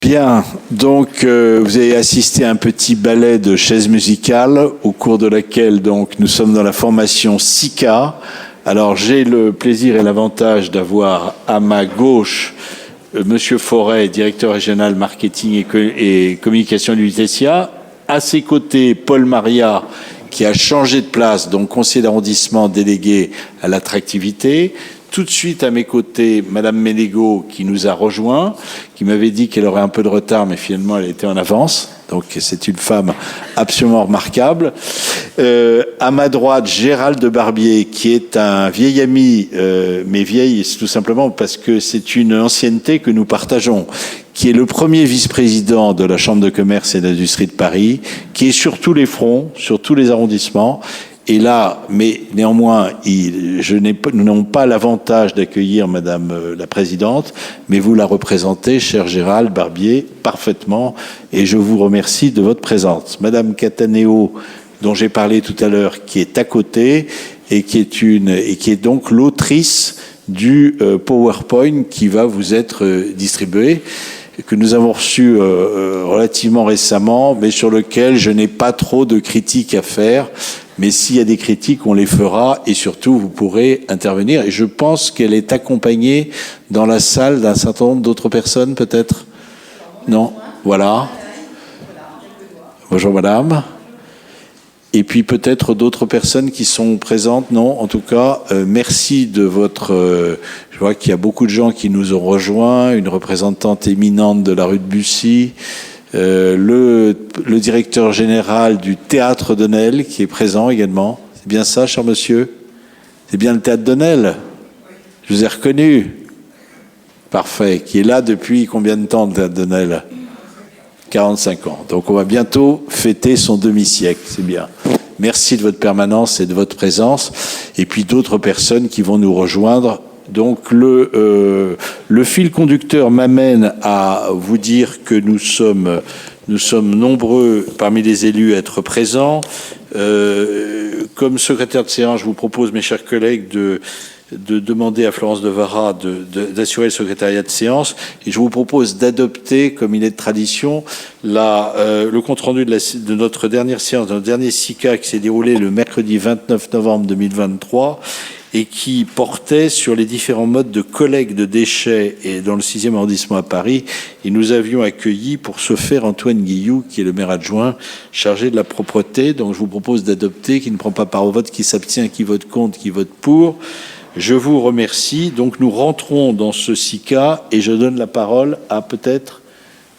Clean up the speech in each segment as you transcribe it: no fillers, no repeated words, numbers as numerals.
Bien, donc vous avez assisté à un petit ballet de chaises musicales au cours de laquelle donc nous sommes dans la formation SICA. Alors j'ai le plaisir et l'avantage d'avoir à ma gauche Monsieur Forêt, directeur régional marketing et communication du Lutetia. À ses côtés, Paul Maria, qui a changé de place, donc conseiller d'arrondissement délégué à l'attractivité. Tout de suite à mes côtés, Madame Ménégo, qui nous a rejoints, qui m'avait dit qu'elle aurait un peu de retard, mais finalement elle était en avance. Donc c'est une femme absolument remarquable. À ma droite, Gérald de Barbier, qui est un vieil ami, mais vieil tout simplement parce que c'est une ancienneté que nous partageons, qui est le premier vice-président de la Chambre de commerce et d'industrie de Paris, qui est sur tous les fronts, sur tous les arrondissements. Et là, mais néanmoins, nous n'avons pas l'avantage d'accueillir Madame la Présidente, mais vous la représentez, cher Gérald Barbier, parfaitement, et je vous remercie de votre présence. Madame Cataneo, dont j'ai parlé tout à l'heure, qui est à côté, et qui est donc l'autrice du PowerPoint qui va vous être distribué, que nous avons reçu relativement récemment, mais sur lequel je n'ai pas trop de critiques à faire. Mais s'il y a des critiques, on les fera et surtout, vous pourrez intervenir. Et je pense qu'elle est accompagnée dans la salle d'un certain nombre d'autres personnes, peut-être ? Non ? Voilà. Bonjour, madame. Et puis peut-être d'autres personnes qui sont présentes. Non, en tout cas, merci de votre... je vois qu'il y a beaucoup de gens qui nous ont rejoints, une représentante éminente de la rue de Bussy, le directeur général du Théâtre de Nesle qui est présent également. C'est bien ça, cher monsieur ? C'est bien le Théâtre de Nesle ? Je vous ai reconnu. Parfait. Qui est là depuis combien de temps, le Théâtre de Nesle ? 45 ans. Donc on va bientôt fêter son demi-siècle. C'est bien. Merci de votre permanence et de votre présence. Et puis d'autres personnes qui vont nous rejoindre. Donc le fil conducteur m'amène à vous dire que nous sommes nombreux parmi les élus à être présents. Comme secrétaire de séance, je vous propose, mes chers collègues, de demander à Florence Devara d'assurer le secrétariat de séance. Et je vous propose d'adopter, comme il est de tradition, le compte-rendu de notre dernière séance, de notre dernier SICA qui s'est déroulé le mercredi 29 novembre 2023 et qui portait sur les différents modes de collecte de déchets et dans le 6e arrondissement à Paris. Et nous avions accueilli pour ce faire Antoine Guillou, qui est le maire adjoint chargé de la propreté. Donc je vous propose d'adopter, qui ne prend pas part au vote, qui s'abstient, qui vote contre, qui vote pour. Je vous remercie. Donc nous rentrons dans ce SICA et je donne la parole à peut-être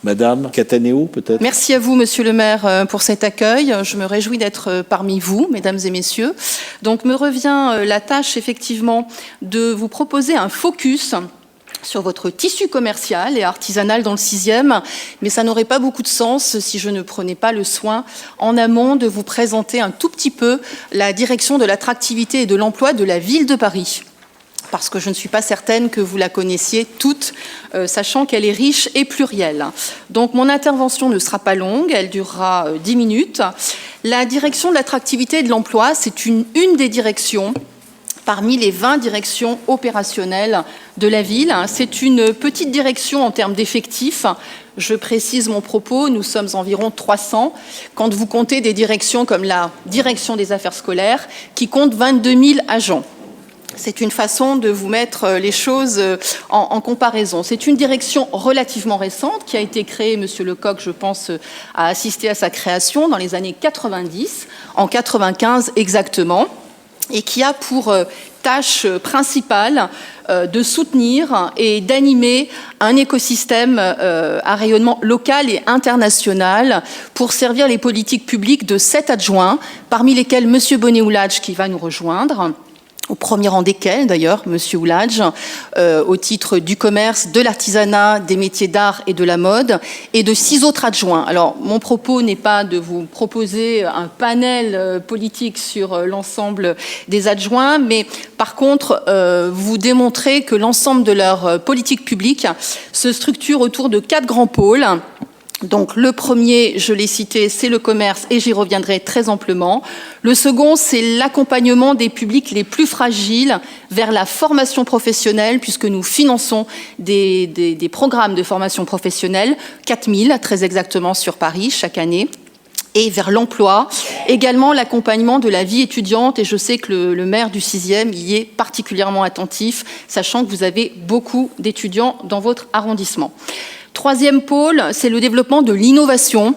Madame Cataneo, peut-être. Merci à vous, Monsieur le maire, pour cet accueil. Je me réjouis d'être parmi vous, mesdames et messieurs. Donc me revient la tâche, effectivement, de vous proposer un focus sur votre tissu commercial et artisanal dans le 6e, mais ça n'aurait pas beaucoup de sens si je ne prenais pas le soin en amont de vous présenter un tout petit peu la direction de l'attractivité et de l'emploi de la ville de Paris. Parce que je ne suis pas certaine que vous la connaissiez toutes, sachant qu'elle est riche et plurielle. Donc mon intervention ne sera pas longue, elle durera 10 minutes. La direction de l'attractivité et de l'emploi, c'est une des directions parmi les 20 directions opérationnelles de la ville. C'est une petite direction en termes d'effectifs. Je précise mon propos, nous sommes environ 300 quand vous comptez des directions comme la direction des affaires scolaires qui compte 22 000 agents. C'est une façon de vous mettre les choses en comparaison. C'est une direction relativement récente qui a été créée, Monsieur Lecoq, je pense, a assisté à sa création dans les années 90, en 95 exactement, et qui a pour tâche principale de soutenir et d'animer un écosystème à rayonnement local et international pour servir les politiques publiques de 7 adjoints, parmi lesquels Monsieur Bonnet-Oulage qui va nous rejoindre, au premier rang desquels, d'ailleurs, Monsieur Oulage, au titre du commerce, de l'artisanat, des métiers d'art et de la mode, et de 6 autres adjoints. Alors, mon propos n'est pas de vous proposer un panel politique sur l'ensemble des adjoints, mais par contre, vous démontrer que l'ensemble de leur politique publique se structure autour de 4 grands pôles. Donc le premier, je l'ai cité, c'est le commerce et j'y reviendrai très amplement. Le second, c'est l'accompagnement des publics les plus fragiles vers la formation professionnelle, puisque nous finançons des programmes de formation professionnelle, 4000 très exactement sur Paris chaque année. Et vers l'emploi, également l'accompagnement de la vie étudiante, et je sais que le maire du 6e y est particulièrement attentif, sachant que vous avez beaucoup d'étudiants dans votre arrondissement. Troisième pôle, c'est le développement de l'innovation.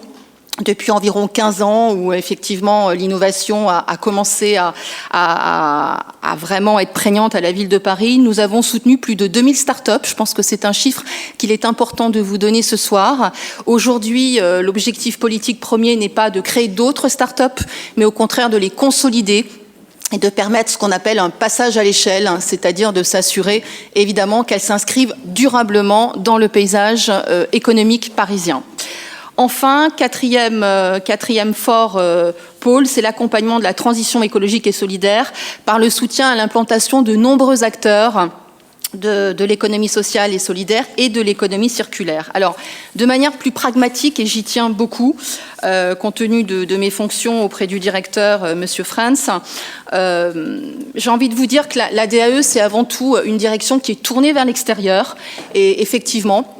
Depuis environ 15 ans, où effectivement l'innovation a commencé à vraiment être prégnante à la ville de Paris, nous avons soutenu plus de 2000 startups. Je pense que c'est un chiffre qu'il est important de vous donner ce soir. Aujourd'hui, l'objectif politique premier n'est pas de créer d'autres startups, mais au contraire de les consolider et de permettre ce qu'on appelle un passage à l'échelle, c'est-à-dire de s'assurer évidemment qu'elles s'inscrivent durablement dans le paysage économique parisien. Enfin, quatrième fort pôle, c'est l'accompagnement de la transition écologique et solidaire par le soutien à l'implantation de nombreux acteurs de l'économie sociale et solidaire et de l'économie circulaire. Alors, de manière plus pragmatique, et j'y tiens beaucoup, compte tenu de mes fonctions auprès du directeur, Monsieur Franz, j'ai envie de vous dire que la DAE, c'est avant tout une direction qui est tournée vers l'extérieur, et effectivement,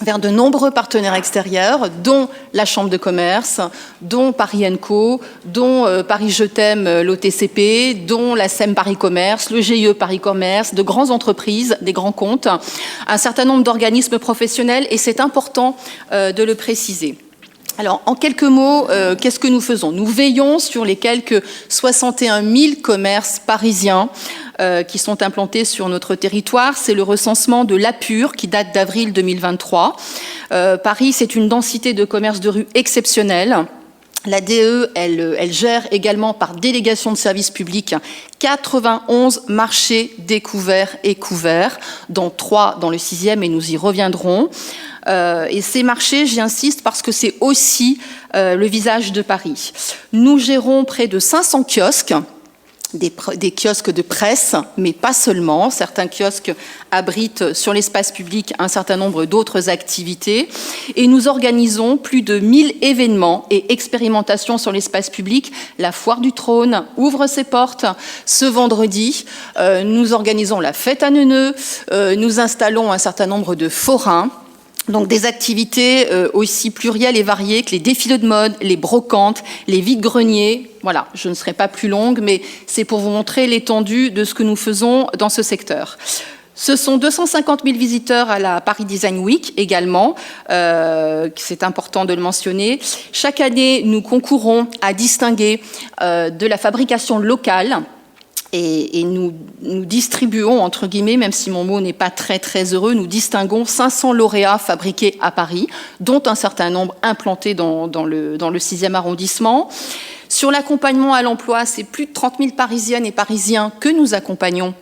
vers de nombreux partenaires extérieurs, dont la Chambre de commerce, dont Paris & Co, dont Paris Je t'aime, l'OTCP, dont la SEM Paris Commerce, le GIE Paris Commerce, de grandes entreprises, des grands comptes, un certain nombre d'organismes professionnels, et c'est important de le préciser. Alors, en quelques mots, qu'est-ce que nous faisons? Nous veillons sur les quelques 61 000 commerces parisiens qui sont implantés sur notre territoire. C'est le recensement de l'APUR qui date d'avril 2023. Paris, c'est une densité de commerce de rue exceptionnelle. La DE, elle gère également par délégation de services publics 91 marchés découverts et couverts, dont 3 dans le 6e, et nous y reviendrons. Et ces marchés, j'y insiste, parce que c'est aussi le visage de Paris. Nous gérons près de 500 kiosques, des kiosques de presse, mais pas seulement. Certains kiosques abritent sur l'espace public un certain nombre d'autres activités. Et nous organisons plus de 1000 événements et expérimentations sur l'espace public. La Foire du Trône ouvre ses portes ce vendredi. Nous organisons la fête à Neuneu. Nous installons un certain nombre de forains. Donc des activités aussi plurielles et variées que les défilés de mode, les brocantes, les vides-greniers. Voilà, je ne serai pas plus longue, mais c'est pour vous montrer l'étendue de ce que nous faisons dans ce secteur. Ce sont 250 000 visiteurs à la Paris Design Week également, c'est important de le mentionner. Chaque année, nous concourons à distinguer de la fabrication locale. Et nous distribuons, entre guillemets, même si mon mot n'est pas très très heureux, nous distinguons 500 lauréats fabriqués à Paris, dont un certain nombre implantés dans le 6e arrondissement. Sur l'accompagnement à l'emploi, c'est plus de 30 000 Parisiennes et Parisiens que nous accompagnons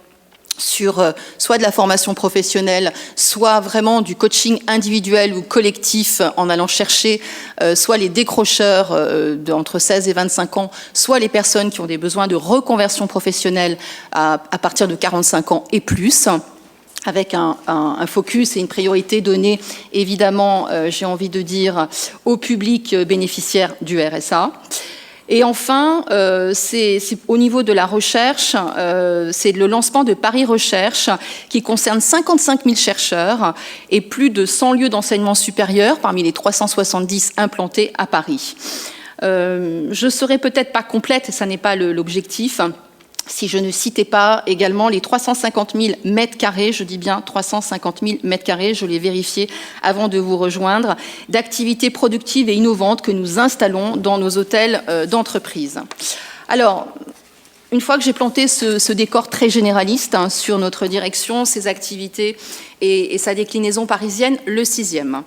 sur soit de la formation professionnelle, soit vraiment du coaching individuel ou collectif en allant chercher soit les décrocheurs entre 16 et 25 ans, soit les personnes qui ont des besoins de reconversion professionnelle à partir de 45 ans et plus, avec un focus et une priorité donnée, évidemment, j'ai envie de dire, au public bénéficiaire du RSA. Et enfin, c'est au niveau de la recherche, c'est le lancement de Paris Recherche qui concerne 55 000 chercheurs et plus de 100 lieux d'enseignement supérieur parmi les 370 implantés à Paris. Je ne serai peut-être pas complète, ça n'est pas l'objectif, si je ne citais pas également les 350 000 mètres carrés, je dis bien 350 000 mètres carrés, je l'ai vérifié avant de vous rejoindre, d'activités productives et innovantes que nous installons dans nos hôtels d'entreprise. Alors, une fois que j'ai planté ce décor très généraliste sur notre direction, ses activités et sa déclinaison parisienne, le 6e.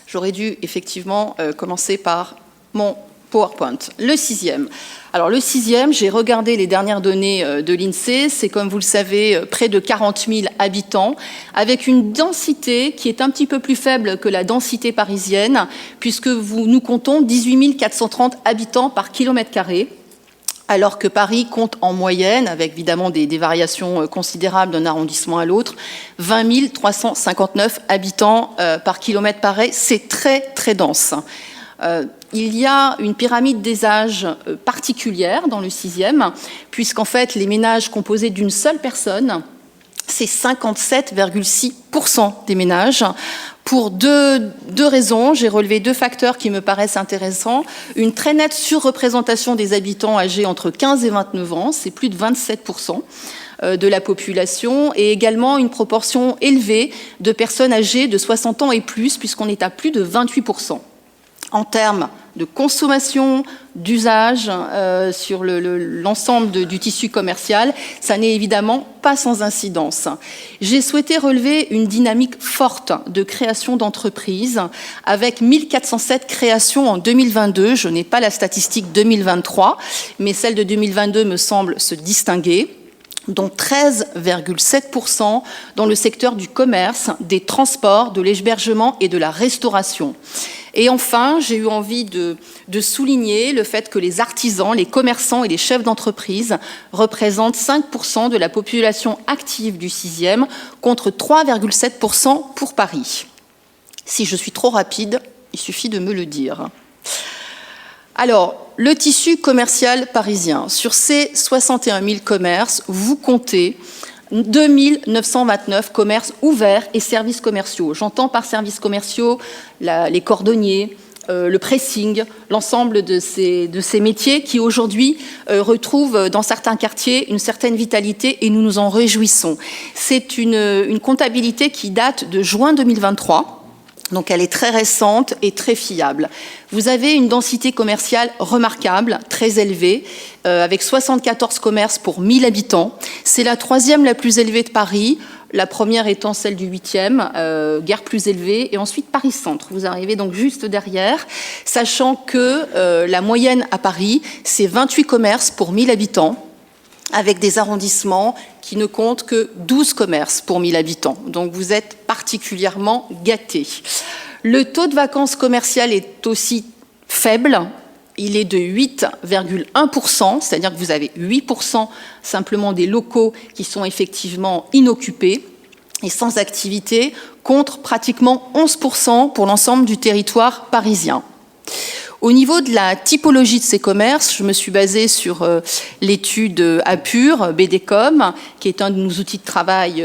J'aurais dû effectivement commencer par mon PowerPoint. Le 6e. Alors le 6e, j'ai regardé les dernières données de l'INSEE, c'est comme vous le savez près de 40 000 habitants, avec une densité qui est un petit peu plus faible que la densité parisienne, puisque nous comptons 18 430 habitants par kilomètre carré. alors que Paris compte en moyenne, avec évidemment des variations considérables d'un arrondissement à l'autre, 20 359 habitants par kilomètre carré. C'est très, très dense. Il y a une pyramide des âges particulière dans le 6e, puisqu'en fait, les ménages composés d'une seule personne, c'est 57,6% des ménages. Pour deux raisons, j'ai relevé 2 facteurs qui me paraissent intéressants. Une très nette surreprésentation des habitants âgés entre 15 et 29 ans, c'est plus de 27% de la population, et également une proportion élevée de personnes âgées de 60 ans et plus, puisqu'on est à plus de 28%. En termes de consommation, d'usage sur l'ensemble du tissu commercial, ça n'est évidemment pas sans incidence. J'ai souhaité relever une dynamique forte de création d'entreprises avec 1407 créations en 2022. Je n'ai pas la statistique 2023, mais celle de 2022 me semble se distinguer, dont 13,7% dans le secteur du commerce, des transports, de l'hébergement et de la restauration. Et enfin, j'ai eu envie de souligner le fait que les artisans, les commerçants et les chefs d'entreprise représentent 5% de la population active du 6e, contre 3,7% pour Paris. Si je suis trop rapide, il suffit de me le dire. Alors, le tissu commercial parisien, sur ces 61 000 commerces, vous comptez 2 929 commerces ouverts et services commerciaux. J'entends par services commerciaux les cordonniers, le pressing, l'ensemble de ces métiers qui aujourd'hui retrouvent dans certains quartiers une certaine vitalité et nous nous en réjouissons. C'est une comptabilité qui date de juin 2023. Donc elle est très récente et très fiable. Vous avez une densité commerciale remarquable, très élevée, avec 74 commerces pour 1000 habitants. C'est la 3e la plus élevée de Paris, la première étant celle du 8e, guère plus élevée, et ensuite Paris-Centre. Vous arrivez donc juste derrière, sachant que la moyenne à Paris, c'est 28 commerces pour 1000 habitants, avec des arrondissements qui ne comptent que 12 commerces pour 1000 habitants. Donc vous êtes particulièrement gâtés. Le taux de vacances commerciales est aussi faible. Il est de 8,1%, c'est-à-dire que vous avez 8% simplement des locaux qui sont effectivement inoccupés et sans activité, contre pratiquement 11% pour l'ensemble du territoire parisien. Au niveau de la typologie de ces commerces, je me suis basée sur l'étude APUR, BDCOM, qui est un de nos outils de travail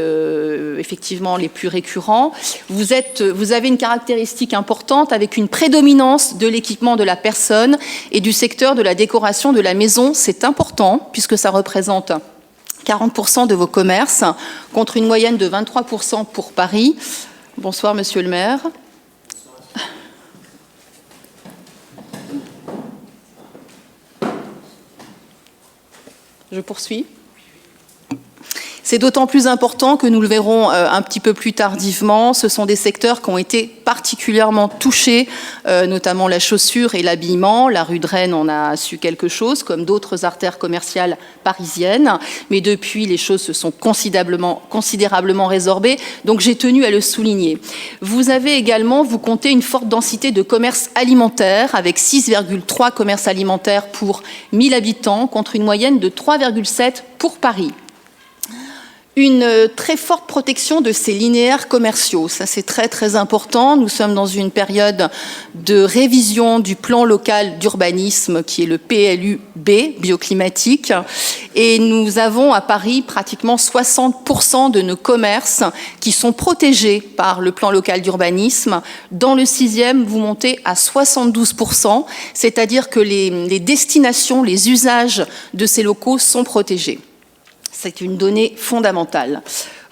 effectivement les plus récurrents. Vous avez une caractéristique importante avec une prédominance de l'équipement de la personne et du secteur de la décoration de la maison. C'est important puisque ça représente 40% de vos commerces, contre une moyenne de 23% pour Paris. Bonsoir, monsieur le maire. Je poursuis. C'est d'autant plus important que nous le verrons un petit peu plus tardivement. Ce sont des secteurs qui ont été particulièrement touchés, notamment la chaussure et l'habillement. La rue de Rennes en a su quelque chose, comme d'autres artères commerciales parisiennes. Mais depuis, les choses se sont considérablement résorbées. Donc j'ai tenu à le souligner. Vous avez également, vous comptez une forte densité de commerces alimentaires, avec 6,3 commerces alimentaires pour 1000 habitants, contre une moyenne de 3,7 pour Paris. Une très forte protection de ces linéaires commerciaux, ça c'est très très important. Nous sommes dans une période de révision du plan local d'urbanisme qui est le PLUB, bioclimatique, et nous avons à Paris pratiquement 60% de nos commerces qui sont protégés par le plan local d'urbanisme. Dans le 6e, vous montez à 72%, c'est-à-dire que les destinations, les usages de ces locaux sont protégés. C'est une donnée fondamentale.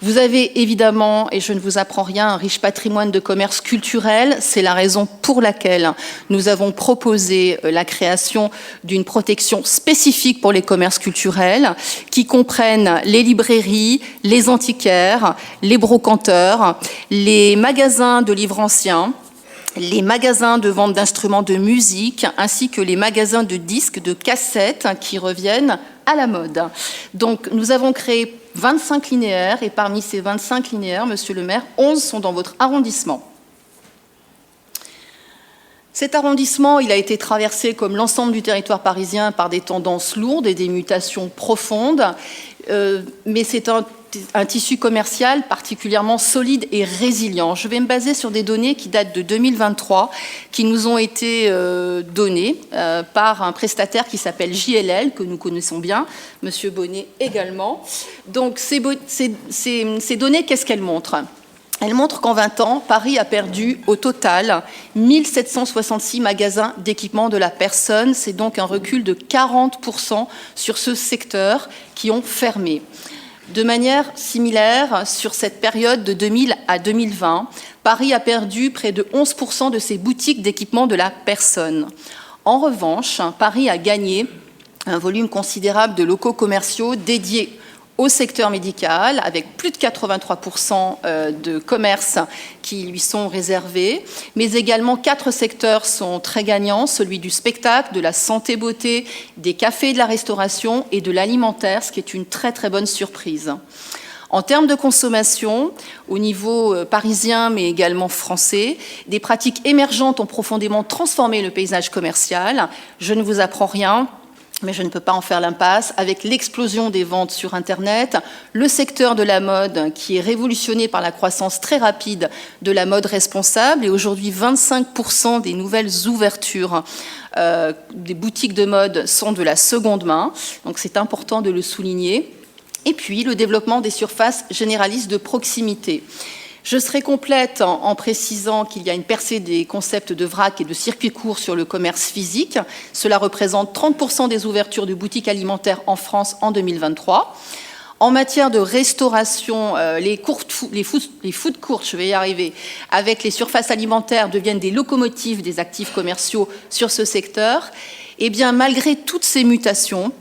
Vous avez évidemment, et je ne vous apprends rien, un riche patrimoine de commerce culturel. C'est la raison pour laquelle nous avons proposé la création d'une protection spécifique pour les commerces culturels qui comprennent les librairies, les antiquaires, les brocanteurs, les magasins de livres anciens, les magasins de vente d'instruments de musique, ainsi que les magasins de disques, de cassettes qui reviennent à la mode. Donc nous avons créé 25 linéaires et parmi ces 25 linéaires, monsieur le maire, 11 sont dans votre arrondissement. Cet arrondissement, il a été traversé, comme l'ensemble du territoire parisien, par des tendances lourdes et des mutations profondes, mais c'est un tissu commercial particulièrement solide et résilient. Je vais me baser sur des données qui datent de 2023, qui nous ont été données par un prestataire qui s'appelle JLL, que nous connaissons bien, Monsieur Bonnet également. Donc ces données, qu'est-ce qu'elles montrent ? Elle montre qu'en 20 ans, Paris a perdu au total 1766 magasins d'équipement de la personne. C'est donc un recul de 40% sur ce secteur qui ont fermé. De manière similaire, sur cette période de 2000 à 2020, Paris a perdu près de 11% de ses boutiques d'équipement de la personne. En revanche, Paris a gagné un volume considérable de locaux commerciaux dédiés au secteur médical, avec plus de 83% de commerces qui lui sont réservés, mais également 4 secteurs sont très gagnants, celui du spectacle, de la santé-beauté, des cafés, de la restauration et de l'alimentaire, ce qui est une très très bonne surprise. En termes de consommation, au niveau parisien mais également français, des pratiques émergentes ont profondément transformé le paysage commercial. Je ne vous apprends rien, mais je ne peux pas en faire l'impasse, avec l'explosion des ventes sur Internet, le secteur de la mode qui est révolutionné par la croissance très rapide de la mode responsable, et aujourd'hui 25% des nouvelles ouvertures des boutiques de mode sont de la seconde main, donc c'est important de le souligner. Et puis le développement des surfaces généralistes de proximité. Je serai complète en précisant qu'il y a une percée des concepts de vrac et de circuits courts sur le commerce physique. Cela représente 30% des ouvertures de boutiques alimentaires en France en 2023. En matière de restauration, les food courts, je vais y arriver, avec les surfaces alimentaires deviennent des locomotives des actifs commerciaux sur ce secteur. Eh bien, malgré toutes ces mutations,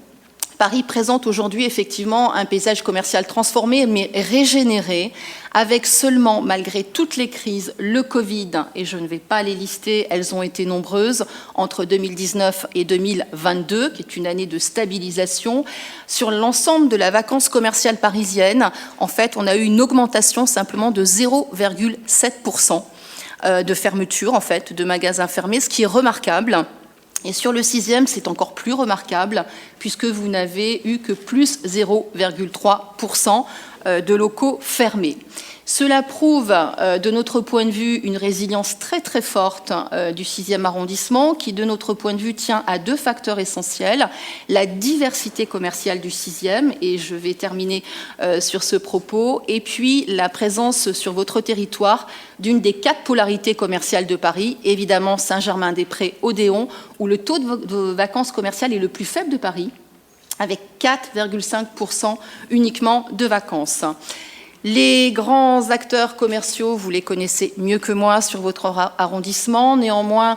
Paris présente aujourd'hui effectivement un paysage commercial transformé mais régénéré, avec seulement, malgré toutes les crises, le Covid, et je ne vais pas les lister, elles ont été nombreuses, entre 2019 et 2022, qui est une année de stabilisation. Sur l'ensemble de la vacance commerciale parisienne, en fait, on a eu une augmentation simplement de 0,7% de fermeture, en fait, de magasins fermés, ce qui est remarquable. Et sur le 6e, c'est encore plus remarquable, puisque vous n'avez eu que plus 0,3% de locaux fermés. Cela prouve, de notre point de vue, une résilience très très forte du 6e arrondissement, qui, de notre point de vue, tient à 2 facteurs essentiels. La diversité commerciale du 6e, et je vais terminer sur ce propos, et puis la présence sur votre territoire d'une des 4 polarités commerciales de Paris, évidemment Saint-Germain-des-Prés, Odéon, où le taux de vacances commerciales est le plus faible de Paris, avec 4,5% uniquement de vacances. Les grands acteurs commerciaux, vous les connaissez mieux que moi sur votre arrondissement. Néanmoins,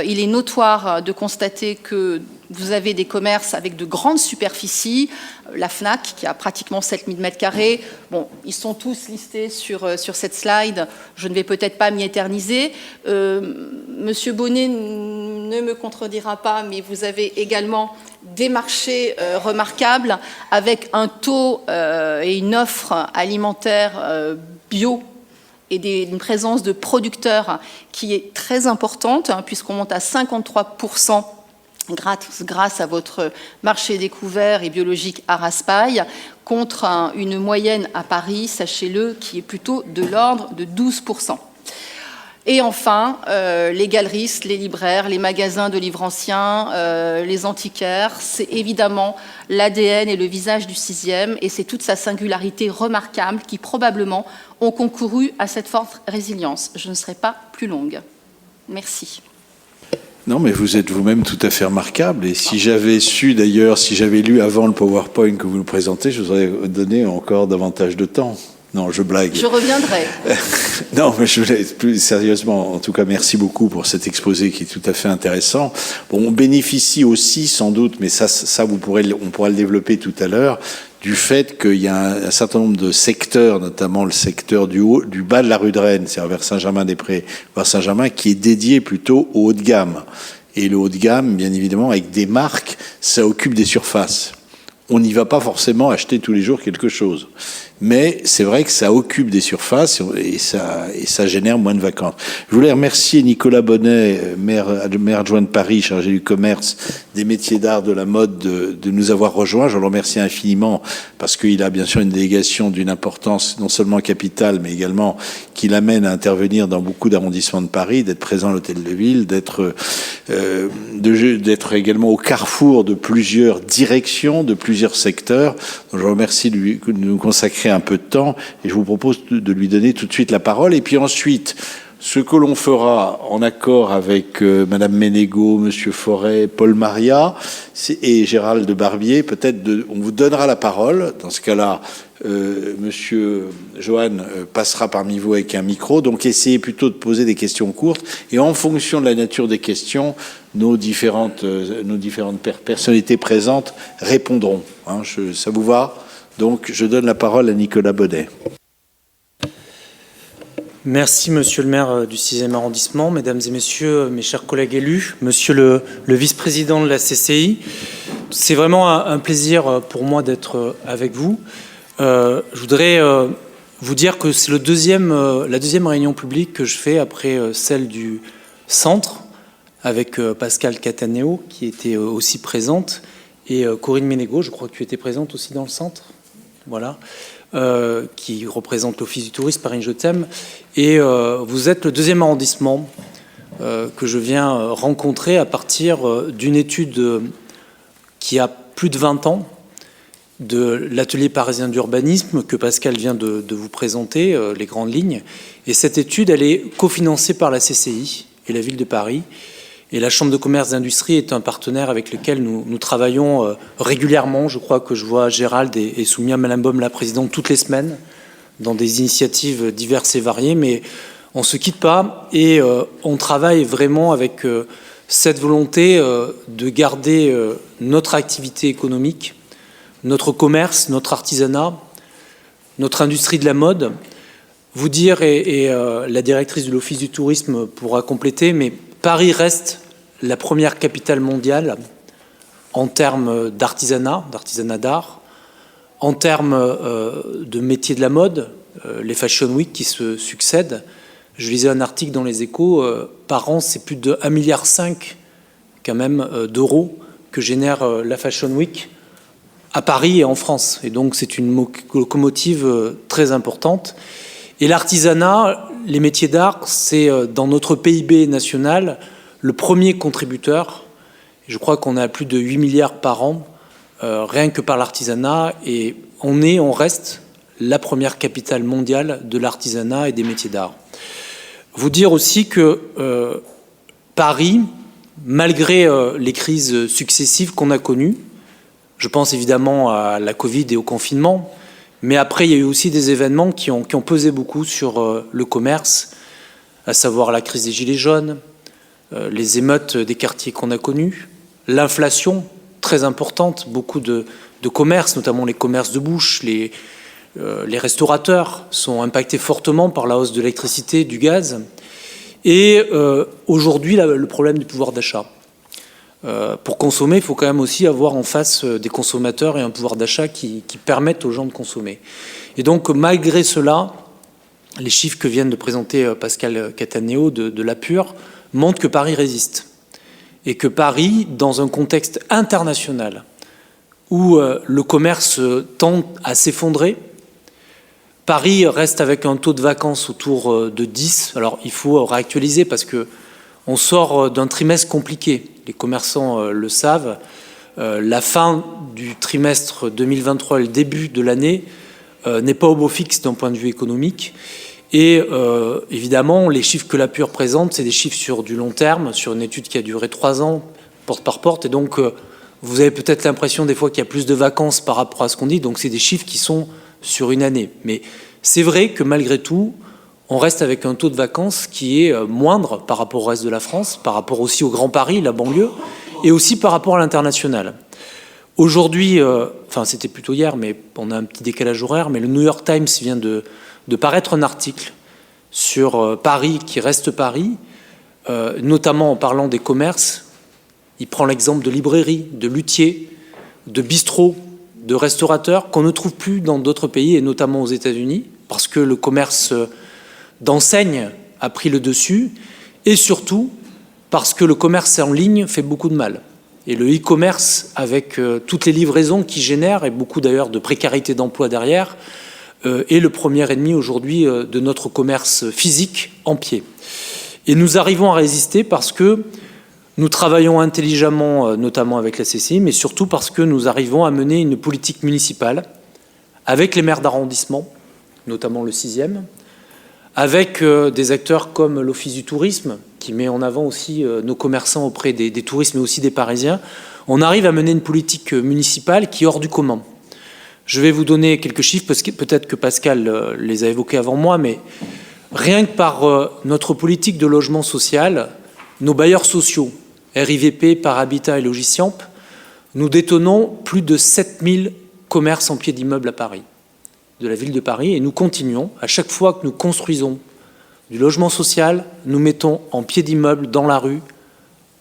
il est notoire de constater que vous avez des commerces avec de grandes superficies. La Fnac, qui a pratiquement 7000 m². Bon, ils sont tous listés sur cette slide. Je ne vais peut-être pas m'y éterniser. Monsieur Bonnet ne me contredira pas, mais vous avez également des marchés remarquables avec un taux et une offre alimentaire bio et une présence de producteurs qui est très importante, puisqu'on monte à 53% grâce à votre marché découvert et biologique à Raspail, contre une moyenne à Paris, sachez-le, qui est plutôt de l'ordre de 12%. Et enfin, les galeristes, les libraires, les magasins de livres anciens, les antiquaires, c'est évidemment l'ADN et le visage du 6e, et c'est toute sa singularité remarquable qui probablement ont concouru à cette forte résilience. Je ne serai pas plus longue. Merci. Non, mais vous êtes vous-même tout à fait remarquable. Et si j'avais su, d'ailleurs, si j'avais lu avant le PowerPoint que vous nous présentez, je vous aurais donné encore davantage de temps. Non, je blague. Je reviendrai. Non, mais je voulais plus sérieusement. En tout cas, merci beaucoup pour cet exposé qui est tout à fait intéressant. Bon, on bénéficie aussi, sans doute, mais ça, on pourra le développer tout à l'heure, du fait qu'il y a un certain nombre de secteurs, notamment le secteur du bas de la rue de Rennes, c'est-à-dire vers Saint-Germain-des-Prés, vers Saint-Germain, qui est dédié plutôt au haut de gamme. Et le haut de gamme, bien évidemment, avec des marques, ça occupe des surfaces. On n'y va pas forcément acheter tous les jours quelque chose. mais c'est vrai que ça occupe des surfaces et ça génère moins de vacances. Je voulais remercier Nicolas Bonnet, maire adjoint de Paris, chargé du commerce, des métiers d'art, de la mode, de nous avoir rejoints. Je le remercie infiniment parce qu'il a bien sûr une délégation d'une importance non seulement capitale, mais également qui l'amène à intervenir dans beaucoup d'arrondissements de Paris, d'être présent à l'Hôtel de Ville, d'être également au carrefour de plusieurs directions, de plusieurs secteurs. Donc je remercie de nous consacrer un peu de temps et je vous propose de lui donner tout de suite la parole. Et puis ensuite, ce que l'on fera en accord avec Madame Ménégo, Monsieur Forêt, Paul Maria et Gérald de Barbier, peut-être on vous donnera la parole. Dans ce cas-là, Monsieur Johan passera parmi vous avec un micro. Donc essayez plutôt de poser des questions courtes et en fonction de la nature des questions, nos différentes personnalités présentes répondront. Hein, ça vous va ? Donc, je donne la parole à Nicolas Bonnet. Merci, monsieur le maire du 6e arrondissement, mesdames et messieurs, mes chers collègues élus, monsieur le vice-président de la CCI. C'est vraiment un plaisir pour moi d'être avec vous. Je voudrais vous dire que c'est la deuxième réunion publique que je fais après celle du centre, avec Pascal Cataneo, qui était aussi présente, et Corinne Ménégo, je crois que tu étais présente aussi dans le centre. Voilà, qui représente l'Office du tourisme Paris Je t'aime. Et vous êtes le 2e arrondissement que je viens rencontrer à partir d'une étude qui a plus de 20 ans, de l'atelier parisien d'urbanisme que Pascal vient de vous présenter, les grandes lignes. Et cette étude, elle est cofinancée par la CCI et la Ville de Paris. Et la Chambre de commerce d'industrie est un partenaire avec lequel nous travaillons régulièrement. Je crois que je vois Gérald et Soumia Malambaume, la présidente, toutes les semaines, dans des initiatives diverses et variées. Mais on ne se quitte pas et on travaille vraiment avec cette volonté de garder notre activité économique, notre commerce, notre artisanat, notre industrie de la mode. Vous dire, et la directrice de l'Office du tourisme pourra compléter, mais Paris reste la première capitale mondiale en termes d'artisanat d'art, en termes de métiers de la mode, les Fashion Week qui se succèdent. Je lisais un article dans Les Échos, par an, c'est plus de 1,5 milliard quand même d'euros que génère la Fashion Week à Paris et en France. Et donc c'est une locomotive très importante. Et l'artisanat, les métiers d'art, c'est dans notre PIB national le premier contributeur. Je crois qu'on a plus de 8 milliards par an, rien que par l'artisanat. Et on reste la première capitale mondiale de l'artisanat et des métiers d'art. Vous dire aussi que Paris, malgré les crises successives qu'on a connues, je pense évidemment à la Covid et au confinement, mais après, il y a eu aussi des événements qui ont pesé beaucoup sur le commerce, à savoir la crise des Gilets jaunes, les émeutes des quartiers qu'on a connus, l'inflation très importante, beaucoup de commerces, notamment les commerces de bouche, les restaurateurs sont impactés fortement par la hausse de l'électricité, du gaz, et aujourd'hui, le problème du pouvoir d'achat. Pour consommer, il faut quand même aussi avoir en face des consommateurs et un pouvoir d'achat qui permettent aux gens de consommer. Et donc, malgré cela, les chiffres que viennent de présenter Pascal Cataneo de l'APUR montrent que Paris résiste. Et que Paris, dans un contexte international où le commerce tend à s'effondrer, Paris reste avec un taux de vacances autour de 10. Alors, il faut réactualiser parce que on sort d'un trimestre compliqué. Les commerçants le savent. La fin du trimestre 2023 et le début de l'année n'est pas au beau fixe d'un point de vue économique. Et évidemment, les chiffres que l'APUR présente, c'est des chiffres sur du long terme, sur une étude qui a duré 3 ans, porte par porte. Et donc, vous avez peut-être l'impression des fois qu'il y a plus de vacances par rapport à ce qu'on dit. Donc, c'est des chiffres qui sont sur une année. Mais c'est vrai que malgré tout, on reste avec un taux de vacances qui est moindre par rapport au reste de la France, par rapport aussi au Grand Paris, la banlieue, et aussi par rapport à l'international. Aujourd'hui, enfin c'était plutôt hier, mais on a un petit décalage horaire, mais le New York Times vient de paraître un article sur Paris qui reste Paris, notamment en parlant des commerces. Il prend l'exemple de librairies, de luthiers, de bistrots, de restaurateurs qu'on ne trouve plus dans d'autres pays, et notamment aux États-Unis, parce que le commerce d'enseigne a pris le dessus, et surtout parce que le commerce en ligne fait beaucoup de mal. Et le e-commerce, avec toutes les livraisons qu'il génère, et beaucoup d'ailleurs de précarité d'emploi derrière, est le premier ennemi aujourd'hui de notre commerce physique en pied. Et nous arrivons à résister parce que nous travaillons intelligemment, notamment avec la CCI, mais surtout parce que nous arrivons à mener une politique municipale avec les maires d'arrondissement, notamment le 6e, avec des acteurs comme l'Office du tourisme, qui met en avant aussi nos commerçants auprès des touristes, mais aussi des Parisiens. On arrive à mener une politique municipale qui est hors du commun. Je vais vous donner quelques chiffres, parce que peut-être que Pascal les a évoqués avant moi, mais rien que par notre politique de logement social, nos bailleurs sociaux, RIVP, Parhabitat et Logiciamp, nous détenons plus de 7000 commerces en pied d'immeuble à Paris, de la ville de Paris, et nous continuons, à chaque fois que nous construisons du logement social, nous mettons en pied d'immeuble dans la rue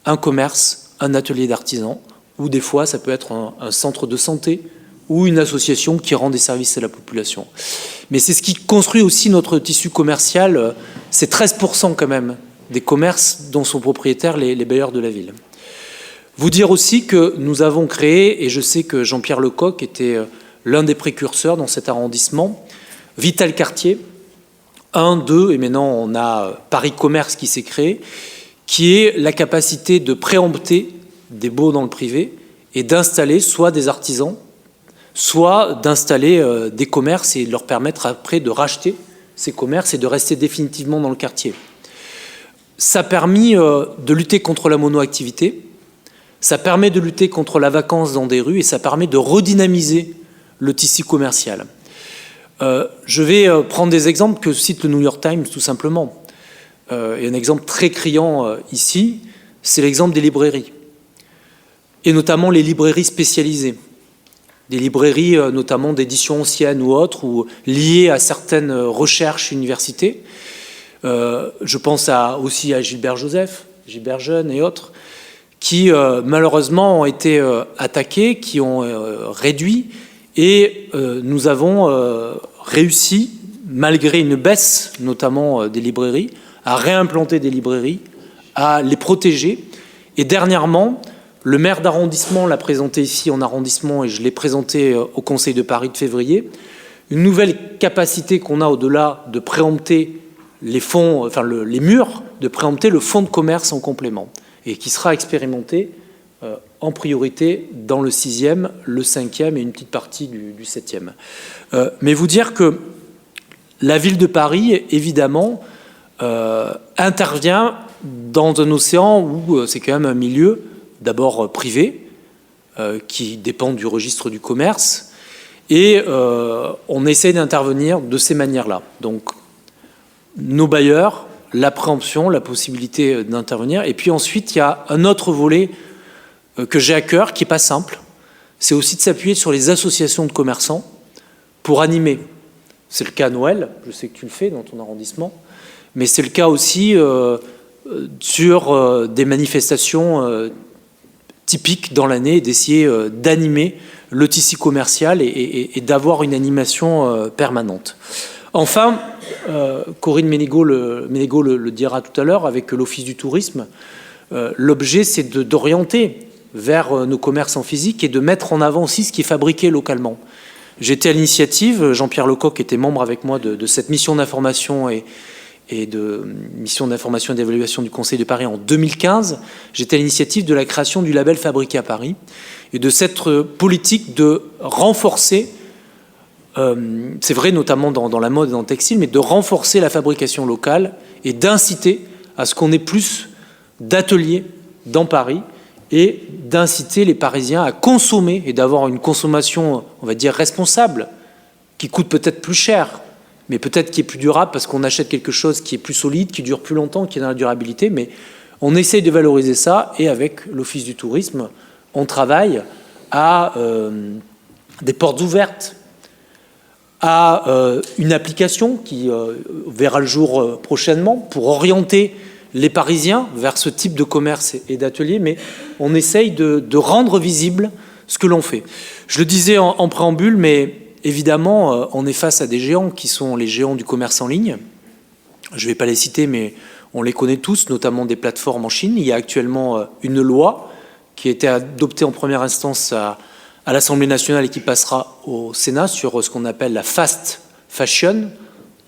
un commerce, un atelier d'artisan, ou des fois ça peut être un centre de santé ou une association qui rend des services à la population. Mais c'est ce qui construit aussi notre tissu commercial, c'est 13% quand même des commerces dont sont propriétaires les bailleurs de la ville. Vous dire aussi que nous avons créé, et je sais que Jean-Pierre Lecoq était l'un des précurseurs dans cet arrondissement, Vital Quartier, 1, 2, et maintenant on a Paris Commerce qui s'est créé, qui est la capacité de préempter des baux dans le privé et d'installer soit des artisans, soit d'installer des commerces et de leur permettre après de racheter ces commerces et de rester définitivement dans le quartier. Ça a permis de lutter contre la monoactivité, ça permet de lutter contre la vacance dans des rues et ça permet de redynamiser le tissu commercial. Je vais prendre des exemples que cite le New York Times tout simplement. Et un exemple très criant ici, c'est l'exemple des librairies. Et notamment les librairies spécialisées. Des librairies notamment d'éditions anciennes ou autres, ou liées à certaines recherches universités. Je pense aussi à Gilbert Joseph, Gilbert Jeune et autres, qui malheureusement ont été attaqués, qui ont réduit, et nous avons réussi, malgré une baisse notamment des librairies, à réimplanter des librairies, à les protéger. Et dernièrement, le maire d'arrondissement l'a présenté ici en arrondissement et je l'ai présenté au Conseil de Paris de février, une nouvelle capacité qu'on a au-delà de préempter les fonds, enfin les murs, de préempter le fonds de commerce en complément et qui sera expérimenté en priorité dans le 6e, le 5e et une petite partie du 7e. Mais vous dire que la ville de Paris, évidemment, intervient dans un océan où c'est quand même un milieu d'abord privé, qui dépend du registre du commerce, et on essaie d'intervenir de ces manières-là. Donc, nos bailleurs, la préemption, la possibilité d'intervenir, et puis ensuite, il y a un autre volet que j'ai à cœur, qui n'est pas simple, c'est aussi de s'appuyer sur les associations de commerçants pour animer. C'est le cas à Noël, je sais que tu le fais dans ton arrondissement, mais c'est le cas aussi sur des manifestations typique dans l'année, d'essayer d'animer le tissu commercial et d'avoir une animation permanente. Enfin, Corinne Ménégo le dira tout à l'heure, avec l'Office du tourisme, l'objet c'est d'orienter vers nos commerces en physique et de mettre en avant aussi ce qui est fabriqué localement. J'étais à l'initiative, Jean-Pierre Lecoq était membre avec moi de cette mission d'information et de mission d'information et d'évaluation du Conseil de Paris en 2015, j'étais à l'initiative de la création du label Fabriqué à Paris et de cette politique de renforcer, c'est vrai notamment dans la mode et dans le textile, mais de renforcer la fabrication locale et d'inciter à ce qu'on ait plus d'ateliers dans Paris et d'inciter les Parisiens à consommer et d'avoir une consommation, on va dire, responsable, qui coûte peut-être plus cher, mais peut-être qui est plus durable parce qu'on achète quelque chose qui est plus solide, qui dure plus longtemps, qui est dans la durabilité. Mais on essaye de valoriser ça et avec l'Office du tourisme, on travaille à des portes ouvertes, à une application qui verra le jour prochainement pour orienter les Parisiens vers ce type de commerce et d'atelier. Mais on essaye de rendre visible ce que l'on fait. Je le disais en préambule, mais évidemment, on est face à des géants qui sont les géants du commerce en ligne. Je ne vais pas les citer, mais on les connaît tous, notamment des plateformes en Chine. Il y a actuellement une loi qui a été adoptée en première instance à l'Assemblée nationale et qui passera au Sénat sur ce qu'on appelle la fast fashion,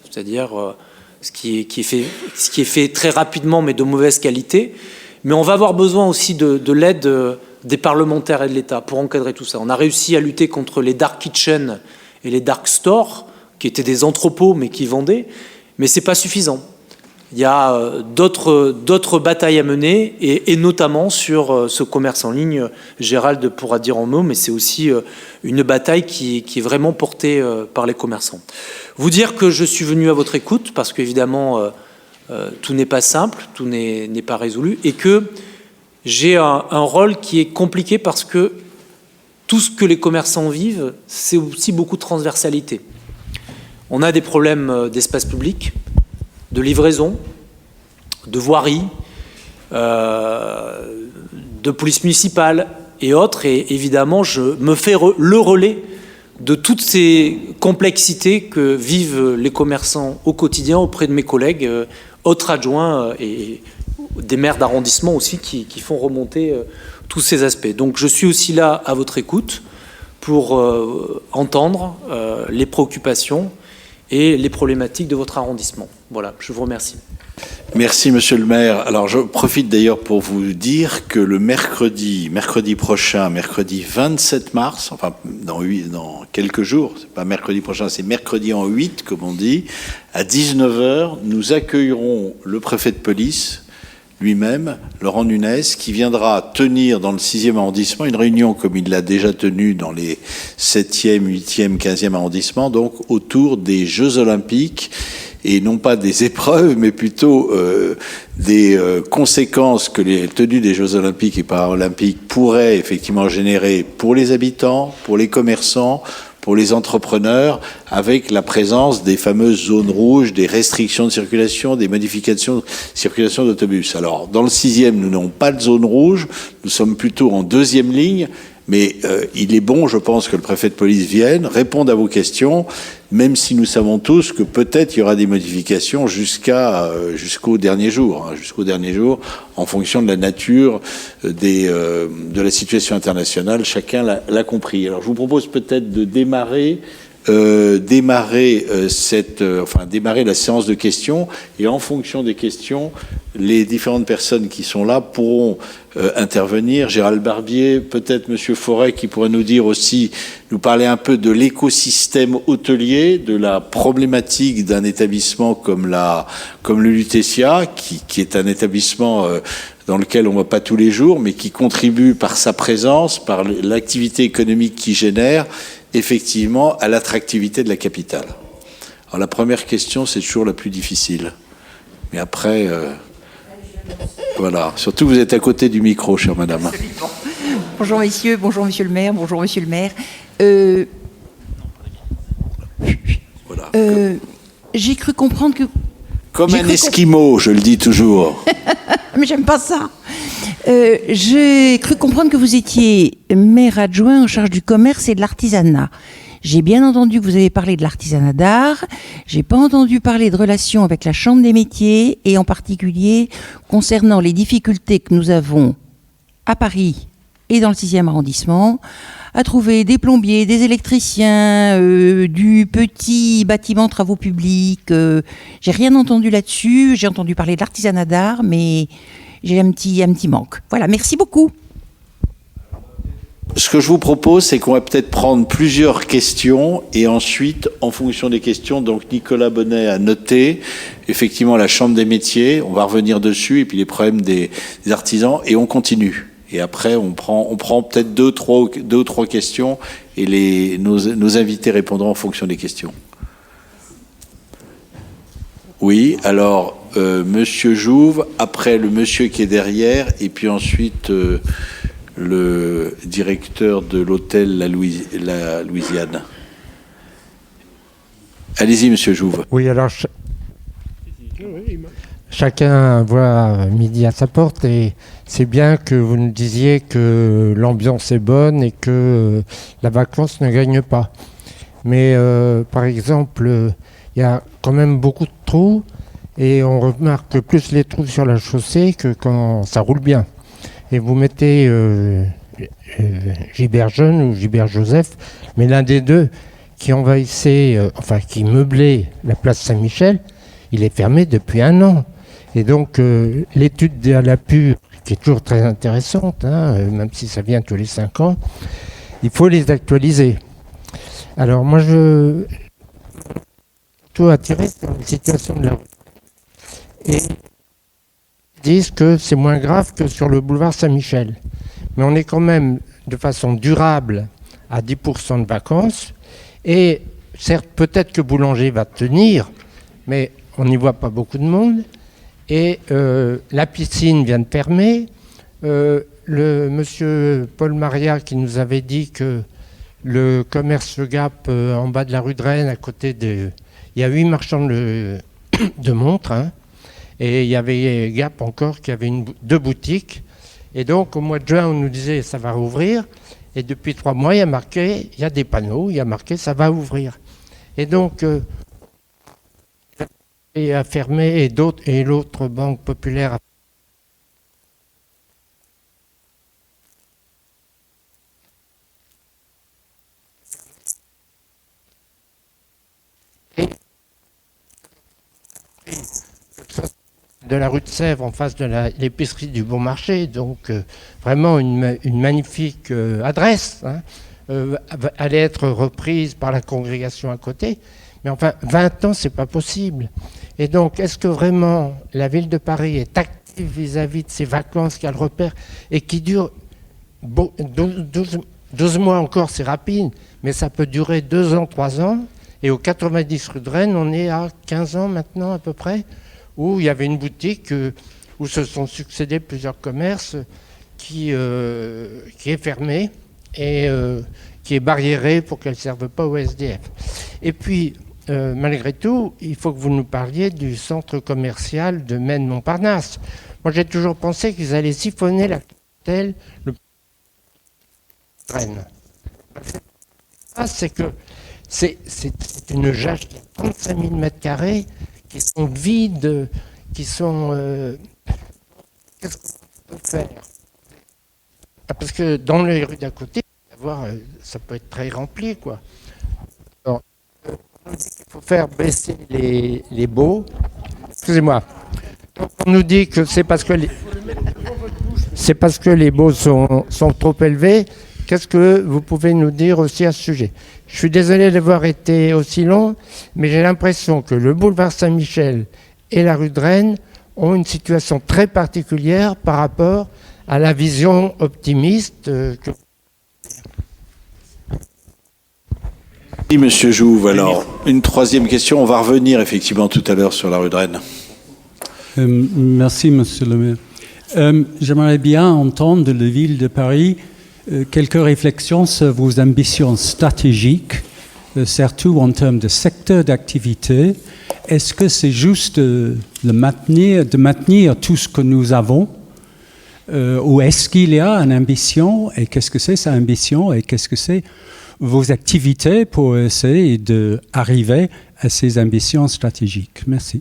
c'est-à-dire ce qui est fait très rapidement mais de mauvaise qualité. Mais on va avoir besoin aussi de l'aide des parlementaires et de l'État pour encadrer tout ça. On a réussi à lutter contre les dark kitchens et les dark stores, qui étaient des entrepôts mais qui vendaient, mais ce n'est pas suffisant. Il y a d'autres batailles à mener, et notamment sur ce commerce en ligne. Gérald pourra dire en mots, mais c'est aussi une bataille qui est vraiment portée par les commerçants. Vous dire que je suis venu à votre écoute, parce qu'évidemment, tout n'est pas simple, tout n'est pas résolu, et que j'ai un rôle qui est compliqué parce que tout ce que les commerçants vivent, c'est aussi beaucoup de transversalité. On a des problèmes d'espace public, de livraison, de voirie, de police municipale et autres. Et évidemment, je me fais le relais de toutes ces complexités que vivent les commerçants au quotidien auprès de mes collègues, autres adjoints et des maires d'arrondissement aussi qui font remonter tous ces aspects. Donc je suis aussi là à votre écoute pour entendre les préoccupations et les problématiques de votre arrondissement. Voilà, je vous remercie. Merci, monsieur le maire. Alors, je profite d'ailleurs pour vous dire que le mercredi prochain, mercredi 27 mars, enfin, dans quelques jours, c'est pas mercredi prochain, c'est mercredi en 8, comme on dit, à 19h, nous accueillerons le préfet de police lui-même, Laurent Nunez, qui viendra tenir dans le 6e arrondissement une réunion comme il l'a déjà tenue dans les 7e, 8e, 15e arrondissements, donc autour des Jeux Olympiques, et non pas des épreuves, mais plutôt des conséquences que les tenues des Jeux Olympiques et Paralympiques pourraient effectivement générer pour les habitants, pour les commerçants, pour les entrepreneurs, avec la présence des fameuses zones rouges, des restrictions de circulation, des modifications de circulation d'autobus. Alors, dans le 6e, nous n'avons pas de zone rouge, nous sommes plutôt en 2e ligne, mais il est bon, je pense, que le préfet de police vienne, réponde à vos questions, même si nous savons tous que peut-être il y aura des modifications jusqu'au dernier jour, en fonction de la nature de la situation internationale. Chacun l'a compris. Alors, je vous propose peut-être de démarrer la séance de questions, et en fonction des questions, les différentes personnes qui sont là pourront intervenir. Gérald Barbier, peut-être Monsieur Forêt, qui pourrait nous parler un peu de l'écosystème hôtelier, de la problématique d'un établissement comme le Lutetia, qui est un établissement dans lequel on ne va pas tous les jours, mais qui contribue par sa présence, par l'activité économique qu'il génère, effectivement, à l'attractivité de la capitale. Alors la première question, c'est toujours la plus difficile. Mais après, voilà. Surtout, vous êtes à côté du micro, chère madame. Absolument. Bonjour messieurs, bonjour monsieur le maire, bonjour monsieur le maire. Voilà. J'ai cru comprendre que... Comme un esquimau, je le dis toujours. Mais j'aime pas ça. J'ai cru comprendre que vous étiez maire adjoint en charge du commerce et de l'artisanat. J'ai bien entendu que vous avez parlé de l'artisanat d'art. J'ai pas entendu parler de relations avec la Chambre des métiers, et en particulier concernant les difficultés que nous avons à Paris et dans le 6e arrondissement à trouver des plombiers, des électriciens, du petit bâtiment travaux publics. J'ai rien entendu là-dessus. J'ai entendu parler de l'artisanat d'art, mais j'ai un petit manque. Voilà, merci beaucoup. Ce que je vous propose, c'est qu'on va peut-être prendre plusieurs questions, et ensuite, en fonction des questions, donc Nicolas Bonnet a noté effectivement la Chambre des métiers, on va revenir dessus, et puis les problèmes des artisans, et on continue. Et après, on prend peut-être deux ou trois questions, et nos invités répondront en fonction des questions. Oui, alors, Monsieur Jouve, après le monsieur qui est derrière, et puis ensuite le directeur de l'hôtel la Louisiane. Allez-y, Monsieur Jouve. Oui, alors chacun voit midi à sa porte et c'est bien que vous nous disiez que l'ambiance est bonne et que la vacance ne gagne pas. Mais par exemple, il y a quand même beaucoup de trous et on remarque plus les trous sur la chaussée que quand ça roule bien. Et vous mettez Gilbert Jeune ou Gilbert Joseph, mais l'un des deux qui envahissait, qui meublait la place Saint-Michel, il est fermé depuis 1 an. Et donc l'étude de la PUR, qui est toujours très intéressante, même si ça vient tous les 5 ans, il faut les actualiser. Alors moi je tout attiré sur la situation de la rue. Et ils disent que c'est moins grave que sur le boulevard Saint-Michel. Mais on est quand même de façon durable à 10% de vacances. Et certes, peut-être que Boulanger va tenir, mais on n'y voit pas beaucoup de monde. Et la piscine vient de fermer. Le monsieur Paul Maria qui nous avait dit que le commerce Gap en bas de la rue de Rennes, à côté de... Il y a 8 marchands de montres, et il y avait Gap encore qui avait 2 boutiques. Et donc au mois de juin, on nous disait ça va rouvrir. Et depuis 3 mois, il y a des panneaux, il y a marqué ça va ouvrir. Et donc, il a fermé et l'autre banque populaire a de la rue de Sèvres en face de l'épicerie du Bon Marché, donc vraiment une magnifique adresse, allait être reprise par la congrégation à côté, mais enfin 20 ans c'est pas possible. Et donc est-ce que vraiment la ville de Paris est active vis-à-vis de ces vacances qu'elle repère et qui durent 12 mois encore, c'est rapide, mais ça peut durer 2 ans, 3 ans, et au 90 rue de Rennes on est à 15 ans maintenant à peu près, où il y avait une boutique où se sont succédés plusieurs commerces qui est fermée et qui est barriérée pour qu'elle ne serve pas au SDF. Et puis, malgré tout, il faut que vous nous parliez du centre commercial de Maine-Montparnasse. Moi, j'ai toujours pensé qu'ils allaient siphonner la clientèle le Rennes. C'est que c'est une jage qui a 35 000 mètres carrés qui sont vides, qui sont... qu'est-ce qu'on peut faire? Parce que dans les rues d'à côté, ça peut être très rempli, quoi. Alors, on nous dit qu'il faut faire baisser les baux. Excusez-moi. Donc, on nous dit que c'est parce que les baux sont trop élevés. Qu'est-ce que vous pouvez nous dire aussi à ce sujet? Je suis désolé d'avoir été aussi long, mais j'ai l'impression que le boulevard Saint-Michel et la rue de Rennes ont une situation très particulière par rapport à la vision optimiste que... Oui, monsieur Jouve. Alors, une 3e question. On va revenir effectivement tout à l'heure sur la rue de Rennes. Merci, monsieur le maire. J'aimerais bien entendre de la ville de Paris quelques réflexions sur vos ambitions stratégiques, surtout en termes de secteur d'activité. Est-ce que c'est juste de maintenir tout ce que nous avons, ou est-ce qu'il y a une ambition, et qu'est-ce que c'est cette ambition, et qu'est-ce que c'est vos activités pour essayer d'arriver à ces ambitions stratégiques? Merci.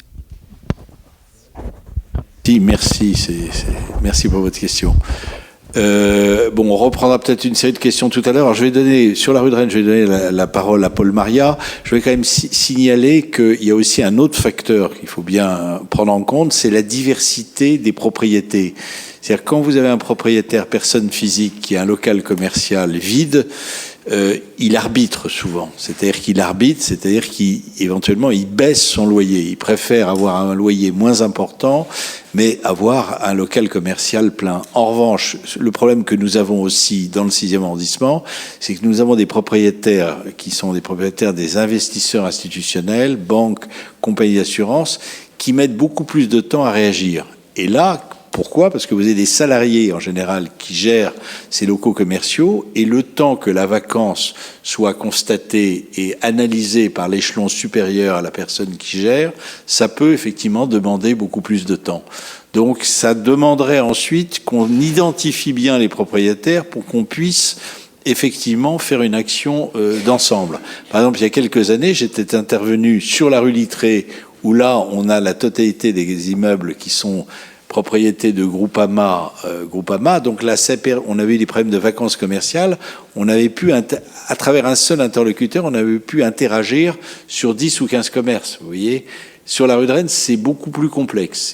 Merci, merci pour votre question. On reprendra peut-être une série de questions tout à l'heure. Alors, je vais donner, sur la rue de Rennes, je vais donner la parole à Paul Maria. Je vais quand même signaler qu'il y a aussi un autre facteur qu'il faut bien prendre en compte, c'est la diversité des propriétés. C'est-à-dire, quand vous avez un propriétaire, personne physique, qui a un local commercial vide, il arbitre souvent. C'est-à-dire qu'éventuellement, il baisse son loyer. Il préfère avoir un loyer moins important, mais avoir un local commercial plein. En revanche, le problème que nous avons aussi dans le 6e arrondissement, c'est que nous avons des propriétaires qui sont des propriétaires des investisseurs institutionnels, banques, compagnies d'assurance, qui mettent beaucoup plus de temps à réagir. Et là, Pourquoi ? Parce que vous avez des salariés en général qui gèrent ces locaux commerciaux et le temps que la vacance soit constatée et analysée par l'échelon supérieur à la personne qui gère, ça peut effectivement demander beaucoup plus de temps. Donc ça demanderait ensuite qu'on identifie bien les propriétaires pour qu'on puisse effectivement faire une action d'ensemble. Par exemple, il y a quelques années, j'étais intervenu sur la rue Littré, où là, on a la totalité des immeubles qui sont propriété de Groupama. Donc là, on avait eu des problèmes de vacances commerciales. On avait pu, à travers un seul interlocuteur, on avait pu interagir sur 10 ou 15 commerces. Vous voyez, sur la rue de Rennes, c'est beaucoup plus complexe.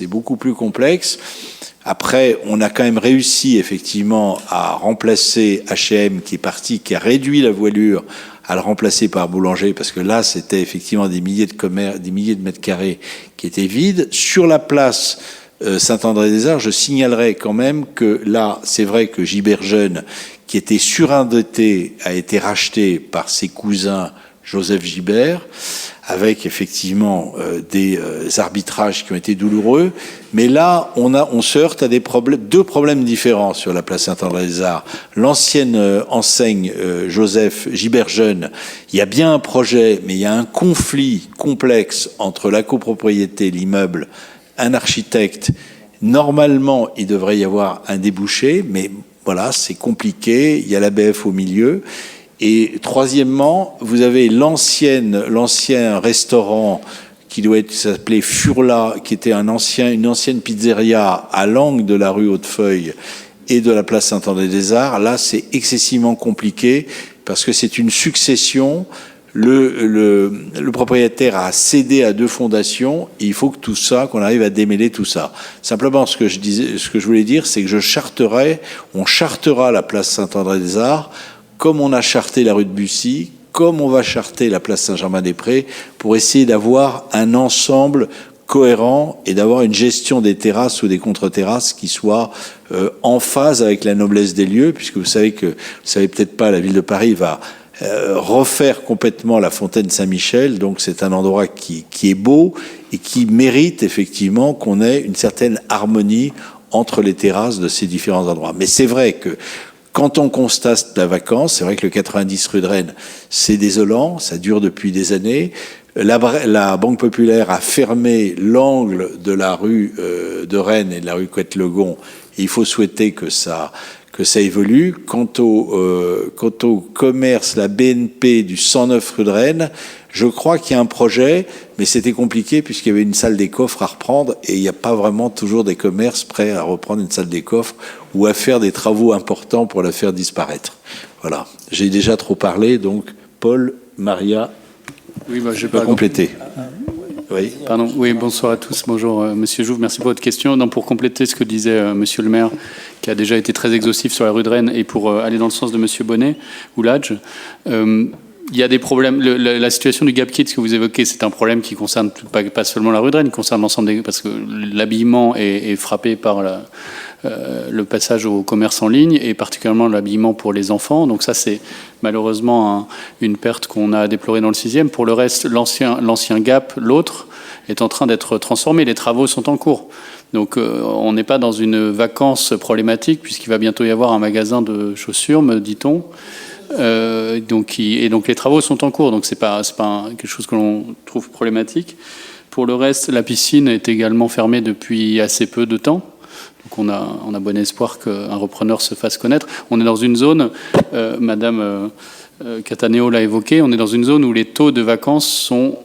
Après, on a quand même réussi effectivement à remplacer H&M qui est parti, qui a réduit la voilure, à le remplacer par Boulanger, parce que là, c'était effectivement des milliers de mètres carrés qui étaient vides. Sur la place Saint-André-des-Arts, je signalerai quand même que là, c'est vrai que Gibert Jeune, qui était surendetté, a été racheté par ses cousins Joseph Gibert, avec effectivement des arbitrages qui ont été douloureux. Mais là, on se heurte à deux problèmes différents sur la place Saint-André-des-Arts. L'ancienne enseigne Joseph Gibert Jeune, il y a bien un projet, mais il y a un conflit complexe entre la copropriété, l'immeuble, un architecte. Normalement, il devrait y avoir un débouché, mais voilà, c'est compliqué. Il y a l'ABF au milieu. Et troisièmement, vous avez l'ancien restaurant qui s'appelait Furla, qui était une ancienne pizzeria à l'angle de la rue Hautefeuille et de la place Saint-André-des-Arts. Là, c'est excessivement compliqué parce que c'est une succession. Le propriétaire a cédé à deux fondations et il faut que qu'on arrive à démêler tout ça. Simplement, ce que je voulais dire, c'est que on chartera la place Saint-André-des-Arts comme on a charté la rue de Bussy, comme on va charter la place Saint-Germain-des-Prés, pour essayer d'avoir un ensemble cohérent et d'avoir une gestion des terrasses ou des contre-terrasses qui soit en phase avec la noblesse des lieux, puisque vous savez peut-être pas, la ville de Paris va refaire complètement la fontaine Saint-Michel, donc c'est un endroit qui est beau et qui mérite effectivement qu'on ait une certaine harmonie entre les terrasses de ces différents endroits. Mais c'est vrai que quand on constate la vacance, c'est vrai que le 90 rue de Rennes, c'est désolant, ça dure depuis des années. La Banque Populaire a fermé l'angle de la rue de Rennes et de la rue Couette-Legon. Il faut souhaiter que ça évolue. Quant au commerce, la BNP du 109 rue de Rennes, je crois qu'il y a un projet, mais c'était compliqué puisqu'il y avait une salle des coffres à reprendre et il n'y a pas vraiment toujours des commerces prêts à reprendre une salle des coffres ou à faire des travaux importants pour la faire disparaître. Voilà. J'ai déjà trop parlé, donc Paul, Maria, oui, je peux compléter. Oui. Pardon. Oui, bonsoir à tous. Bonjour, Monsieur Jouve. Merci pour votre question. Non, pour compléter ce que disait Monsieur le maire, qui a déjà été très exhaustif sur la rue de Rennes, et pour aller dans le sens de Monsieur Bonnet ou Ladj, il y a des problèmes. La situation du Gap Kids que vous évoquez, c'est un problème qui concerne pas seulement la rue de Rennes, qui concerne l'ensemble parce que l'habillement est frappé par le passage au commerce en ligne et particulièrement l'habillement pour les enfants. Donc ça, c'est malheureusement une perte qu'on a à déplorer dans le 6e. Pour le reste, l'ancien Gap, l'autre, est en train d'être transformé. Les travaux sont en cours. Donc on n'est pas dans une vacance problématique puisqu'il va bientôt y avoir un magasin de chaussures, me dit-on. Donc les travaux sont en cours. Donc c'est pas quelque chose que l'on trouve problématique. Pour le reste, la piscine est également fermée depuis assez peu de temps. Donc on a bon espoir qu'un repreneur se fasse connaître. On est dans une zone, Madame Cataneo l'a évoqué, on est dans une zone où les taux de vacances sont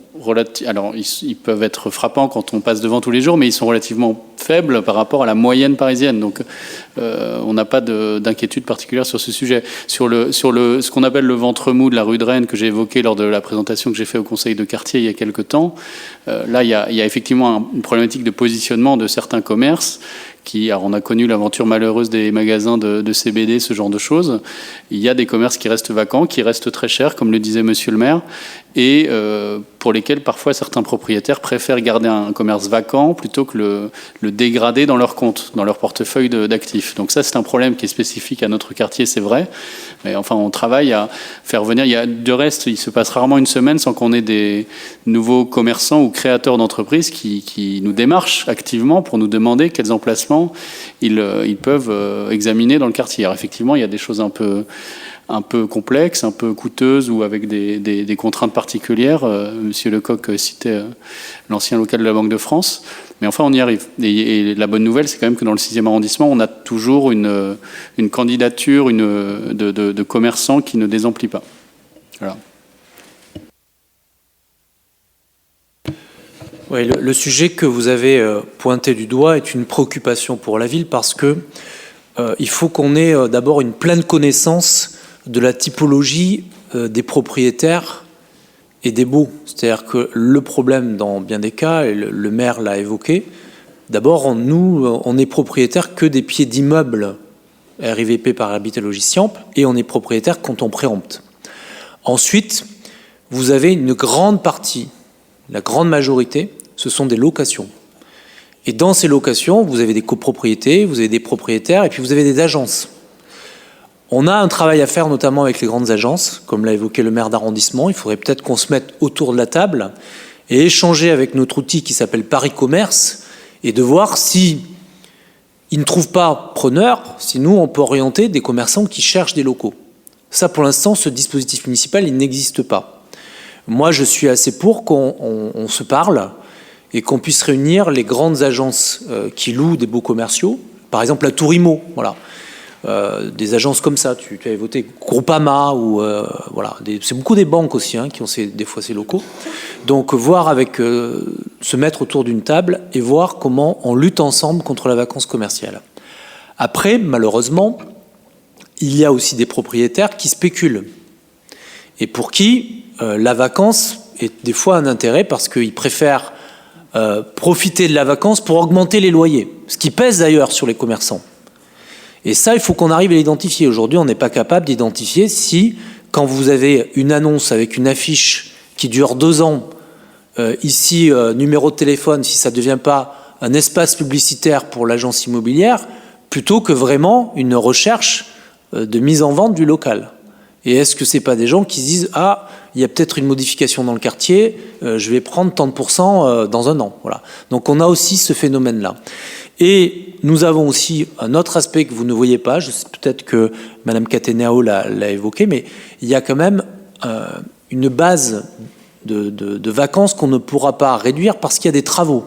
alors ils peuvent être frappants quand on passe devant tous les jours, mais ils sont relativement faibles par rapport à la moyenne parisienne. Donc on n'a pas d'inquiétude particulière sur ce sujet. Sur ce qu'on appelle le ventre mou de la rue de Rennes, que j'ai évoqué lors de la présentation que j'ai fait au conseil de quartier il y a quelques temps, là il y a effectivement une problématique de positionnement de certains commerces. Alors on a connu l'aventure malheureuse des magasins de CBD, ce genre de choses. Il y a des commerces qui restent vacants, qui restent très chers, comme le disait Monsieur le maire, et pour lesquels parfois certains propriétaires préfèrent garder un commerce vacant plutôt que le dégrader dans leur compte, dans leur portefeuille d'actifs. Donc ça, c'est un problème qui est spécifique à notre quartier, c'est vrai. Mais enfin, on travaille à faire venir. De reste, il se passe rarement une semaine sans qu'on ait des nouveaux commerçants ou créateurs d'entreprises qui nous démarchent activement pour nous demander quels emplacements commerçants, ils peuvent examiner dans le quartier. Alors effectivement, il y a des choses un peu complexes, un peu coûteuses ou avec des contraintes particulières. Monsieur Lecoq citait l'ancien local de la Banque de France. Mais enfin, on y arrive. Et la bonne nouvelle, c'est quand même que dans le 6e arrondissement, on a toujours une candidature de commerçants qui ne désemplit pas. Voilà. Oui, le sujet que vous avez pointé du doigt est une préoccupation pour la ville parce que il faut qu'on ait d'abord une pleine connaissance de la typologie des propriétaires et des baux. C'est-à-dire que le problème dans bien des cas, et le maire l'a évoqué, d'abord on est propriétaire que des pieds d'immeubles RIVP par Habitat Logiciamp et on est propriétaire quand on préempte. Ensuite, vous avez une grande partie, la grande majorité, ce sont des locations. Et dans ces locations, vous avez des copropriétés, vous avez des propriétaires et puis vous avez des agences. On a un travail à faire notamment avec les grandes agences, comme l'a évoqué le maire d'arrondissement. Il faudrait peut-être qu'on se mette autour de la table et échanger avec notre outil qui s'appelle Paris Commerce et de voir si ils ne trouvent pas preneur, si nous on peut orienter des commerçants qui cherchent des locaux. Ça pour l'instant, ce dispositif municipal, il n'existe pas. Moi je suis assez pour qu'on se parle et qu'on puisse réunir les grandes agences qui louent des baux commerciaux, par exemple la Tour Imo, voilà. Des agences comme ça, tu as évoqué Groupama ou voilà, c'est beaucoup des banques aussi qui ont des fois ces locaux. Donc voir avec se mettre autour d'une table et voir comment on lutte ensemble contre la vacance commerciale. Après, malheureusement, il y a aussi des propriétaires qui spéculent et pour qui la vacance est des fois un intérêt parce qu'ils préfèrent profiter de la vacance pour augmenter les loyers, ce qui pèse d'ailleurs sur les commerçants. Et ça, il faut qu'on arrive à l'identifier. Aujourd'hui, on n'est pas capable d'identifier si, quand vous avez une annonce avec une affiche qui dure 2 ans, ici, numéro de téléphone, si ça ne devient pas un espace publicitaire pour l'agence immobilière, plutôt que vraiment une recherche de mise en vente du local. Et est-ce que ce n'est pas des gens qui se disent « Ah, il y a peut-être une modification dans le quartier, je vais prendre tant de pourcents dans 1 an. » Voilà. Donc on a aussi ce phénomène-là. Et nous avons aussi un autre aspect que vous ne voyez pas, je sais peut-être que Mme Catenao l'a évoqué, mais il y a quand même une base de vacances qu'on ne pourra pas réduire parce qu'il y a des travaux.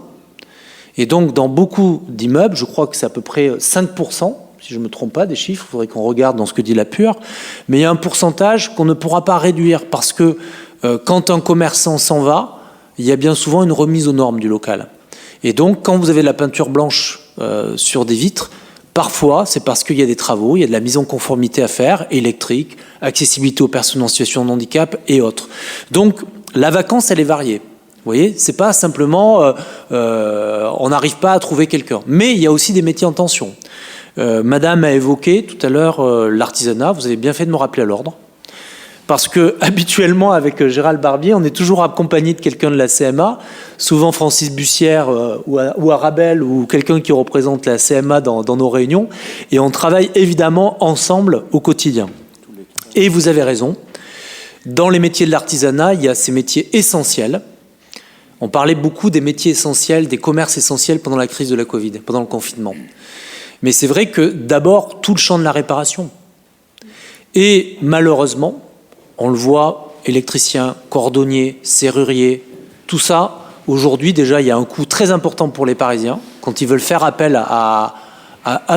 Et donc dans beaucoup d'immeubles, je crois que c'est à peu près 5%, si je ne me trompe pas des chiffres, il faudrait qu'on regarde dans ce que dit la PUR, mais il y a un pourcentage qu'on ne pourra pas réduire parce que quand un commerçant s'en va, il y a bien souvent une remise aux normes du local. Et donc, quand vous avez de la peinture blanche sur des vitres, parfois, c'est parce qu'il y a des travaux, il y a de la mise en conformité à faire, électrique, accessibilité aux personnes en situation de handicap et autres. Donc, la vacance, elle est variée. Vous voyez, c'est pas simplement on n'arrive pas à trouver quelqu'un. Mais il y a aussi des métiers en tension. Madame a évoqué tout à l'heure l'artisanat. Vous avez bien fait de me rappeler à l'ordre. Parce que habituellement, avec Gérald Barbier, on est toujours accompagné de quelqu'un de la CMA, souvent Francis Bussière ou Arabelle ou quelqu'un qui représente la CMA dans nos réunions, et on travaille évidemment ensemble au quotidien. Et vous avez raison, dans les métiers de l'artisanat, il y a ces métiers essentiels. On parlait beaucoup des métiers essentiels, des commerces essentiels pendant la crise de la Covid, pendant le confinement. Mais c'est vrai que d'abord, tout le champ de la réparation. Et malheureusement, on le voit, électricien, cordonnier, serrurier, tout ça, aujourd'hui déjà, il y a un coût très important pour les Parisiens. Quand ils veulent faire appel à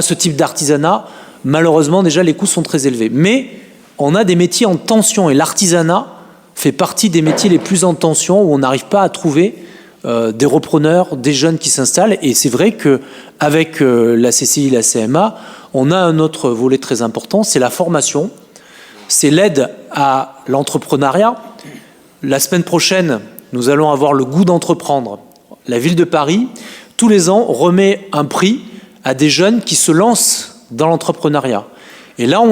ce type d'artisanat, malheureusement, déjà, les coûts sont très élevés. Mais on a des métiers en tension et l'artisanat fait partie des métiers les plus en tension où on n'arrive pas à trouver des repreneurs, des jeunes qui s'installent. Et c'est vrai qu'avec la CCI, la CMA, on a un autre volet très important, c'est la formation. C'est l'aide à l'entrepreneuriat. La semaine prochaine, nous allons avoir le goût d'entreprendre. La ville de Paris, tous les ans, remet un prix à des jeunes qui se lancent dans l'entrepreneuriat. Et là,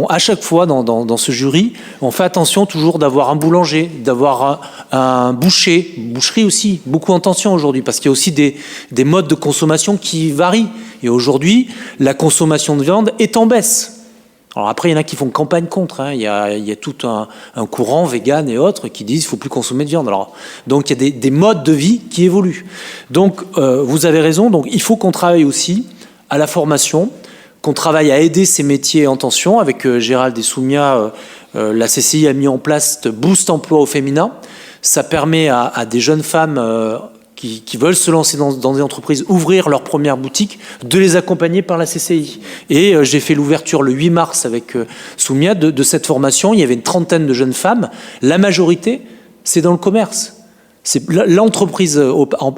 à chaque fois, dans ce jury, on fait attention toujours d'avoir un boulanger, d'avoir un boucherie aussi, beaucoup en tension aujourd'hui, parce qu'il y a aussi des modes de consommation qui varient. Et aujourd'hui, la consommation de viande est en baisse. Alors après, il y en a qui font campagne contre. Il y a tout un courant vegan et autres qui disent qu'il ne faut plus consommer de viande. Alors, donc il y a des modes de vie qui évoluent. Donc vous avez raison, donc il faut qu'on travaille aussi à la formation, qu'on travaille à aider ces métiers en tension. Avec Gérald et Soumia, la CCI a mis en place Boost Emploi au féminin. Ça permet à des jeunes femmes qui veulent se lancer dans des entreprises, ouvrir leur première boutique, de les accompagner par la CCI. Et j'ai fait l'ouverture le 8 mars avec Soumia de cette formation. Il y avait une trentaine de jeunes femmes. La majorité, c'est dans le commerce. C'est l'entreprise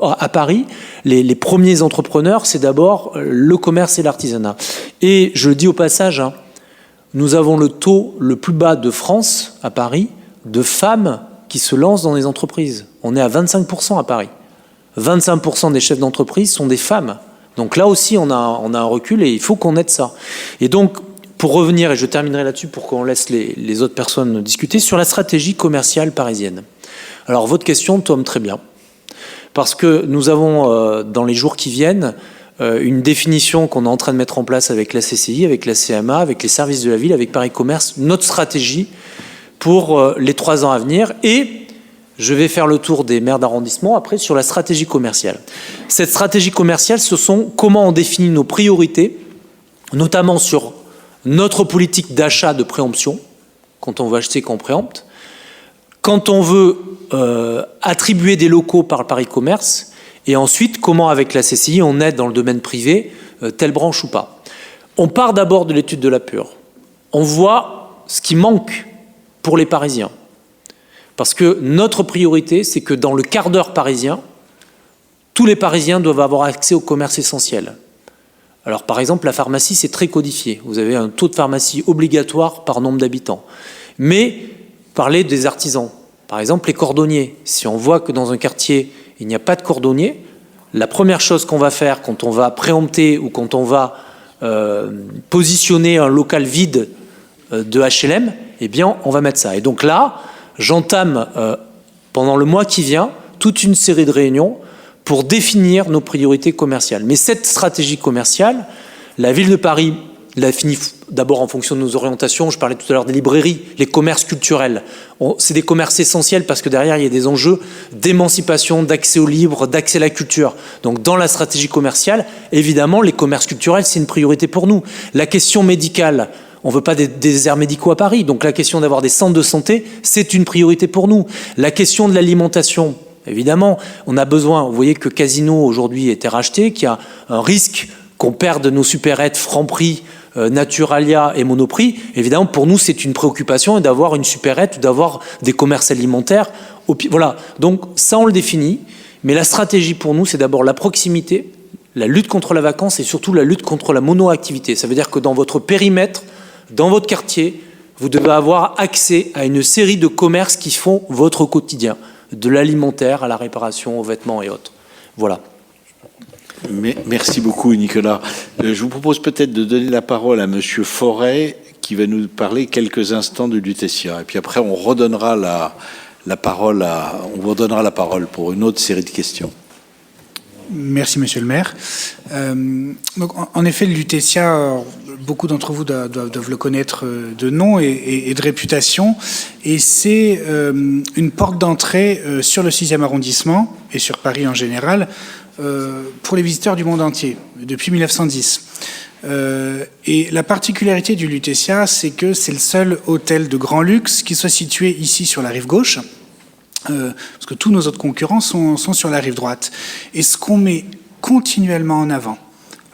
à Paris, les premiers entrepreneurs, c'est d'abord le commerce et l'artisanat. Et je le dis au passage, hein, nous avons le taux le plus bas de France, à Paris, de femmes qui se lancent dans des entreprises. On est à 25% à Paris. 25% des chefs d'entreprise sont des femmes. Donc là aussi, on a un recul et il faut qu'on aide ça. Et donc, pour revenir, et je terminerai là-dessus pour qu'on laisse les autres personnes discuter, sur la stratégie commerciale parisienne. Alors, votre question tombe très bien. Parce que nous avons, dans les jours qui viennent, une définition qu'on est en train de mettre en place avec la CCI, avec la CMA, avec les services de la ville, avec Paris Commerce, notre stratégie pour les 3 ans à venir. Et je vais faire le tour des maires d'arrondissement après sur la stratégie commerciale. Cette stratégie commerciale, ce sont comment on définit nos priorités, notamment sur notre politique d'achat de préemption, quand on veut acheter, qu'on préempte, quand on veut attribuer des locaux par Paris Commerce, et ensuite comment avec la CCI on aide dans le domaine privé, telle branche ou pas. On part d'abord de l'étude de la Pure. On voit ce qui manque pour les Parisiens. Parce que notre priorité, c'est que dans le quart d'heure parisien, tous les Parisiens doivent avoir accès au commerce essentiel. Alors par exemple, la pharmacie, c'est très codifié. Vous avez un taux de pharmacie obligatoire par nombre d'habitants. Mais parlez des artisans. Par exemple, les cordonniers. Si on voit que dans un quartier, il n'y a pas de cordonnier, la première chose qu'on va faire quand on va préempter ou quand on va positionner un local vide de HLM, eh bien, on va mettre ça. Et donc là, j'entame pendant le mois qui vient toute une série de réunions pour définir nos priorités commerciales. Mais cette stratégie commerciale, la ville de Paris l'a définie d'abord en fonction de nos orientations. Je parlais tout à l'heure des librairies, les commerces culturels. C'est des commerces essentiels parce que derrière, il y a des enjeux d'émancipation, d'accès au libre, d'accès à la culture. Donc dans la stratégie commerciale, évidemment, les commerces culturels, c'est une priorité pour nous. La question médicale, on ne veut pas des déserts médicaux à Paris. Donc la question d'avoir des centres de santé, c'est une priorité pour nous. La question de l'alimentation, évidemment, on a besoin. Vous voyez que Casino aujourd'hui a été racheté, qu'il y a un risque qu'on perde nos supérettes Franprix, Naturalia et Monoprix. Évidemment, pour nous, c'est une préoccupation d'avoir une supérette ou d'avoir des commerces alimentaires. Voilà. Donc ça, on le définit. Mais la stratégie pour nous, c'est d'abord la proximité, la lutte contre la vacance et surtout la lutte contre la monoactivité. Ça veut dire que dans votre périmètre, dans votre quartier, vous devez avoir accès à une série de commerces qui font votre quotidien, de l'alimentaire à la réparation, aux vêtements et autres. Voilà. Merci beaucoup, Nicolas. Je vous propose peut-être de donner la parole à Monsieur Forêt, qui va nous parler quelques instants de Lutetia. Et puis après, on redonnera la parole on vous redonnera la parole pour une autre série de questions. Merci, Monsieur le maire. Donc, en effet, le Lutetia, beaucoup d'entre vous doivent le connaître de nom et de réputation. Et c'est une porte d'entrée sur le 6e arrondissement et sur Paris en général pour les visiteurs du monde entier, depuis 1910. Et la particularité du Lutetia, c'est que c'est le seul hôtel de grand luxe qui soit situé ici sur la rive gauche, parce que tous nos autres concurrents sont sur la rive droite. Et ce qu'on met continuellement en avant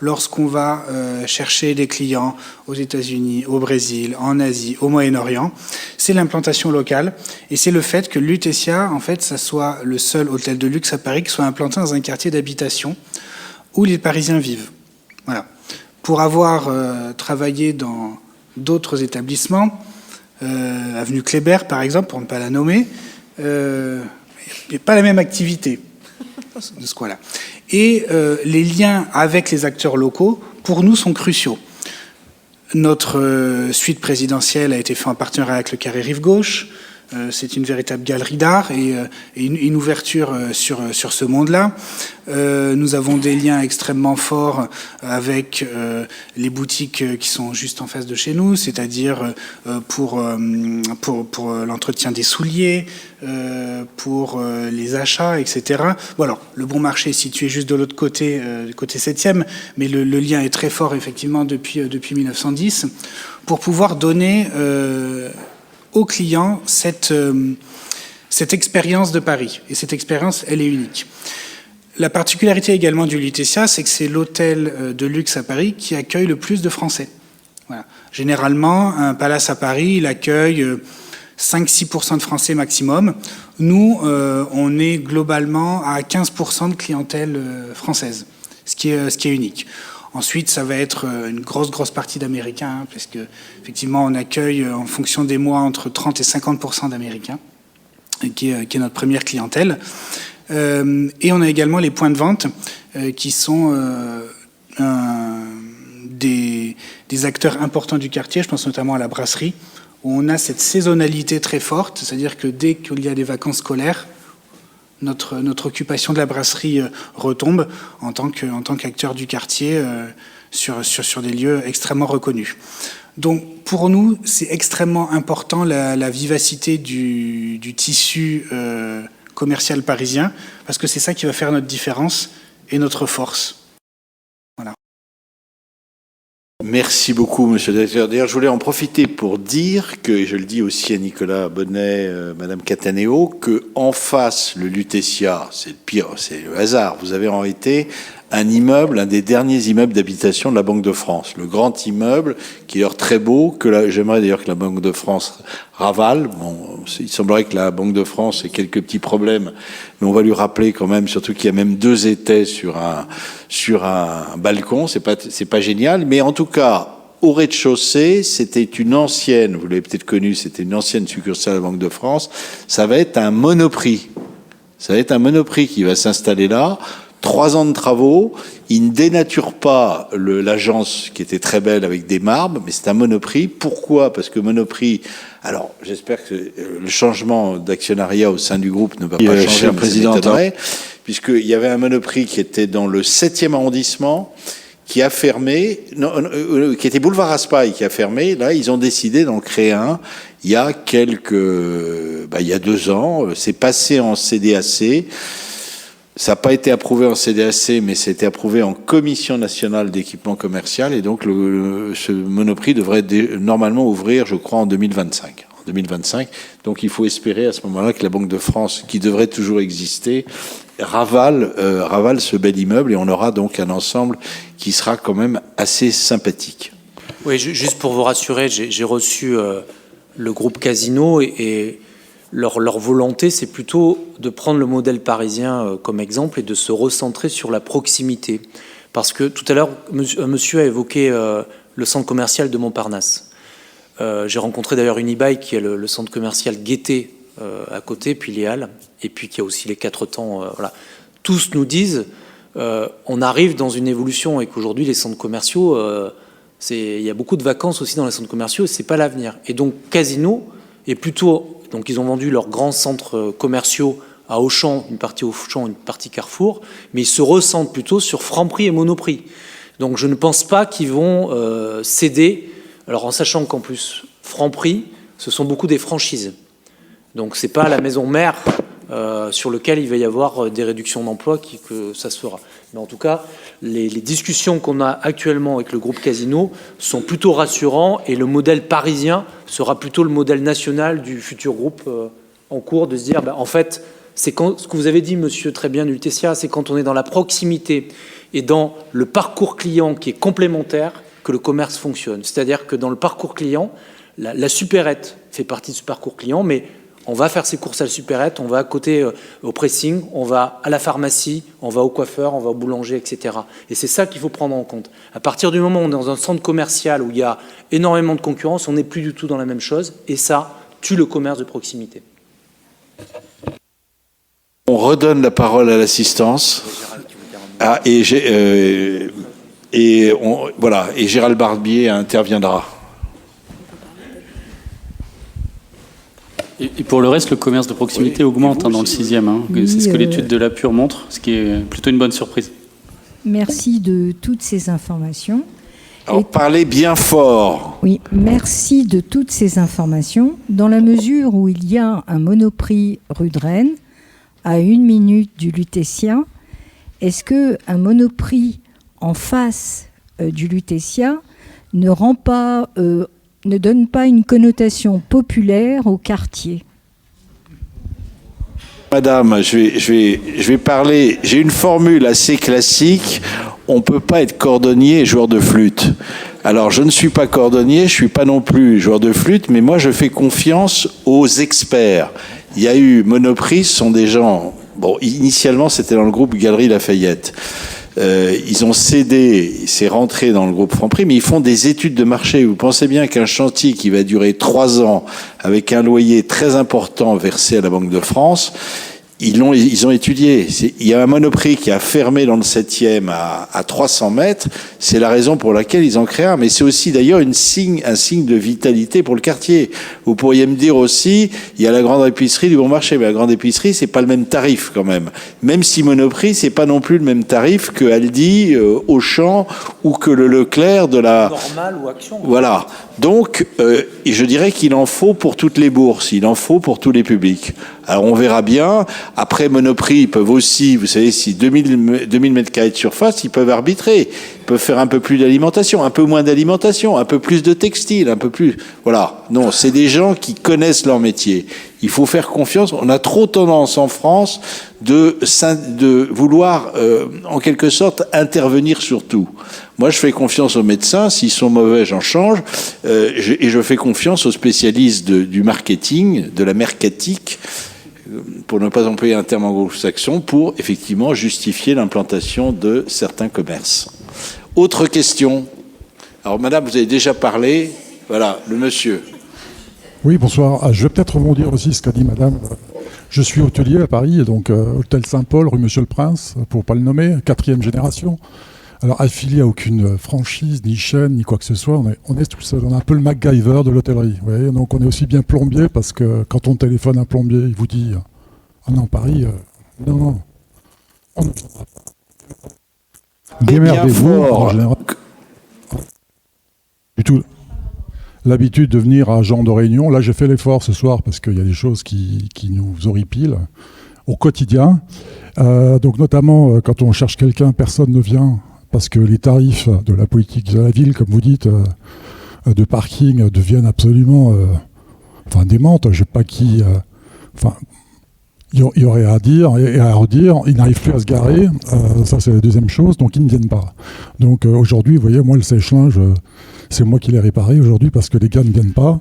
lorsqu'on va chercher des clients aux États-Unis, au Brésil, en Asie, au Moyen-Orient, c'est l'implantation locale. Et c'est le fait que Lutetia, en fait, ça soit le seul hôtel de luxe à Paris qui soit implanté dans un quartier d'habitation où les Parisiens vivent. Voilà. Pour avoir travaillé dans d'autres établissements, avenue Kléber par exemple, pour ne pas la nommer, il n'y a pas la même activité de ce coin-là. Et les liens avec les acteurs locaux, pour nous, sont cruciaux. Notre suite présidentielle a été faite en partenariat avec le Carré Rive Gauche. c'est une véritable galerie d'art et une ouverture sur ce monde-là. Nous avons des liens extrêmement forts avec les boutiques qui sont juste en face de chez nous, c'est-à-dire pour l'entretien des souliers, pour les achats, etc. Bon, alors, le Bon Marché est situé juste de l'autre côté, du côté 7e, mais le lien est très fort, effectivement, depuis 1910, pour pouvoir donner aux clients cette expérience de Paris. Et cette expérience, elle est unique. La particularité également du Lutetia, c'est que c'est l'hôtel de luxe à Paris qui accueille le plus de Français. Voilà. Généralement, un palace à Paris, il accueille 5-6% de Français maximum. Nous, on est globalement à 15% de clientèle française, ce qui est unique. Ensuite, ça va être une grosse partie d'Américains, hein, parce que effectivement, on accueille en fonction des mois entre 30 et 50% d'Américains, qui est notre première clientèle. Et on a également les points de vente qui sont des acteurs importants du quartier. Je pense notamment à la brasserie, où on a cette saisonnalité très forte, c'est-à-dire que dès qu'il y a des vacances scolaires, notre occupation de la brasserie retombe en tant qu'acteur du quartier sur des lieux extrêmement reconnus. Donc pour nous, c'est extrêmement important la vivacité du tissu commercial parisien, parce que c'est ça qui va faire notre différence et notre force. Voilà. Merci beaucoup, monsieur le directeur. D'ailleurs, je voulais en profiter pour dire que, et je le dis aussi à Nicolas Bonnet, madame Cataneo, que en face, le Lutetia, c'est le pire, c'est le hasard. Vous avez en réalité un immeuble, un des derniers immeubles d'habitation de la Banque de France. Le grand immeuble, qui est d'ailleurs très beau, que j'aimerais d'ailleurs que la Banque de France ravale. Bon, il semblerait que la Banque de France ait quelques petits problèmes, mais on va lui rappeler quand même, surtout qu'il y a même 2 étais sur un balcon. C'est pas génial, mais en tout cas, au rez-de-chaussée, c'était une ancienne, vous l'avez peut-être connu, c'était une ancienne succursale de la Banque de France. Ça va être un Monoprix. Ça va être un Monoprix qui va s'installer là. 3 ans de travaux, il ne dénature pas l'agence qui était très belle avec des marbres, mais c'est un Monoprix. Pourquoi ? Parce que Monoprix, alors j'espère que le changement d'actionnariat au sein du groupe ne va pas changer, cher président, puisqu'il y avait un Monoprix qui était dans le 7e arrondissement, qui a fermé, qui était boulevard Raspail, qui a fermé. Là, ils ont décidé d'en créer un il y a il y a 2 ans. C'est passé en CDAC. Ça n'a pas été approuvé en CDAC, mais c'était approuvé en Commission nationale d'équipement commercial. Et donc, ce Monoprix devrait normalement ouvrir, je crois, en 2025. En 2025. Donc, il faut espérer à ce moment-là que la Banque de France, qui devrait toujours exister, ravale ce bel immeuble. Et on aura donc un ensemble qui sera quand même assez sympathique. Oui, juste pour vous rassurer, j'ai reçu le groupe Casino et leur volonté, c'est plutôt de prendre le modèle parisien comme exemple et de se recentrer sur la proximité. Parce que tout à l'heure, monsieur a évoqué le centre commercial de Montparnasse. J'ai rencontré d'ailleurs Unibail, qui est le centre commercial Gaîté à côté, puis les Halles, et puis qui a aussi les 4 temps. Voilà. Tous nous disent, on arrive dans une évolution et qu'aujourd'hui, les centres commerciaux, il y a beaucoup de vacances aussi dans les centres commerciaux, et c'est pas l'avenir. Et donc, Casino est plutôt... Donc ils ont vendu leurs grands centres commerciaux à Auchan, une partie Auchan, une partie Carrefour, mais ils se recentrent plutôt sur Franprix et Monoprix. Donc je ne pense pas qu'ils vont céder, alors en sachant qu'en plus Franprix, ce sont beaucoup des franchises. Donc c'est pas la maison mère sur lequel il va y avoir des réductions d'emplois que ça se fera. Mais en tout cas, les discussions qu'on a actuellement avec le groupe Casino sont plutôt rassurants et le modèle parisien sera plutôt le modèle national du futur groupe en cours, de se dire, en fait, c'est quand, ce que vous avez dit, monsieur, très bien, du Lutetia, c'est quand on est dans la proximité et dans le parcours client qui est complémentaire que le commerce fonctionne. C'est-à-dire que dans le parcours client, la supérette fait partie de ce parcours client, mais on va faire ses courses à la supérette, on va à côté au pressing, on va à la pharmacie, on va au coiffeur, on va au boulanger, etc. Et c'est ça qu'il faut prendre en compte. À partir du moment où on est dans un centre commercial où il y a énormément de concurrence, on n'est plus du tout dans la même chose, et ça tue le commerce de proximité. On redonne la parole à l'assistance. Et Gérald Barbier interviendra. Et pour le reste, le commerce de proximité augmente dans le 6e. Oui, c'est ce que l'étude de l'APUR montre, ce qui est plutôt une bonne surprise. Merci de toutes ces informations. Alors, parlez bien fort. Oui, merci de toutes ces informations. Dans la mesure où il y a un Monoprix rue de Rennes, à 1 minute du Lutétia, est-ce qu'un Monoprix en face du Lutétia ne donne pas une connotation populaire au quartier? Madame, je vais parler. J'ai une formule assez classique. On ne peut pas être cordonnier et joueur de flûte. Alors, je ne suis pas cordonnier, je ne suis pas non plus joueur de flûte, mais moi, je fais confiance aux experts. Il y a eu Monoprix, ce sont des gens... Bon, initialement, c'était dans le groupe Galeries Lafayette. Ils ont cédé, c'est rentré dans le groupe Franprix, mais ils font des études de marché. Vous pensez bien qu'un chantier qui va durer 3 ans, avec un loyer très important versé à la Banque de France, ils ont étudié. Il y a un Monoprix qui a fermé dans le 7e à 300 mètres. C'est la raison pour laquelle ils ont créé un. Mais c'est aussi d'ailleurs un signe de vitalité pour le quartier. Vous pourriez me dire aussi, il y a la grande épicerie du Bon Marché. Mais la grande épicerie, c'est pas le même tarif quand même. Même si Monoprix, c'est pas non plus le même tarif que Aldi, Auchan ou que le Leclerc de la... Normal ou Action. Voilà. Donc, je dirais qu'il en faut pour toutes les bourses. Il en faut pour tous les publics. Alors, on verra bien. Après, Monoprix, ils peuvent aussi, vous savez, si 2000 mètres carrés de surface, ils peuvent arbitrer. Ils peuvent faire un peu plus d'alimentation, un peu moins d'alimentation, un peu plus de textile, un peu plus... Voilà. Non, c'est des gens qui connaissent leur métier. Il faut faire confiance. On a trop tendance en France de vouloir, en quelque sorte, intervenir sur tout. Moi, je fais confiance aux médecins. S'ils sont mauvais, j'en change. Et je fais confiance aux spécialistes du marketing, de la mercatique, pour ne pas employer un terme anglo-saxon, pour effectivement justifier l'implantation de certains commerces. Autre question. Alors, madame, vous avez déjà parlé. Voilà, le monsieur. Oui, bonsoir. Je vais peut-être rebondir aussi ce qu'a dit madame. Je suis hôtelier à Paris, donc hôtel Saint-Paul, rue Monsieur le Prince, pour ne pas le nommer, 4e génération. Alors, affilié à aucune franchise, ni chaîne, ni quoi que ce soit, on est tout seul. On est un peu le MacGyver de l'hôtellerie. Vous voyez, donc, on est aussi bien plombier, parce que quand on téléphone un plombier, il vous dit « Ah non, Paris, non, on ne fera pas. » Démerdez-vous, en général. Du tout. L'habitude de venir à Jean de Réunion. Là, j'ai fait l'effort ce soir parce qu'il y a des choses qui nous horripilent au quotidien. Donc, notamment, quand on cherche quelqu'un, personne ne vient parce que les tarifs de la politique de la ville, comme vous dites, de parking deviennent absolument démentes. Je ne sais pas qui... il y aurait à dire et à redire, ils n'arrivent plus à se garer, ça c'est la deuxième chose, donc ils ne viennent pas. Donc aujourd'hui, vous voyez, moi le sèche-linge, c'est moi qui l'ai réparé aujourd'hui parce que les gars ne viennent pas.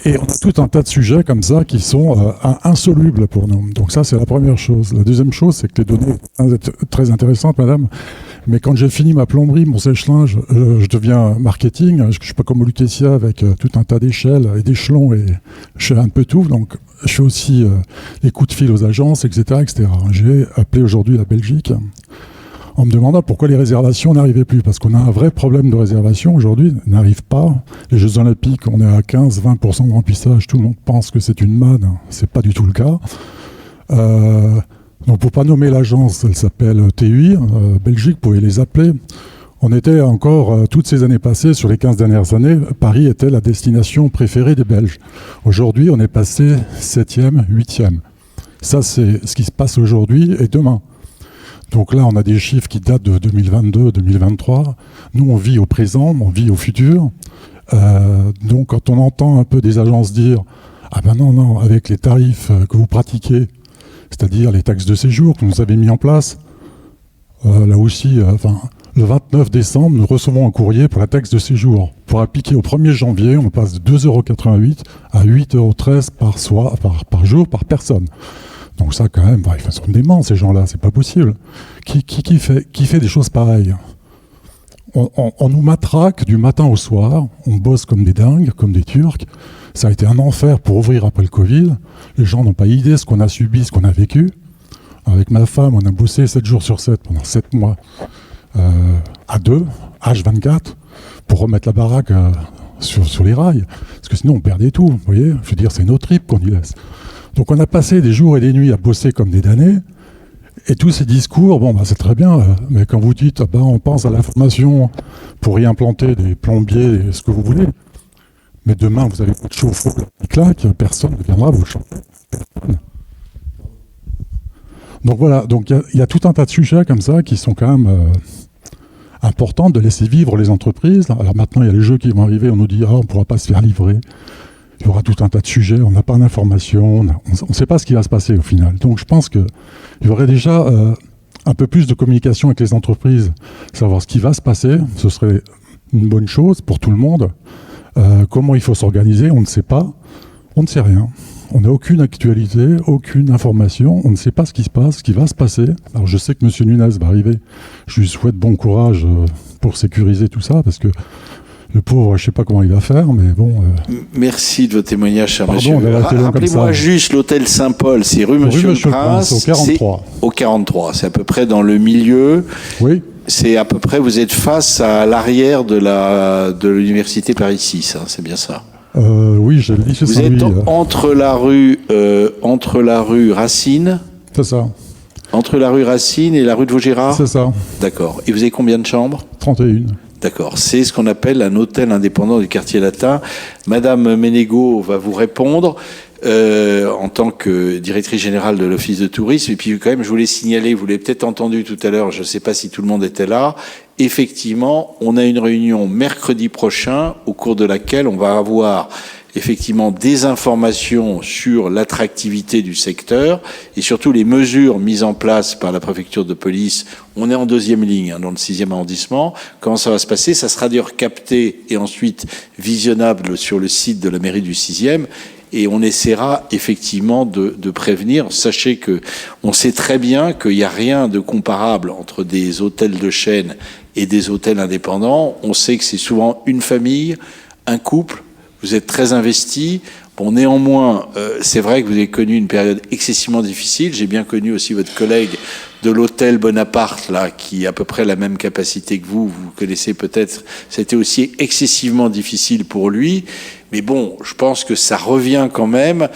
Et on a tout un tas de sujets comme ça qui sont insolubles pour nous. Donc ça, c'est la première chose. La deuxième chose, c'est que les données sont très intéressantes, madame. Mais quand j'ai fini ma plomberie, mon sèche-linge, je deviens marketing. Je suis pas comme au Lutétia avec tout un tas d'échelles et d'échelons et je fais un peu tout. Donc je fais aussi les coups de fil aux agences, etc., etc. J'ai appelé aujourd'hui la Belgique en me demandant pourquoi les réservations n'arrivaient plus. Parce qu'on a un vrai problème de réservation aujourd'hui, n'arrive pas. Les Jeux Olympiques, on est à 15-20% de remplissage. Tout le monde pense que c'est une manne. C'est pas du tout le cas. Donc pour pas nommer l'agence, elle s'appelle TUI, Belgique, vous pouvez les appeler. On était encore, toutes ces années passées, sur les 15 dernières années, Paris était la destination préférée des Belges. Aujourd'hui, on est passé 7e, 8e. Ça, c'est ce qui se passe aujourd'hui et demain. Donc là, on a des chiffres qui datent de 2022, 2023. Nous, on vit au présent, on vit au futur. Donc, quand on entend un peu des agences dire « Ah ben non, avec les tarifs que vous pratiquez, c'est-à-dire les taxes de séjour que vous avez mis en place, là aussi, le 29 décembre, nous recevons un courrier pour la taxe de séjour. Pour appliquer au 1er janvier, on passe de 2,88 € à 8,13 € par jour, par personne. Donc ça, quand même, ils sont déments, ces gens-là, c'est pas possible. Qui fait des choses pareilles ? On nous matraque du matin au soir, on bosse comme des dingues, comme des Turcs. Ça a été un enfer pour ouvrir après le Covid. Les gens n'ont pas idée ce qu'on a subi, ce qu'on a vécu. Avec ma femme, on a bossé 7 jours sur 7 pendant 7 mois à 2, H24, pour remettre la baraque sur les rails. Parce que sinon, on perdait tout. Vous voyez, je veux dire, c'est nos tripes qu'on y laisse. Donc, on a passé des jours et des nuits à bosser comme des damnés. Et tous ces discours, bon, c'est très bien. Mais quand vous dites, on pense à la formation pour y implanter des plombiers, ce que vous voulez. Mais demain, vous avez votre chauffe-eau qui claque, personne ne viendra vous chauffer. Personne. Donc voilà, donc il y a tout un tas de sujets comme ça qui sont quand même importants de laisser vivre les entreprises. Alors maintenant, il y a les jeux qui vont arriver, on nous dit on ne pourra pas se faire livrer. Il y aura tout un tas de sujets, on n'a pas d'informations, on ne sait pas ce qui va se passer au final. Donc je pense qu'il y aurait déjà un peu plus de communication avec les entreprises, savoir ce qui va se passer, ce serait une bonne chose pour tout le monde. Comment il faut s'organiser, on ne sait pas, on ne sait rien. On n'a aucune actualité, aucune information, on ne sait pas ce qui se passe, ce qui va se passer. Alors je sais que M. Nunez va arriver, je lui souhaite bon courage pour sécuriser tout ça, parce que le pauvre, je ne sais pas comment il va faire, mais bon... Merci de votre témoignage, cher monsieur. Rappelez-moi juste l'hôtel Saint-Paul, c'est rue Monsieur le Prince, au 43. Au 43, c'est à peu près dans le milieu. Oui. C'est à peu près, vous êtes face à l'arrière de l'université Paris 6, hein, c'est bien ça. Oui, j'ai le lycée Saint-Louis. Vous êtes entre la rue Racine. C'est ça. Entre la rue Racine et la rue de Vaugirard. C'est ça. D'accord. Et vous avez combien de chambres ? 31. D'accord. C'est ce qu'on appelle un hôtel indépendant du quartier latin. Madame Ménégo va vous répondre en tant que directrice générale de l'Office de tourisme. Et puis quand même, je voulais signaler, vous l'avez peut-être entendu tout à l'heure, je ne sais pas si tout le monde était là, effectivement, on a une réunion mercredi prochain au cours de laquelle on va avoir effectivement des informations sur l'attractivité du secteur et surtout les mesures mises en place par la préfecture de police. On est en deuxième ligne, dans le 6e arrondissement. Comment ça va se passer ? Ça sera d'ailleurs capté et ensuite visionnable sur le site de la mairie du 6e. Et on essaiera effectivement de prévenir. Sachez que on sait très bien qu'il n'y a rien de comparable entre des hôtels de chaîne et des hôtels indépendants. On sait que c'est souvent une famille, un couple. Vous êtes très investis. Bon, néanmoins, c'est vrai que vous avez connu une période excessivement difficile. J'ai bien connu aussi votre collègue de l'hôtel Bonaparte, là, qui a à peu près la même capacité que vous. Vous connaissez peut-être. C'était aussi excessivement difficile pour lui. Mais bon, je pense que ça revient quand même.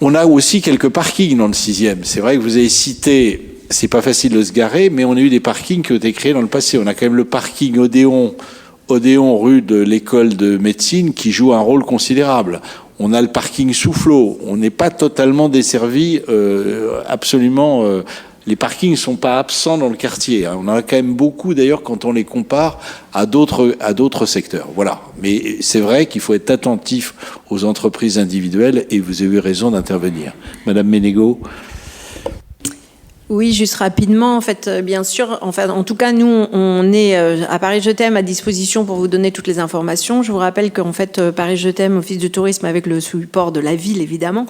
On a aussi quelques parkings dans le 6e. C'est vrai que vous avez cité, c'est pas facile de se garer, mais on a eu des parkings qui ont été créés dans le passé. On a quand même le parking Odéon rue de l'école de médecine qui joue un rôle considérable. On a le parking Soufflot. On n'est pas totalement desservi, absolument. Les parkings ne sont pas absents dans le quartier. Hein. On en a quand même beaucoup, d'ailleurs, quand on les compare à d'autres secteurs. Voilà. Mais c'est vrai qu'il faut être attentif aux entreprises individuelles et vous avez eu raison d'intervenir. Madame Ménégo. Oui, juste rapidement, en fait, bien sûr. Enfin, en tout cas, nous, on est à Paris Je t'aime à disposition pour vous donner toutes les informations. Je vous rappelle qu'en fait, Paris Je t'aime, Office de tourisme avec le support de la ville, évidemment,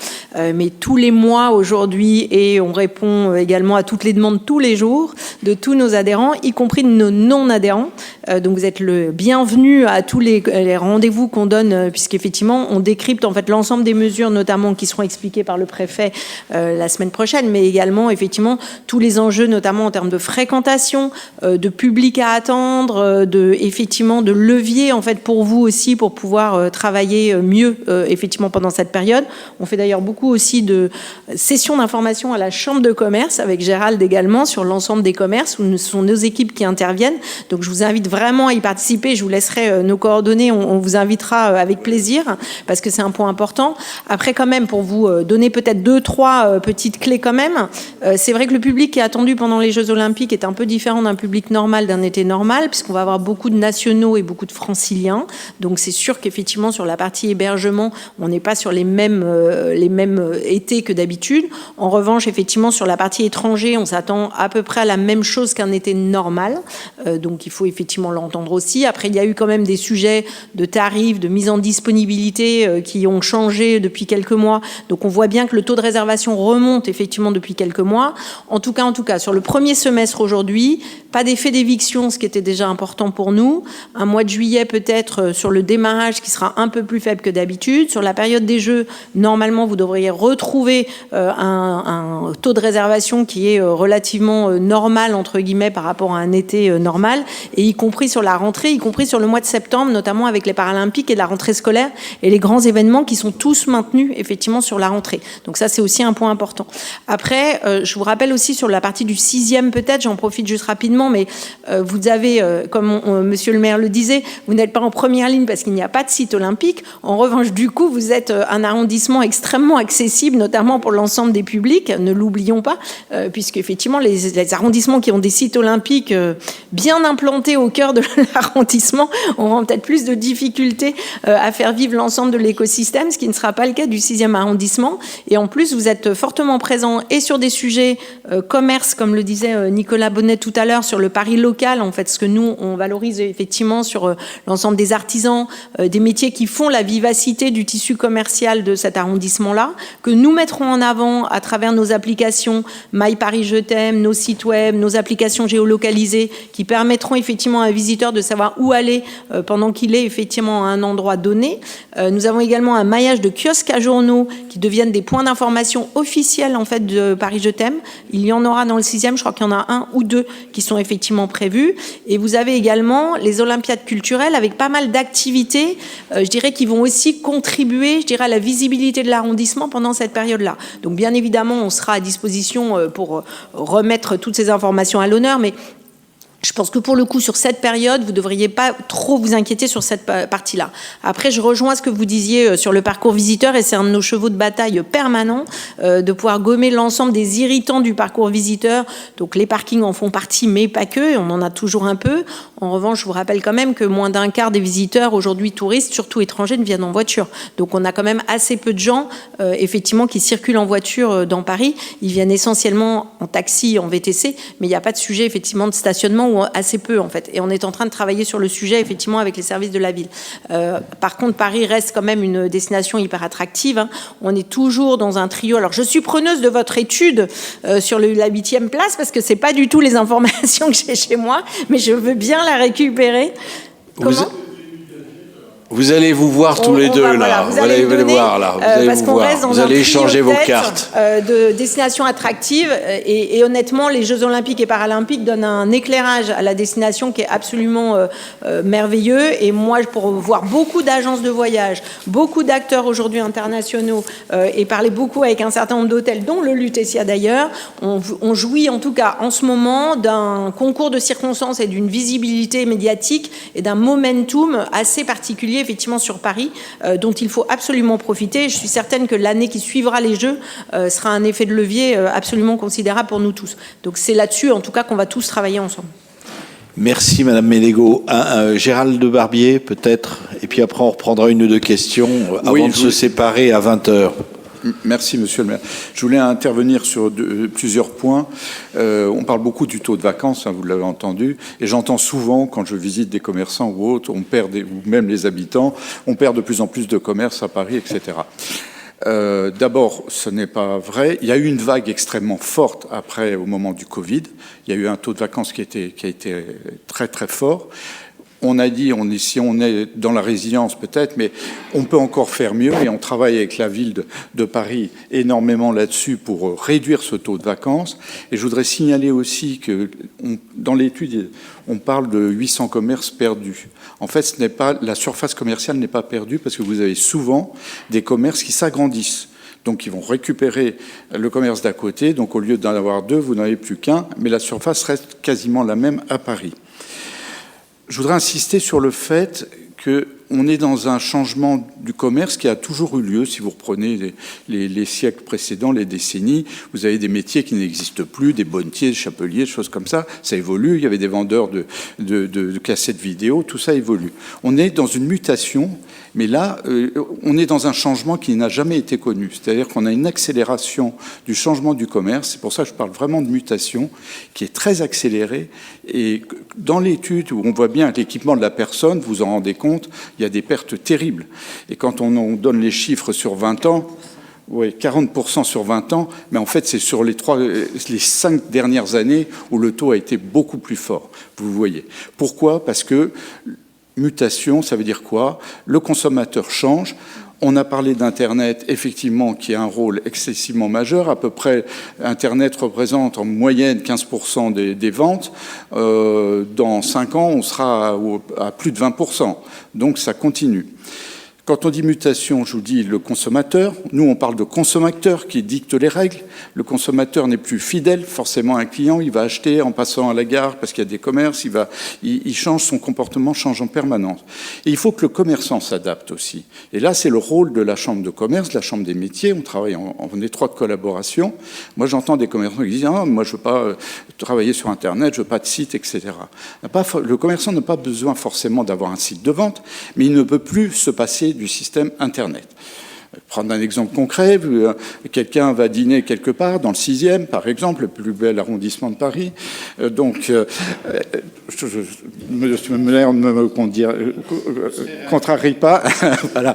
mais tous les mois aujourd'hui, et on répond également à toutes les demandes tous les jours de tous nos adhérents, y compris de nos non-adhérents. Donc, vous êtes le bienvenu à tous les rendez-vous qu'on donne, puisqu'effectivement, on décrypte en fait l'ensemble des mesures, notamment qui seront expliquées par le préfet la semaine prochaine, mais également, effectivement, tous les enjeux, notamment en termes de fréquentation, de public à attendre, effectivement de levier en fait pour vous aussi pour pouvoir travailler mieux effectivement pendant cette période. On fait d'ailleurs beaucoup aussi de sessions d'information à la Chambre de commerce avec Gérald également sur l'ensemble des commerces où ce sont nos équipes qui interviennent. Donc je vous invite vraiment à y participer. Je vous laisserai nos coordonnées. On vous invitera avec plaisir parce que c'est un point important. Après quand même pour vous donner peut-être 2-3 petites clés quand même. C'est vrai que le public qui est attendu pendant les Jeux Olympiques est un peu différent d'un public normal, d'un été normal, puisqu'on va avoir beaucoup de nationaux et beaucoup de franciliens. Donc c'est sûr qu'effectivement sur la partie hébergement, on n'est pas sur les mêmes étés que d'habitude. En revanche, effectivement sur la partie étranger, on s'attend à peu près à la même chose qu'un été normal. Donc il faut effectivement l'entendre aussi. Après, il y a eu quand même des sujets de tarifs, de mise en disponibilité qui ont changé depuis quelques mois. Donc on voit bien que le taux de réservation remonte effectivement depuis quelques mois. En tout cas, sur le premier semestre aujourd'hui, pas d'effet d'éviction, ce qui était déjà important pour nous. Un mois de juillet peut-être sur le démarrage qui sera un peu plus faible que d'habitude. Sur la période des Jeux, normalement, vous devriez retrouver un taux de réservation qui est relativement normal, entre guillemets, par rapport à un été normal, et y compris compris sur la rentrée, y compris sur le mois de septembre, notamment avec les Paralympiques et la rentrée scolaire et les grands événements qui sont tous maintenus effectivement sur la rentrée. Donc ça, c'est aussi un point important. Après, je vous rappelle aussi sur la partie du 6e peut-être, j'en profite juste rapidement, mais vous avez, comme monsieur le maire le disait, vous n'êtes pas en première ligne parce qu'il n'y a pas de site olympique. En revanche, du coup, vous êtes un arrondissement extrêmement accessible, notamment pour l'ensemble des publics, ne l'oublions pas, puisque effectivement les arrondissements qui ont des sites olympiques bien implantés au cœur de l'arrondissement auront peut-être plus de difficultés à faire vivre l'ensemble de l'écosystème, ce qui ne sera pas le cas du 6e arrondissement. Et en plus, vous êtes fortement présent et sur des sujets commerce, comme le disait Nicolas Bonnet tout à l'heure, sur le pari local, en fait, ce que nous, on valorise effectivement sur l'ensemble des artisans, des métiers qui font la vivacité du tissu commercial de cet arrondissement-là, que nous mettrons en avant à travers nos applications My Paris Je t'aime, nos sites web, nos applications géolocalisées, qui permettront effectivement à un visiteur de savoir où aller pendant qu'il est effectivement à un endroit donné. Nous avons également un maillage de kiosques à journaux qui deviennent des points d'information officiels en fait de Paris Je t'aime. Il y en aura dans le 6e, je crois qu'il y en a 1 ou 2 qui sont effectivement prévus. Et vous avez également les Olympiades culturelles avec pas mal d'activités, je dirais, qui vont aussi contribuer, je dirais, à la visibilité de l'arrondissement pendant cette période-là. Donc bien évidemment, on sera à disposition pour remettre toutes ces informations à l'honneur, mais je pense que pour le coup, sur cette période, vous ne devriez pas trop vous inquiéter sur cette partie-là. Après, je rejoins ce que vous disiez sur le parcours visiteur, et c'est un de nos chevaux de bataille permanents, de pouvoir gommer l'ensemble des irritants du parcours visiteur. Donc les parkings en font partie, mais pas que, on en a toujours un peu. En revanche, je vous rappelle quand même que moins d'un quart des visiteurs, aujourd'hui touristes, surtout étrangers, ne viennent en voiture. Donc on a quand même assez peu de gens, effectivement, qui circulent en voiture dans Paris. Ils viennent essentiellement en taxi, en VTC, mais il n'y a pas de sujet, effectivement, de stationnement, ou assez peu en fait, et on est en train de travailler sur le sujet effectivement avec les services de la ville. Par contre, Paris reste quand même une destination hyper attractive, hein. On est toujours dans un trio. Alors je suis preneuse de votre étude sur la 8e place, parce que c'est pas du tout les informations que j'ai chez moi, mais je veux bien la récupérer. Comment ? Vous allez vous voir tous les deux là. Vous allez vous voir là. Vous allez vous voir. Vous allez échanger vos cartes. De destinations attractives et honnêtement, les Jeux Olympiques et Paralympiques donnent un éclairage à la destination qui est absolument merveilleux. Et moi, pour voir beaucoup d'agences de voyage, beaucoup d'acteurs aujourd'hui internationaux et parler beaucoup avec un certain nombre d'hôtels, dont le Lutetia d'ailleurs, on jouit en tout cas en ce moment d'un concours de circonstances et d'une visibilité médiatique et d'un momentum assez particulier effectivement sur Paris, dont il faut absolument profiter. Je suis certaine que l'année qui suivra les Jeux sera un effet de levier absolument considérable pour nous tous. Donc c'est là-dessus, en tout cas, qu'on va tous travailler ensemble. Merci Madame Ménégo. Gérald de Barbier, peut-être, et puis après on reprendra une ou deux questions avant de se séparer à 20h. Merci Monsieur le maire. Je voulais intervenir sur plusieurs points. On parle beaucoup du taux de vacances, hein, vous l'avez entendu, et j'entends souvent quand je visite des commerçants ou autres, ou même les habitants, on perd de plus en plus de commerces à Paris, etc. D'abord, ce n'est pas vrai. Il y a eu une vague extrêmement forte après, au moment du Covid. Il y a eu un taux de vacances qui a été très très fort. On a dit, si on est dans la résilience peut-être, mais on peut encore faire mieux, et on travaille avec la ville de Paris énormément là-dessus pour réduire ce taux de vacances. Et je voudrais signaler aussi que dans l'étude, on parle de 800 commerces perdus. En fait, la surface commerciale n'est pas perdue, parce que vous avez souvent des commerces qui s'agrandissent. Donc ils vont récupérer le commerce d'à côté, donc au lieu d'en avoir 2, vous n'en avez plus qu'un, mais la surface reste quasiment la même à Paris. Je voudrais insister sur le fait qu'on est dans un changement du commerce qui a toujours eu lieu. Si vous reprenez les siècles précédents, les décennies, vous avez des métiers qui n'existent plus, des bonnetiers, des chapeliers, des choses comme ça. Ça évolue. Il y avait des vendeurs de cassettes vidéo. Tout ça évolue. On est dans une mutation, mais là, on est dans un changement qui n'a jamais été connu. C'est-à-dire qu'on a une accélération du changement du commerce. C'est pour ça que je parle vraiment de mutation, qui est très accélérée. Et dans l'étude où on voit bien l'équipement de la personne, vous en rendez compte, il y a des pertes terribles. Et quand on donne les chiffres sur 20 ans, oui, 40% sur 20 ans, mais en fait, c'est sur les 5 dernières années où le taux a été beaucoup plus fort, vous voyez. Pourquoi ? Parce que mutation, ça veut dire quoi ? Le consommateur change. On a parlé d'Internet, effectivement, qui a un rôle excessivement majeur. À peu près, Internet représente en moyenne 15% des ventes. Dans 5 ans, on sera à plus de 20%. Donc ça continue. Quand on dit mutation, je vous dis le consommateur. Nous, on parle de consommateur qui dicte les règles. Le consommateur n'est plus fidèle forcément à un client. Il va acheter en passant à la gare parce qu'il y a des commerces. Il change, son comportement change en permanence. Et il faut que le commerçant s'adapte aussi. Et là, c'est le rôle de la chambre de commerce, de la chambre des métiers. On travaille en étroite collaboration. Moi, j'entends des commerçants qui disent « Ah, moi, je veux pas travailler sur Internet, je veux pas de site, etc. » Le commerçant n'a pas besoin forcément d'avoir un site de vente, mais il ne peut plus se passer du système Internet. Prendre un exemple concret, quelqu'un va dîner quelque part, dans le 6e, par exemple, le plus bel arrondissement de Paris. Ne me contrarie pas. Voilà.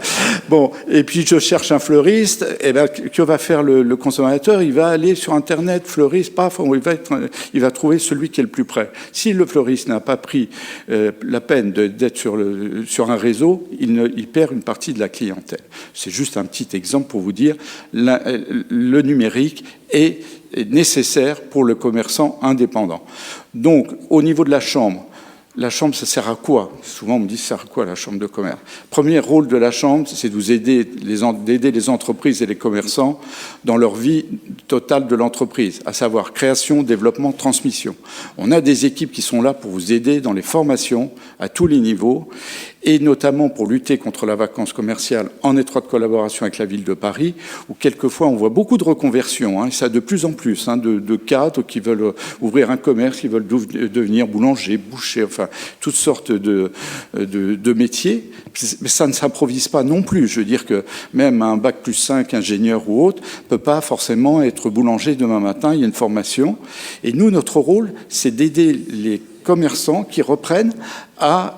Bon, et puis je cherche un fleuriste, et ben, que va faire le consommateur? Il va aller sur Internet, fleuriste, paf, il va trouver celui qui est le plus près. Si le fleuriste n'a pas pris la peine d'être sur un réseau, il perd une partie de la clientèle. C'est juste un petit exemple pour vous dire le numérique est nécessaire pour le commerçant indépendant. Donc, au niveau de la chambre, ça sert à quoi? Souvent, on me dit, ça sert à quoi la chambre de commerce? Premier rôle de la chambre, c'est d'aider les entreprises et les commerçants dans leur vie totale de l'entreprise, à savoir création, développement, transmission. On a des équipes qui sont là pour vous aider dans les formations à tous les niveaux, et notamment pour lutter contre la vacance commerciale en étroite collaboration avec la ville de Paris, où quelquefois on voit beaucoup de reconversions, et ça de plus en plus, de cadres qui veulent ouvrir un commerce, qui veulent devenir boulanger, boucher, enfin toutes sortes de métiers. Mais ça ne s'improvise pas non plus. Je veux dire que même un bac+5, ingénieur ou autre, ne peut pas forcément être boulanger demain matin, il y a une formation. Et nous, notre rôle, c'est d'aider les commerçants qui reprennent à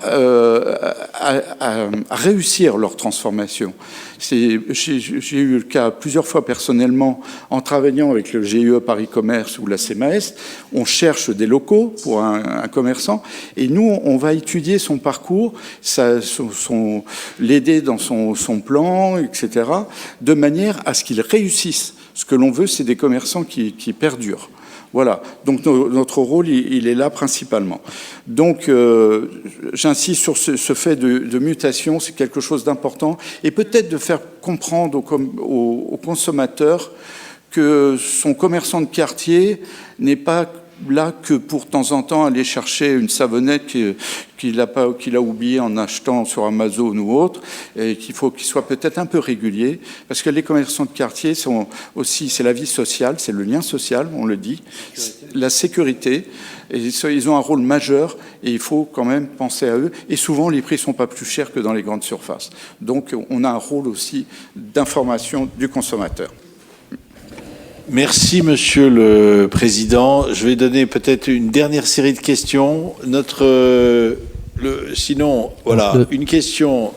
réussir leur transformation. J'ai eu le cas plusieurs fois personnellement en travaillant avec le GIE Paris Commerce ou la CMAS. On cherche des locaux pour un commerçant et nous, on va étudier son parcours, l'aider dans son plan, etc., de manière à ce qu'il réussisse. Ce que l'on veut, c'est des commerçants qui perdurent. Voilà, donc notre rôle, il est là principalement. Donc, j'insiste sur ce fait de mutation, c'est quelque chose d'important, et peut-être de faire comprendre au consommateur que son commerçant de quartier n'est pas là que pour de temps en temps aller chercher une savonnette qu'il a oubliée en achetant sur Amazon ou autre, et qu'il faut qu'il soit peut-être un peu régulier, parce que les commerçants de quartier sont aussi, c'est la vie sociale, c'est le lien social, on le dit, la sécurité, et ils ont un rôle majeur, et il faut quand même penser à eux, et souvent les prix ne sont pas plus chers que dans les grandes surfaces. Donc on a un rôle aussi d'information du consommateur. Merci, Monsieur le Président. Je vais donner peut-être une dernière série de questions. Sinon, voilà, une question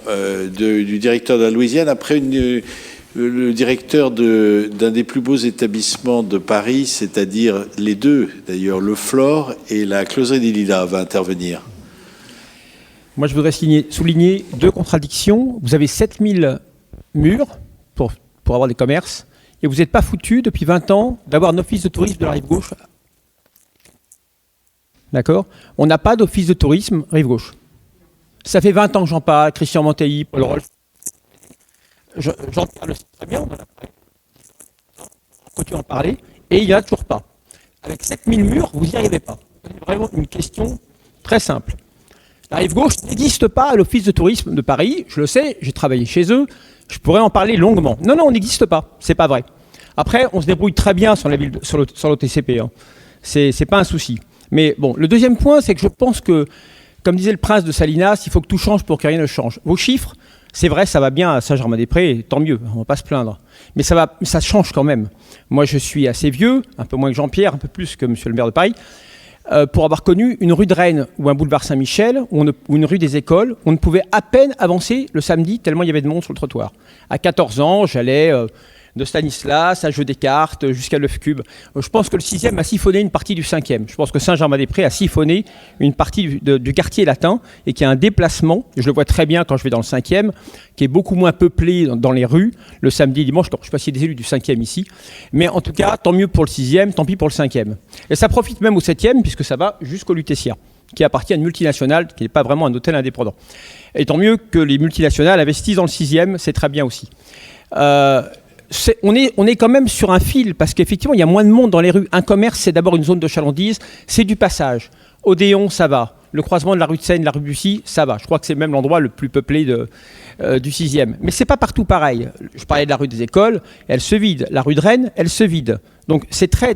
du directeur de la Louisiane. Après, le directeur d'un des plus beaux établissements de Paris, c'est-à-dire les deux, d'ailleurs, le Flore et la Closerie des Lilas, va intervenir. Moi, je voudrais souligner deux contradictions. Vous avez 7000 murs pour avoir des commerces. Et vous n'êtes pas foutu depuis 20 ans d'avoir un office de tourisme de la rive gauche. D'accord? On n'a pas d'office de tourisme rive gauche. Ça fait 20 ans que j'en parle, Christian Monteilly, Paul Rolf. Jean-Pierre le sait très bien, on continue à en parler, et il n'y en a toujours pas. Avec 7000 murs, vous n'y arrivez pas. C'est vraiment une question très simple. La rive gauche n'existe pas à l'office de tourisme de Paris, je le sais, j'ai travaillé chez eux. Je pourrais en parler longuement. Non, on n'existe pas. C'est pas vrai. Après, on se débrouille très bien sur l'OTCP. Hein. C'est pas un souci. Mais bon, le deuxième point, c'est que je pense que, comme disait le prince de Salinas, il faut que tout change pour que rien ne change. Vos chiffres, c'est vrai, ça va bien à Saint-Germain-des-Prés, tant mieux, on va pas se plaindre. Mais ça change quand même. Moi, je suis assez vieux, un peu moins que Jean-Pierre, un peu plus que monsieur le maire de Paris, pour avoir connu une rue de Rennes ou un boulevard Saint-Michel ou une rue des Écoles, on ne pouvait à peine avancer le samedi tellement il y avait de monde sur le trottoir. À 14 ans, j'allais de Stanislas à Jeu des cartes jusqu'à l'œuf cube. Je pense que le 6e a siphonné une partie du 5e. Je pense que Saint-Germain-des-Prés a siphonné une partie du quartier latin et qu'il y a un déplacement, je le vois très bien quand je vais dans le 5e, qui est beaucoup moins peuplé dans les rues le samedi, dimanche. Je ne sais pas s'il y a des élus du 5e ici, mais en tout cas, tant mieux pour le 6e, tant pis pour le 5e. Et ça profite même au 7e puisque ça va jusqu'au Lutetia, qui appartient à une multinationale, qui n'est pas vraiment un hôtel indépendant. Et tant mieux que les multinationales investissent dans le 6e, c'est très bien aussi. On est quand même sur un fil, parce qu'effectivement, il y a moins de monde dans les rues. Un commerce, c'est d'abord une zone de chalandise, c'est du passage. Odéon, ça va. Le croisement de la rue de Seine, la rue Bussy, ça va. Je crois que c'est même l'endroit le plus peuplé du 6e. Mais c'est pas partout pareil. Je parlais de la rue des Écoles, elle se vide. La rue de Rennes, elle se vide. Donc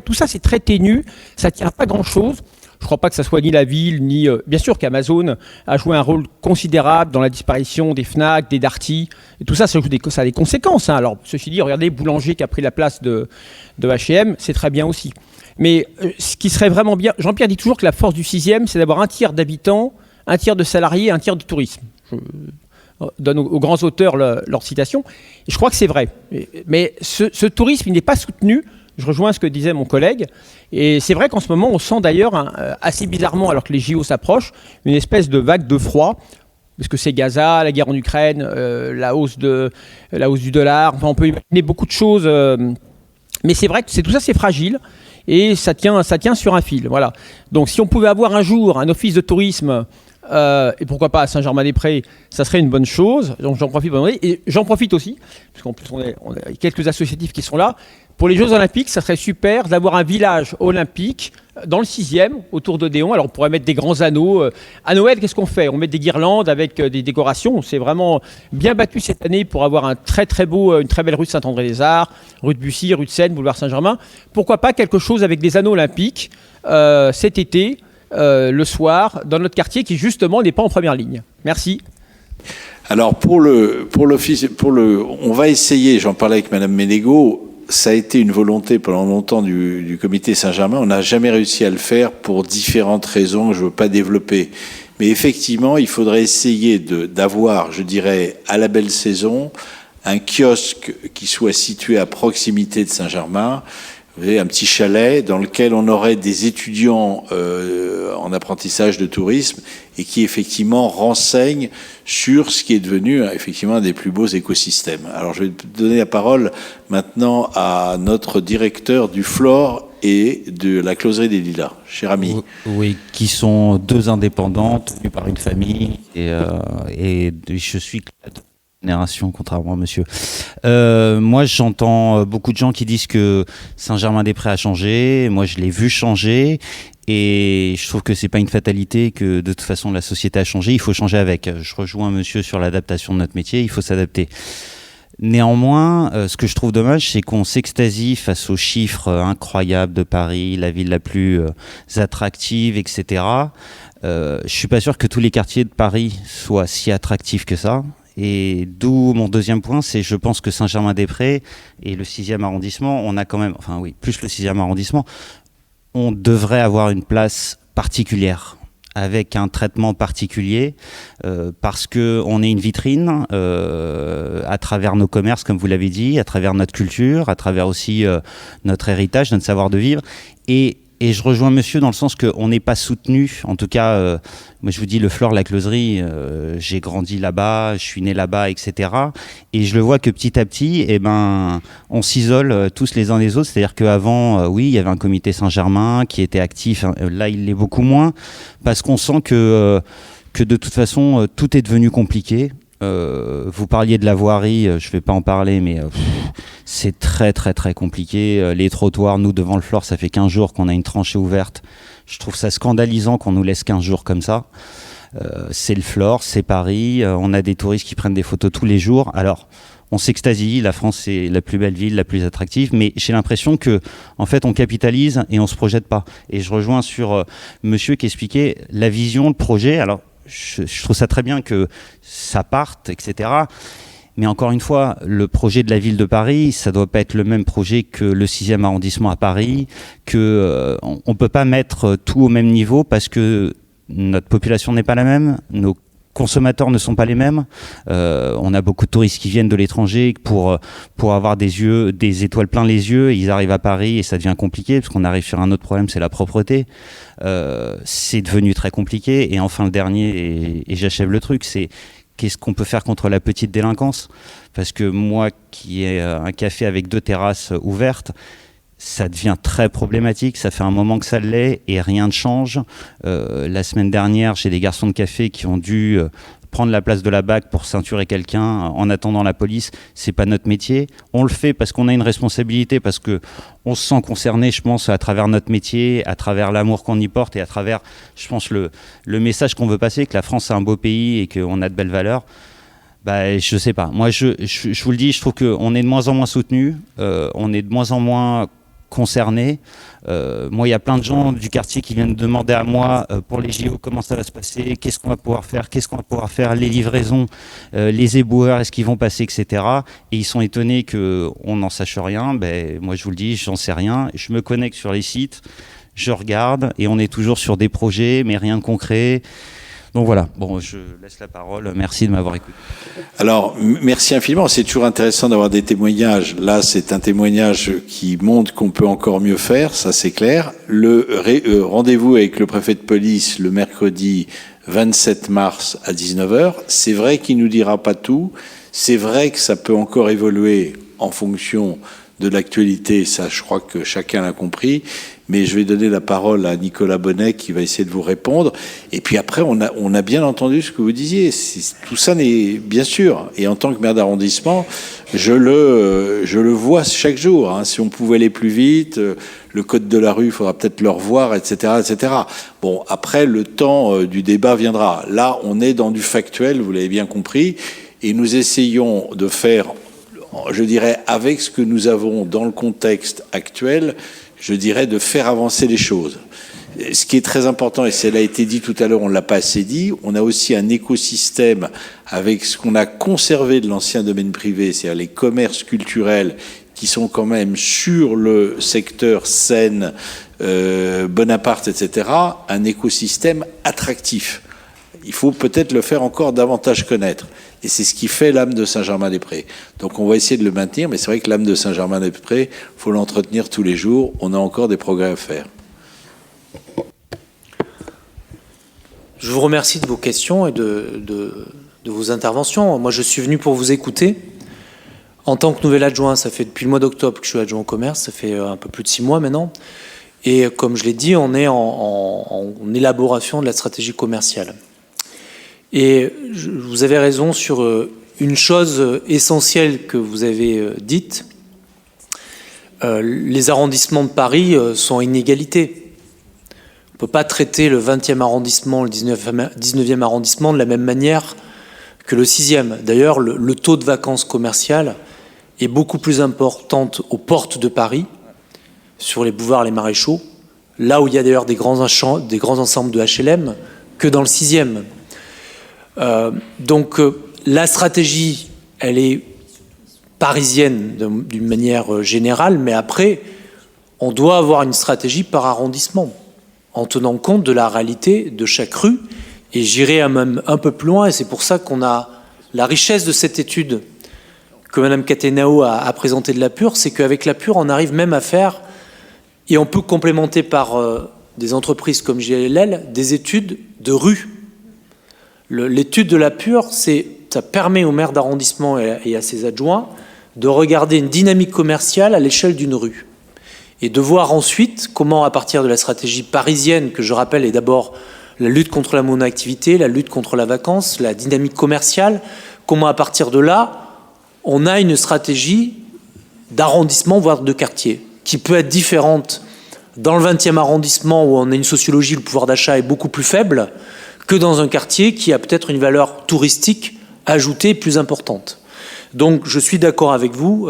tout ça, c'est très ténu, ça tient pas grand-chose. Je ne crois pas que ça soit ni la ville, ni... bien sûr qu'Amazon a joué un rôle considérable dans la disparition des Fnac, des Darty. Et tout ça, ça a des conséquences. Hein. Alors, ceci dit, regardez, Boulanger qui a pris la place de H&M, c'est très bien aussi. Mais ce qui serait vraiment bien... Jean-Pierre dit toujours que la force du 6e, c'est d'avoir un tiers d'habitants, un tiers de salariés, un tiers de tourisme. Je donne aux grands auteurs leur citation. Et je crois que c'est vrai. Mais ce tourisme, il n'est pas soutenu. Je rejoins ce que disait mon collègue. Et c'est vrai qu'en ce moment, on sent d'ailleurs, assez bizarrement, alors que les JO s'approchent, une espèce de vague de froid. Parce que c'est Gaza, la guerre en Ukraine, la hausse du dollar. Enfin, on peut imaginer beaucoup de choses. Mais c'est vrai que tout ça, c'est fragile. Et ça tient sur un fil. Voilà. Donc si on pouvait avoir un jour un office de tourisme, et pourquoi pas à Saint-Germain-des-Prés, ça serait une bonne chose. Donc j'en profite aussi, parce qu'en plus on a quelques associatifs qui sont là. Pour les Jeux Olympiques, ça serait super d'avoir un village olympique dans le 6e, autour d'Odéon. Alors on pourrait mettre des grands anneaux. À Noël, qu'est-ce qu'on fait? On met des guirlandes avec des décorations. On s'est vraiment bien battu cette année pour avoir une très belle rue de Saint-André-des-Arts, rue de Bussy, rue de Seine, boulevard Saint-Germain. Pourquoi pas quelque chose avec des anneaux olympiques cet été, le soir, dans notre quartier qui justement n'est pas en première ligne. Merci. Alors pour l'office, on va essayer, j'en parlais avec Madame Ménégo, ça a été une volonté pendant longtemps du comité Saint-Germain. On n'a jamais réussi à le faire pour différentes raisons que je ne veux pas développer. Mais effectivement, il faudrait essayer d'avoir, je dirais, à la belle saison, un kiosque qui soit situé à proximité de Saint-Germain. Vous voyez, un petit chalet dans lequel on aurait des étudiants en apprentissage de tourisme et qui effectivement renseignent sur ce qui est devenu effectivement un des plus beaux écosystèmes. Alors je vais donner la parole maintenant à notre directeur du Flore et de la Closerie des Lilas, cher ami. Oui, qui sont deux indépendants tenus par une famille et je suis génération, contrairement à monsieur. Moi, j'entends beaucoup de gens qui disent que Saint-Germain-des-Prés a changé. Moi, je l'ai vu changer. Et je trouve que c'est pas une fatalité, que de toute façon, la société a changé. Il faut changer avec. Je rejoins monsieur sur l'adaptation de notre métier. Il faut s'adapter. Néanmoins, ce que je trouve dommage, c'est qu'on s'extasie face aux chiffres incroyables de Paris, la ville la plus attractive, etc. Je suis pas sûr que tous les quartiers de Paris soient si attractifs que ça. Et d'où mon deuxième point, c'est je pense que Saint-Germain-des-Prés et le 6e arrondissement, on a quand même, enfin oui, plus le 6e arrondissement, on devrait avoir une place particulière, avec un traitement particulier, parce qu'on est une vitrine à travers nos commerces, comme vous l'avez dit, à travers notre culture, à travers aussi notre héritage, notre savoir de vivre. Et je rejoins monsieur dans le sens qu'on n'est pas soutenu, en tout cas, moi je vous dis le Flore, la Closerie, j'ai grandi là-bas, je suis né là-bas, etc. Et je le vois que petit à petit, on s'isole tous les uns des autres. C'est-à-dire qu'avant, oui, il y avait un comité Saint-Germain qui était actif. Là, il l'est beaucoup moins, parce qu'on sent que de toute façon, tout est devenu compliqué. Vous parliez de la voirie, je ne vais pas en parler, mais c'est très très très compliqué. Les trottoirs, nous devant le Flore, ça fait 15 jours qu'on a une tranchée ouverte. Je trouve ça scandalisant qu'on nous laisse 15 jours comme ça. C'est le Flore, c'est Paris, on a des touristes qui prennent des photos tous les jours. Alors, on s'extasie, la France est la plus belle ville, la plus attractive, mais j'ai l'impression que, en fait, on capitalise et on se projette pas. Et je rejoins sur monsieur qui expliquait la vision, le projet. Alors, je trouve ça très bien que ça parte, etc. Mais encore une fois, le projet de la ville de Paris, ça doit pas être le même projet que le 6e arrondissement à Paris, on peut pas mettre tout au même niveau parce que notre population n'est pas la même, nos consommateurs ne sont pas les mêmes. On a beaucoup de touristes qui viennent de l'étranger pour avoir des étoiles plein les yeux. Ils arrivent à Paris et ça devient compliqué parce qu'on arrive sur un autre problème, c'est la propreté. C'est devenu très compliqué. Et enfin, le dernier, et j'achève le truc, c'est qu'est-ce qu'on peut faire contre la petite délinquance ? Parce que moi, qui ai un café avec 2 terrasses ouvertes, ça devient très problématique. Ça fait un moment que ça l'est et rien ne change. La semaine dernière, j'ai des garçons de café qui ont dû prendre la place de la BAC pour ceinturer quelqu'un en attendant la police. C'est pas notre métier. On le fait parce qu'on a une responsabilité, parce que on se sent concerné, je pense, à travers notre métier, à travers l'amour qu'on y porte et à travers, je pense, le message qu'on veut passer, que la France est un beau pays et qu'on a de belles valeurs. Bah, je sais pas. Moi, je vous le dis, je trouve qu'on est de moins en moins soutenu, on est de moins en moins concernés. Moi, il y a plein de gens du quartier qui viennent demander à moi pour les JO comment ça va se passer, qu'est-ce qu'on va pouvoir faire, les livraisons, les éboueurs, est-ce qu'ils vont passer, etc. Et ils sont étonnés qu'on n'en sache rien. Ben, moi, je vous le dis, j'en sais rien. Je me connecte sur les sites, je regarde et on est toujours sur des projets, mais rien de concret. Donc voilà, bon, je laisse la parole. Merci de m'avoir écouté. Alors, merci infiniment. C'est toujours intéressant d'avoir des témoignages. Là, c'est un témoignage qui montre qu'on peut encore mieux faire, ça c'est clair. Le rendez-vous avec le préfet de police le mercredi 27 mars à 19h. C'est vrai qu'il nous dira pas tout. C'est vrai que ça peut encore évoluer en fonction de l'actualité. Ça, je crois que chacun l'a compris. Mais je vais donner la parole à Nicolas Bonnet qui va essayer de vous répondre. Et puis après, on a bien entendu ce que vous disiez. Tout ça n'est bien sûr. Et en tant que maire d'arrondissement, je le vois chaque jour. Hein. Si on pouvait aller plus vite, le code de la rue, il faudra peut-être le revoir, etc., etc. Bon, après, le temps du débat viendra. Là, on est dans du factuel, vous l'avez bien compris, et nous essayons de faire, je dirais, avec ce que nous avons dans le contexte actuel, je dirais, de faire avancer les choses. Ce qui est très important, et cela a été dit tout à l'heure, on ne l'a pas assez dit, on a aussi un écosystème avec ce qu'on a conservé de l'ancien domaine privé, c'est-à-dire les commerces culturels qui sont quand même sur le secteur Seine, Bonaparte, etc., un écosystème attractif. Il faut peut-être le faire encore davantage connaître. Et c'est ce qui fait l'âme de Saint-Germain-des-Prés. Donc on va essayer de le maintenir, mais c'est vrai que l'âme de Saint-Germain-des-Prés, il faut l'entretenir tous les jours. On a encore des progrès à faire. Je vous remercie de vos questions et de vos interventions. Moi, je suis venu pour vous écouter. En tant que nouvel adjoint, ça fait depuis le mois d'octobre que je suis adjoint au commerce, ça fait un peu plus de 6 mois maintenant. Et comme je l'ai dit, on est en élaboration de la stratégie commerciale. Et vous avez raison sur une chose essentielle que vous avez dite. Les arrondissements de Paris sont à inégalité. On ne peut pas traiter le 20e arrondissement, le 19e arrondissement de la même manière que le 6e. D'ailleurs, le taux de vacances commerciales est beaucoup plus important aux portes de Paris, sur les boulevards, les maréchaux, là où il y a d'ailleurs des grands ensembles de HLM, que dans le 6e. Donc la stratégie, elle est parisienne d'une manière générale, mais après, on doit avoir une stratégie par arrondissement, en tenant compte de la réalité de chaque rue. Et j'irai même un peu plus loin, et c'est pour ça qu'on a la richesse de cette étude que Mme Catenao a présentée de la Pure, c'est qu'avec la Pure, on arrive même à faire, et on peut complémenter par des entreprises comme JLL, des études de rue. L'étude de la Pure, ça permet au maire d'arrondissement et à ses adjoints de regarder une dynamique commerciale à l'échelle d'une rue et de voir ensuite comment, à partir de la stratégie parisienne, que je rappelle est d'abord la lutte contre la monoactivité, la lutte contre la vacance, la dynamique commerciale, comment à partir de là, on a une stratégie d'arrondissement, voire de quartier, qui peut être différente dans le 20e arrondissement où on a une sociologie, le pouvoir d'achat est beaucoup plus faible, que dans un quartier qui a peut-être une valeur touristique ajoutée plus importante. Donc je suis d'accord avec vous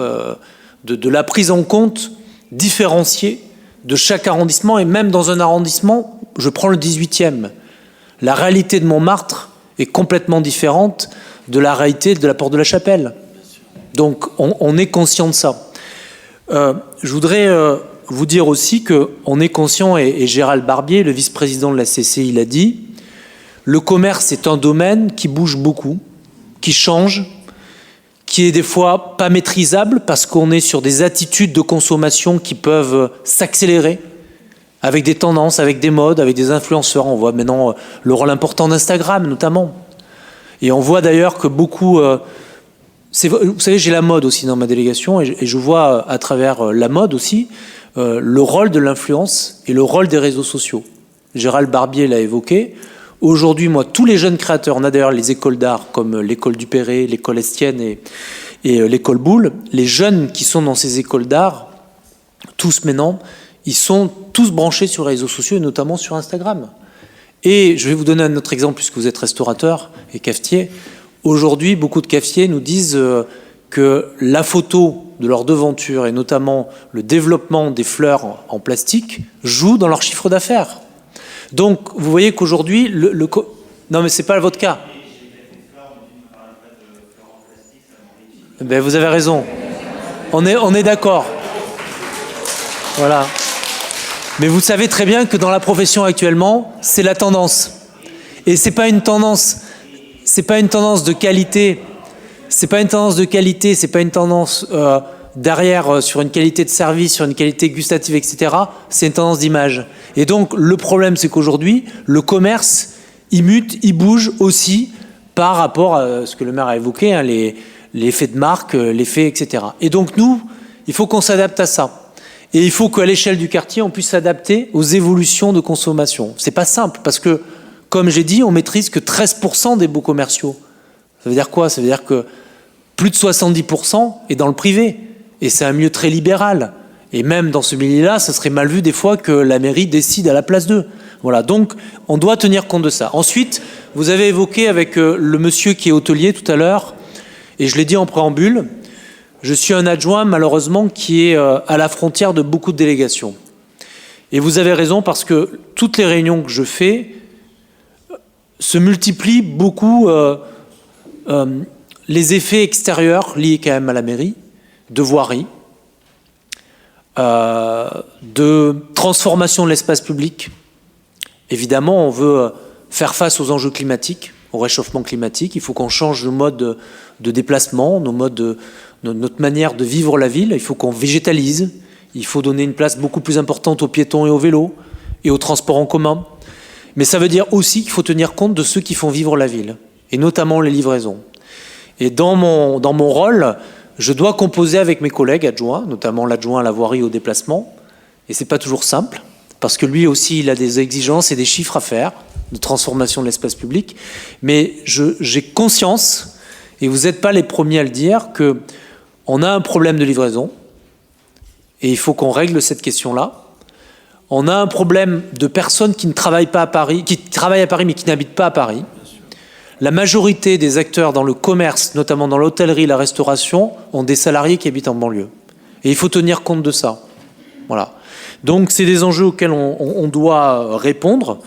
de la prise en compte différenciée de chaque arrondissement, et même dans un arrondissement, je prends le 18e. La réalité de Montmartre est complètement différente de la réalité de la Porte de la Chapelle. Donc on est conscient de ça. Je voudrais vous dire aussi qu'on est conscient, et Gérald Barbier, le vice-président de la CCI, l'a dit, Le commerce est un domaine qui bouge beaucoup, qui change, qui est des fois pas maîtrisable parce qu'on est sur des attitudes de consommation qui peuvent s'accélérer avec des tendances, avec des modes, avec des influenceurs. On voit maintenant le rôle important d'Instagram notamment. Et on voit d'ailleurs que beaucoup... vous savez, j'ai la mode aussi dans ma délégation et je vois à travers la mode aussi le rôle de l'influence et le rôle des réseaux sociaux. Gérald Barbier l'a évoqué. Aujourd'hui, moi, tous les jeunes créateurs, on a d'ailleurs les écoles d'art comme l'école du Perret, l'école Estienne et l'école Boulle. Les jeunes qui sont dans ces écoles d'art, tous maintenant, ils sont tous branchés sur les réseaux sociaux et notamment sur Instagram. Et je vais vous donner un autre exemple puisque vous êtes restaurateur et cafetier. Aujourd'hui, beaucoup de cafetiers nous disent que la photo de leur devanture et notamment le développement des fleurs en plastique joue dans leur chiffre d'affaires. Donc, vous voyez qu'aujourd'hui, non, mais c'est pas votre cas. Ben, vous avez raison. On est d'accord. Voilà. Mais vous savez très bien que dans la profession actuellement, c'est la tendance. Et c'est pas une tendance. C'est pas une tendance de qualité. C'est pas une tendance de qualité. C'est pas une tendance derrière sur une qualité de service, sur une qualité gustative, etc. C'est une tendance d'image. Et donc, le problème, c'est qu'aujourd'hui, le commerce, il mute, il bouge aussi par rapport à ce que le maire a évoqué, hein, les effets de marque, l'effet, etc. Et donc, nous, il faut qu'on s'adapte à ça. Et il faut qu'à l'échelle du quartier, on puisse s'adapter aux évolutions de consommation. C'est pas simple, parce que, comme j'ai dit, on maîtrise que 13% des beaux commerciaux. Ça veut dire quoi? Ça veut dire que plus de 70% est dans le privé. Et c'est un milieu très libéral. Et même dans ce milieu-là, ça serait mal vu des fois que la mairie décide à la place d'eux. Voilà, donc on doit tenir compte de ça. Ensuite, vous avez évoqué avec le monsieur qui est hôtelier tout à l'heure, et je l'ai dit en préambule, je suis un adjoint malheureusement qui est à la frontière de beaucoup de délégations. Et vous avez raison parce que toutes les réunions que je fais se multiplient beaucoup les effets extérieurs liés quand même à la mairie, de voirie, de transformation de l'espace public. Évidemment, on veut faire face aux enjeux climatiques, au réchauffement climatique. Il faut qu'on change nos modes de déplacement, notre manière de vivre la ville. Il faut qu'on végétalise. Il faut donner une place beaucoup plus importante aux piétons et aux vélos et aux transports en commun. Mais ça veut dire aussi qu'il faut tenir compte de ceux qui font vivre la ville, et notamment les livraisons. Et dans mon rôle, je dois composer avec mes collègues adjoints, notamment l'adjoint à la voirie et au déplacement. Et c'est pas toujours simple, parce que lui aussi, il a des exigences et des chiffres à faire de transformation de l'espace public. Mais j'ai conscience, et vous n'êtes pas les premiers à le dire, qu'on a un problème de livraison, et il faut qu'on règle cette question-là. On a un problème de personnes qui ne travaillent pas à Paris, qui travaillent à Paris mais qui n'habitent pas à Paris. La majorité des acteurs dans le commerce, notamment dans l'hôtellerie, la restauration, ont des salariés qui habitent en banlieue. Et il faut tenir compte de ça. Voilà. Donc c'est des enjeux auxquels on doit répondre.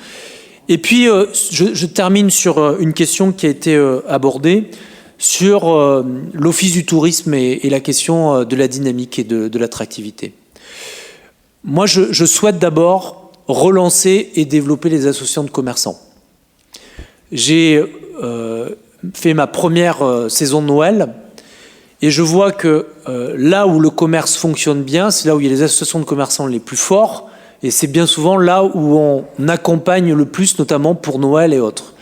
Et puis je termine sur une question qui a été abordée sur l'Office du tourisme et la question de la dynamique et de l'attractivité. Moi, je souhaite d'abord relancer et développer les associations de commerçants. J'ai fait ma première saison de Noël et je vois que là où le commerce fonctionne bien, c'est là où il y a les associations de commerçants les plus forts et c'est bien souvent là où on accompagne le plus, notamment pour Noël et autres.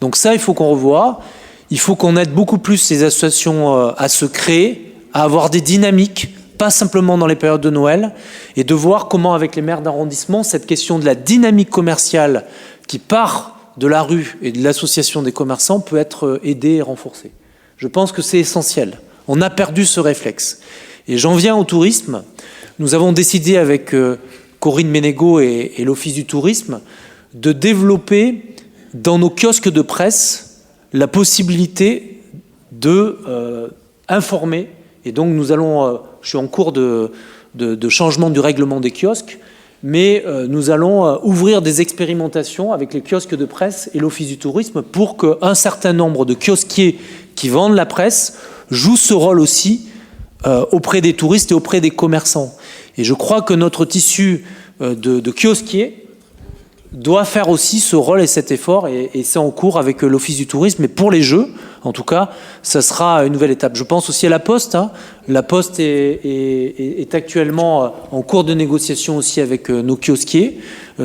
Donc ça, il faut qu'on revoie. Il faut qu'on aide beaucoup plus ces associations à se créer, à avoir des dynamiques, pas simplement dans les périodes de Noël, et de voir comment, avec les maires d'arrondissement, cette question de la dynamique commerciale qui part de la rue et de l'association des commerçants peut être aidée et renforcée. Je pense que c'est essentiel. On a perdu ce réflexe. Et j'en viens au tourisme. Nous avons décidé avec Corinne Ménégo et l'Office du tourisme de développer dans nos kiosques de presse la possibilité de informer. Et donc nous allons, je suis en cours de changement du règlement des kiosques, mais nous allons ouvrir des expérimentations avec les kiosques de presse et l'Office du tourisme pour qu'un certain nombre de kiosquiers qui vendent la presse jouent ce rôle aussi auprès des touristes et auprès des commerçants. Et je crois que notre tissu de kiosquiers doit faire aussi ce rôle et cet effort, et c'est en cours avec l'Office du tourisme. Mais pour les Jeux, en tout cas, ça sera une nouvelle étape. Je pense aussi à la Poste. La Poste est actuellement en cours de négociation aussi avec nos kiosquiers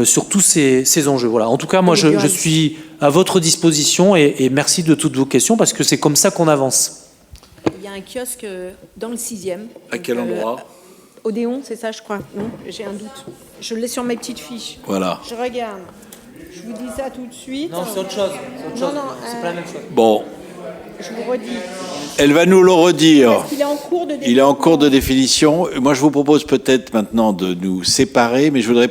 sur tous ces enjeux. Voilà. En tout cas, moi, je suis à votre disposition et merci de toutes vos questions parce que c'est comme ça qu'on avance. Il y a un kiosque dans le 6e. À quel endroit? Odéon, c'est ça, je crois. Non, j'ai un doute. Je l'ai sur mes petites fiches. Voilà. Je regarde. Je vous dis ça tout de suite. Non, c'est autre chose. Non, c'est pas la même chose. Bon. Je vous redis. Elle va nous le redire. Parce qu'il est en cours de définition. Il est en cours de définition. Moi, je vous propose peut-être maintenant de nous séparer, mais je voudrais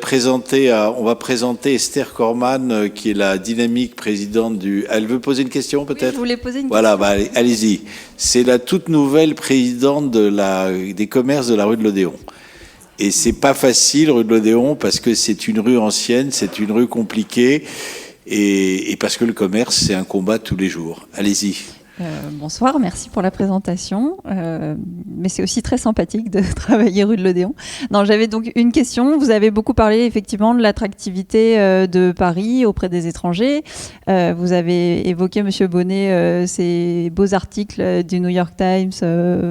on va présenter Esther Corman, qui est la dynamique présidente du... Elle veut poser une question, peut-être? Oui, je voulais poser une question. Voilà, allez-y. C'est la toute nouvelle présidente des commerces de la rue de l'Odéon. Et c'est pas facile, rue de l'Odéon, parce que c'est une rue ancienne, c'est une rue compliquée, et parce que le commerce, c'est un combat tous les jours. Allez-y. Bonsoir, merci pour la présentation. Mais c'est aussi très sympathique de travailler rue de l'Odéon. Non, j'avais donc une question. Vous avez beaucoup parlé effectivement de l'attractivité de Paris auprès des étrangers. Vous avez évoqué, Monsieur Bonnet, ces beaux articles du New York Times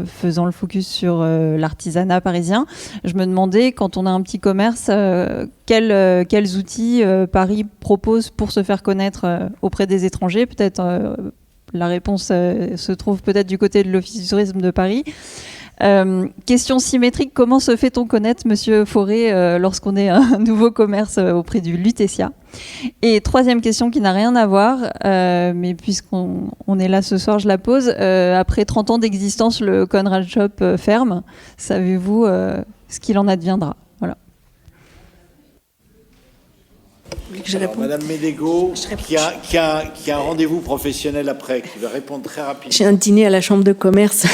faisant le focus sur l'artisanat parisien. Je me demandais, quand on a un petit commerce, quels outils Paris propose pour se faire connaître auprès des étrangers, peut-être. La réponse se trouve peut-être du côté de l'Office du tourisme de Paris. Question symétrique, comment se fait-on connaître, Monsieur Fauré, lorsqu'on est un nouveau commerce auprès du Lutetia? Et troisième question qui n'a rien à voir, mais puisqu'on est là ce soir, je la pose. Après 30 ans d'existence, le Conrad Shop ferme. Savez-vous ce qu'il en adviendra? Voilà. Alors, Madame Médégo, qui a un rendez-vous professionnel après, qui va répondre très rapidement. J'ai un dîner à la chambre de commerce,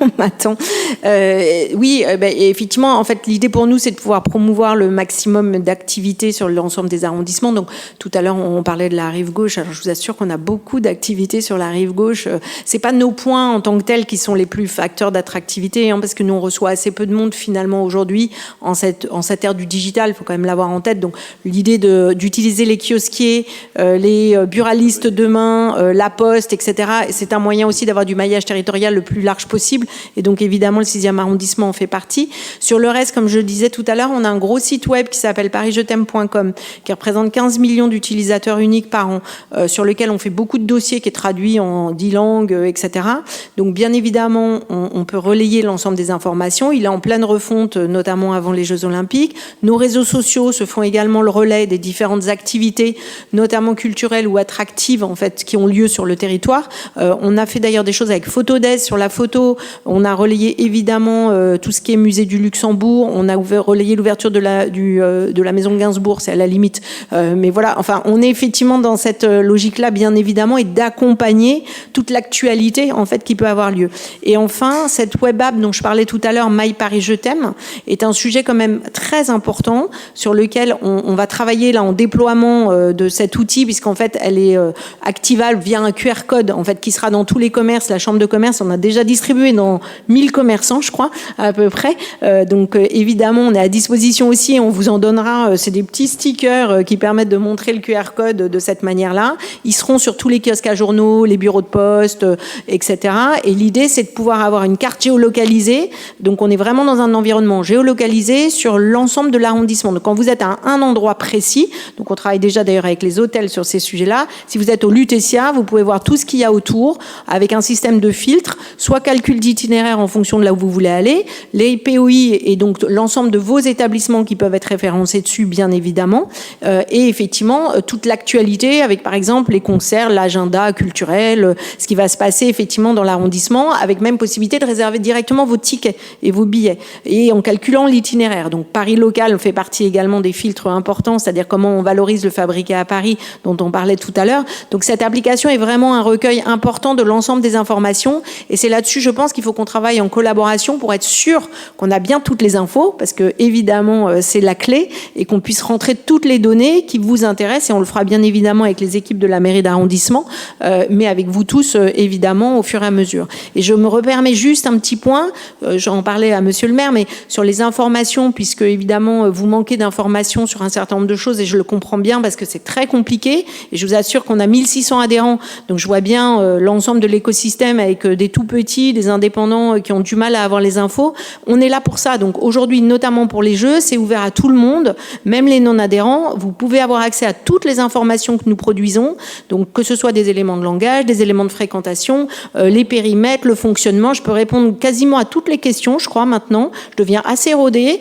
on m'attend. Oui, effectivement, en fait, l'idée pour nous, c'est de pouvoir promouvoir le maximum d'activités sur l'ensemble des arrondissements. Donc, tout à l'heure, on parlait de la rive gauche. Alors, je vous assure qu'on a beaucoup d'activités sur la rive gauche. C'est pas nos points en tant que tels qui sont les plus facteurs d'attractivité, parce que nous, on reçoit assez peu de monde finalement aujourd'hui en cette ère du digital. Il faut quand même l'avoir en tête. Donc, l'idée d'utiliser les kiosquiers, les buralistes demain, la poste, etc. C'est un moyen aussi d'avoir du maillage territorial le plus large possible. Et donc, évidemment, le 6e arrondissement en fait partie. Sur le reste, comme je le disais tout à l'heure, on a un gros site web qui s'appelle parisjet'aime.com, qui représente 15 millions d'utilisateurs uniques par an, sur lequel on fait beaucoup de dossiers qui est traduit en 10 langues, etc. Donc, bien évidemment, on peut relayer l'ensemble des informations. Il est en pleine refonte, notamment avant les Jeux Olympiques. Nos réseaux sociaux se font également le relais des différentes activités, notamment culturelles ou attractives, en fait, qui ont lieu sur le territoire. On a fait d'ailleurs des choses avec Photodesk sur la photo. On a relayé évidemment tout ce qui est musée du Luxembourg. On a relayé l'ouverture de la maison Gainsbourg, c'est à la limite. Mais voilà, enfin, on est effectivement dans cette logique-là, bien évidemment, et d'accompagner toute l'actualité, en fait, qui peut avoir lieu. Et enfin, cette web app dont je parlais tout à l'heure, My Paris Je t'aime, est un sujet quand même très important sur lequel on va travailler là en déploiement de cet outil, puisqu'en fait, elle est activable via un QR code, en fait, qui sera dans tous les commerces. La chambre de commerce, on a déjà distribué dans 1000 commerçants, je crois, à peu près. Donc, évidemment, on est à disposition aussi et on vous en donnera. C'est des petits stickers qui permettent de montrer le QR code de cette manière-là. Ils seront sur tous les kiosques à journaux, les bureaux de poste, etc. Et l'idée, c'est de pouvoir avoir une carte géolocalisée. Donc, on est vraiment dans un environnement géolocalisé sur l'ensemble de l'arrondissement. Donc, quand vous êtes à un endroit précis, donc on travaille déjà d'ailleurs avec les hôtels sur ces sujets-là. Si vous êtes au Lutetia, vous pouvez voir tout ce qu'il y a autour avec un système de filtre, soit calcul d'itinéraire en fonction de là où vous voulez aller, les POI et donc l'ensemble de vos établissements qui peuvent être référencés dessus, bien évidemment, et effectivement toute l'actualité avec par exemple les concerts, l'agenda culturel, ce qui va se passer effectivement dans l'arrondissement, avec même possibilité de réserver directement vos tickets et vos billets, et en calculant l'itinéraire. Donc Paris local fait partie également des filtres importants, c'est-à-dire comment on valorise le fabriqué à Paris dont on parlait tout à l'heure. Donc cette application est vraiment un recueil important de l'ensemble des informations, et c'est là-dessus, je pense, qu'il faut qu'on travaille en collaboration pour être sûr qu'on a bien toutes les infos, parce que évidemment c'est la clé, et qu'on puisse rentrer toutes les données qui vous intéressent, et on le fera bien évidemment avec les équipes de la mairie d'arrondissement, mais avec vous tous évidemment au fur et à mesure. Et je me repermets juste un petit point, j'en parlais à monsieur le maire, mais sur les informations, puisque évidemment vous manquez d'informations sur un certain nombre de choses, et je le comprends bien parce que c'est très compliqué. Et je vous assure qu'on a 1600 adhérents. Donc je vois bien l'ensemble de l'écosystème avec des tout petits, des indépendants qui ont du mal à avoir les infos. On est là pour ça. Donc aujourd'hui, notamment pour les jeux, c'est ouvert à tout le monde, même les non-adhérents. Vous pouvez avoir accès à toutes les informations que nous produisons. Donc que ce soit des éléments de langage, des éléments de fréquentation, les périmètres, le fonctionnement. Je peux répondre quasiment à toutes les questions, je crois, maintenant. Je deviens assez rodée.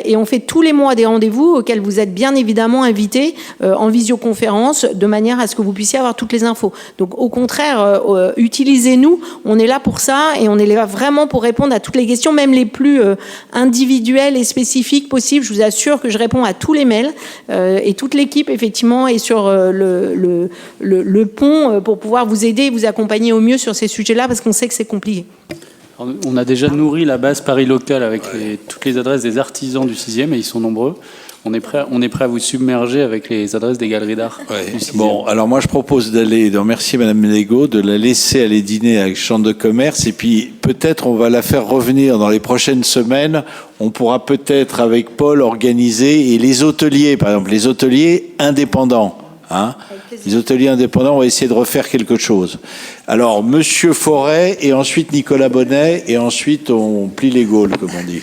Et on fait tous les mois des rendez-vous auxquels vous êtes bien évidemment invités en visioconférence, de manière à ce que vous puissiez avoir toutes les infos. Donc au contraire, utilisez-nous, on est là pour ça et on est là vraiment pour répondre à toutes les questions, même les plus individuelles et spécifiques possibles. Je vous assure que je réponds à tous les mails et toute l'équipe effectivement est sur le pont pour pouvoir vous aider et vous accompagner au mieux sur ces sujets-là parce qu'on sait que c'est compliqué. On a déjà nourri la base Paris Local avec toutes les adresses des artisans du 6e, et ils sont nombreux. On est prêt à vous submerger avec les adresses des galeries d'art. Bon, alors moi je propose de remercier Madame Ménégo, de la laisser aller dîner avec Chambre de commerce, et puis peut-être on va la faire revenir dans les prochaines semaines. On pourra peut-être avec Paul organiser, et les hôteliers, par exemple, les hôteliers indépendants. Les hôteliers indépendants, on va essayer de refaire quelque chose. Alors, Monsieur Forêt, et ensuite Nicolas Bonnet, et ensuite on plie les Gaules, comme on dit.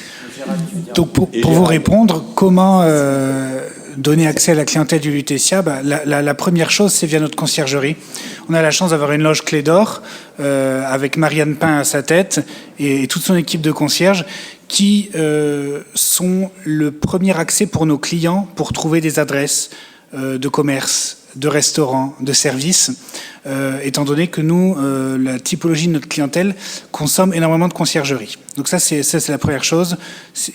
Donc pour vous répondre, comment donner accès à la clientèle du Lutetia, la première chose, c'est via notre conciergerie. On a la chance d'avoir une loge Clé d'Or, avec Marianne Pain à sa tête, et toute son équipe de concierges, qui sont le premier accès pour nos clients pour trouver des adresses de commerce, de restaurants, de services, étant donné que nous, la typologie de notre clientèle consomme énormément de conciergerie. Donc ça, c'est la première chose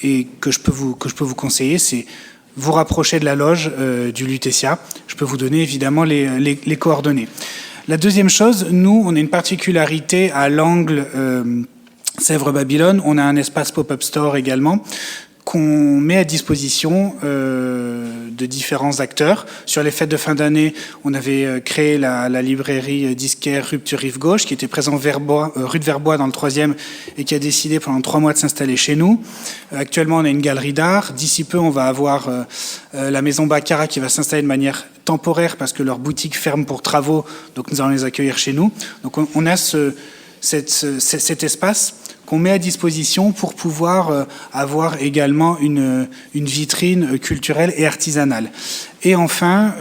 et que je peux vous conseiller, c'est vous rapprocher de la loge du Lutetia. Je peux vous donner évidemment les coordonnées. La deuxième chose, nous, on a une particularité à l'angle Sèvres-Babylone. On a un espace pop-up store également qu'on met à disposition de différents acteurs. Sur les fêtes de fin d'année, on avait créé la librairie disquaire Rupture Rive Gauche, qui était présente rue de Verbois dans le 3e et qui a décidé pendant 3 mois de s'installer chez nous. Actuellement, on a une galerie d'art. D'ici peu, on va avoir la maison Baccarat qui va s'installer de manière temporaire parce que leur boutique ferme pour travaux, donc nous allons les accueillir chez nous. Donc on a cet espace qu'on met à disposition pour pouvoir avoir également une vitrine culturelle et artisanale. Et enfin,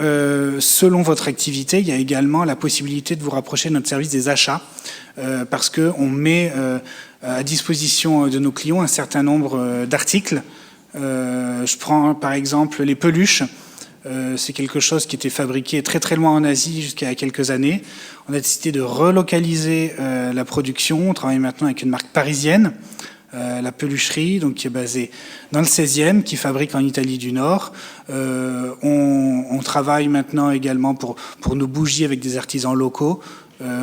selon votre activité, il y a également la possibilité de vous rapprocher de notre service des achats, parce qu'on met à disposition de nos clients un certain nombre d'articles. Je prends par exemple les peluches. C'est quelque chose qui était fabriqué très très loin en Asie jusqu'à quelques années. On a décidé de relocaliser la production. On travaille maintenant avec une marque parisienne, la Pelucherie, donc qui est basée dans le 16e, qui fabrique en Italie du Nord. On travaille maintenant également pour nos bougies avec des artisans locaux.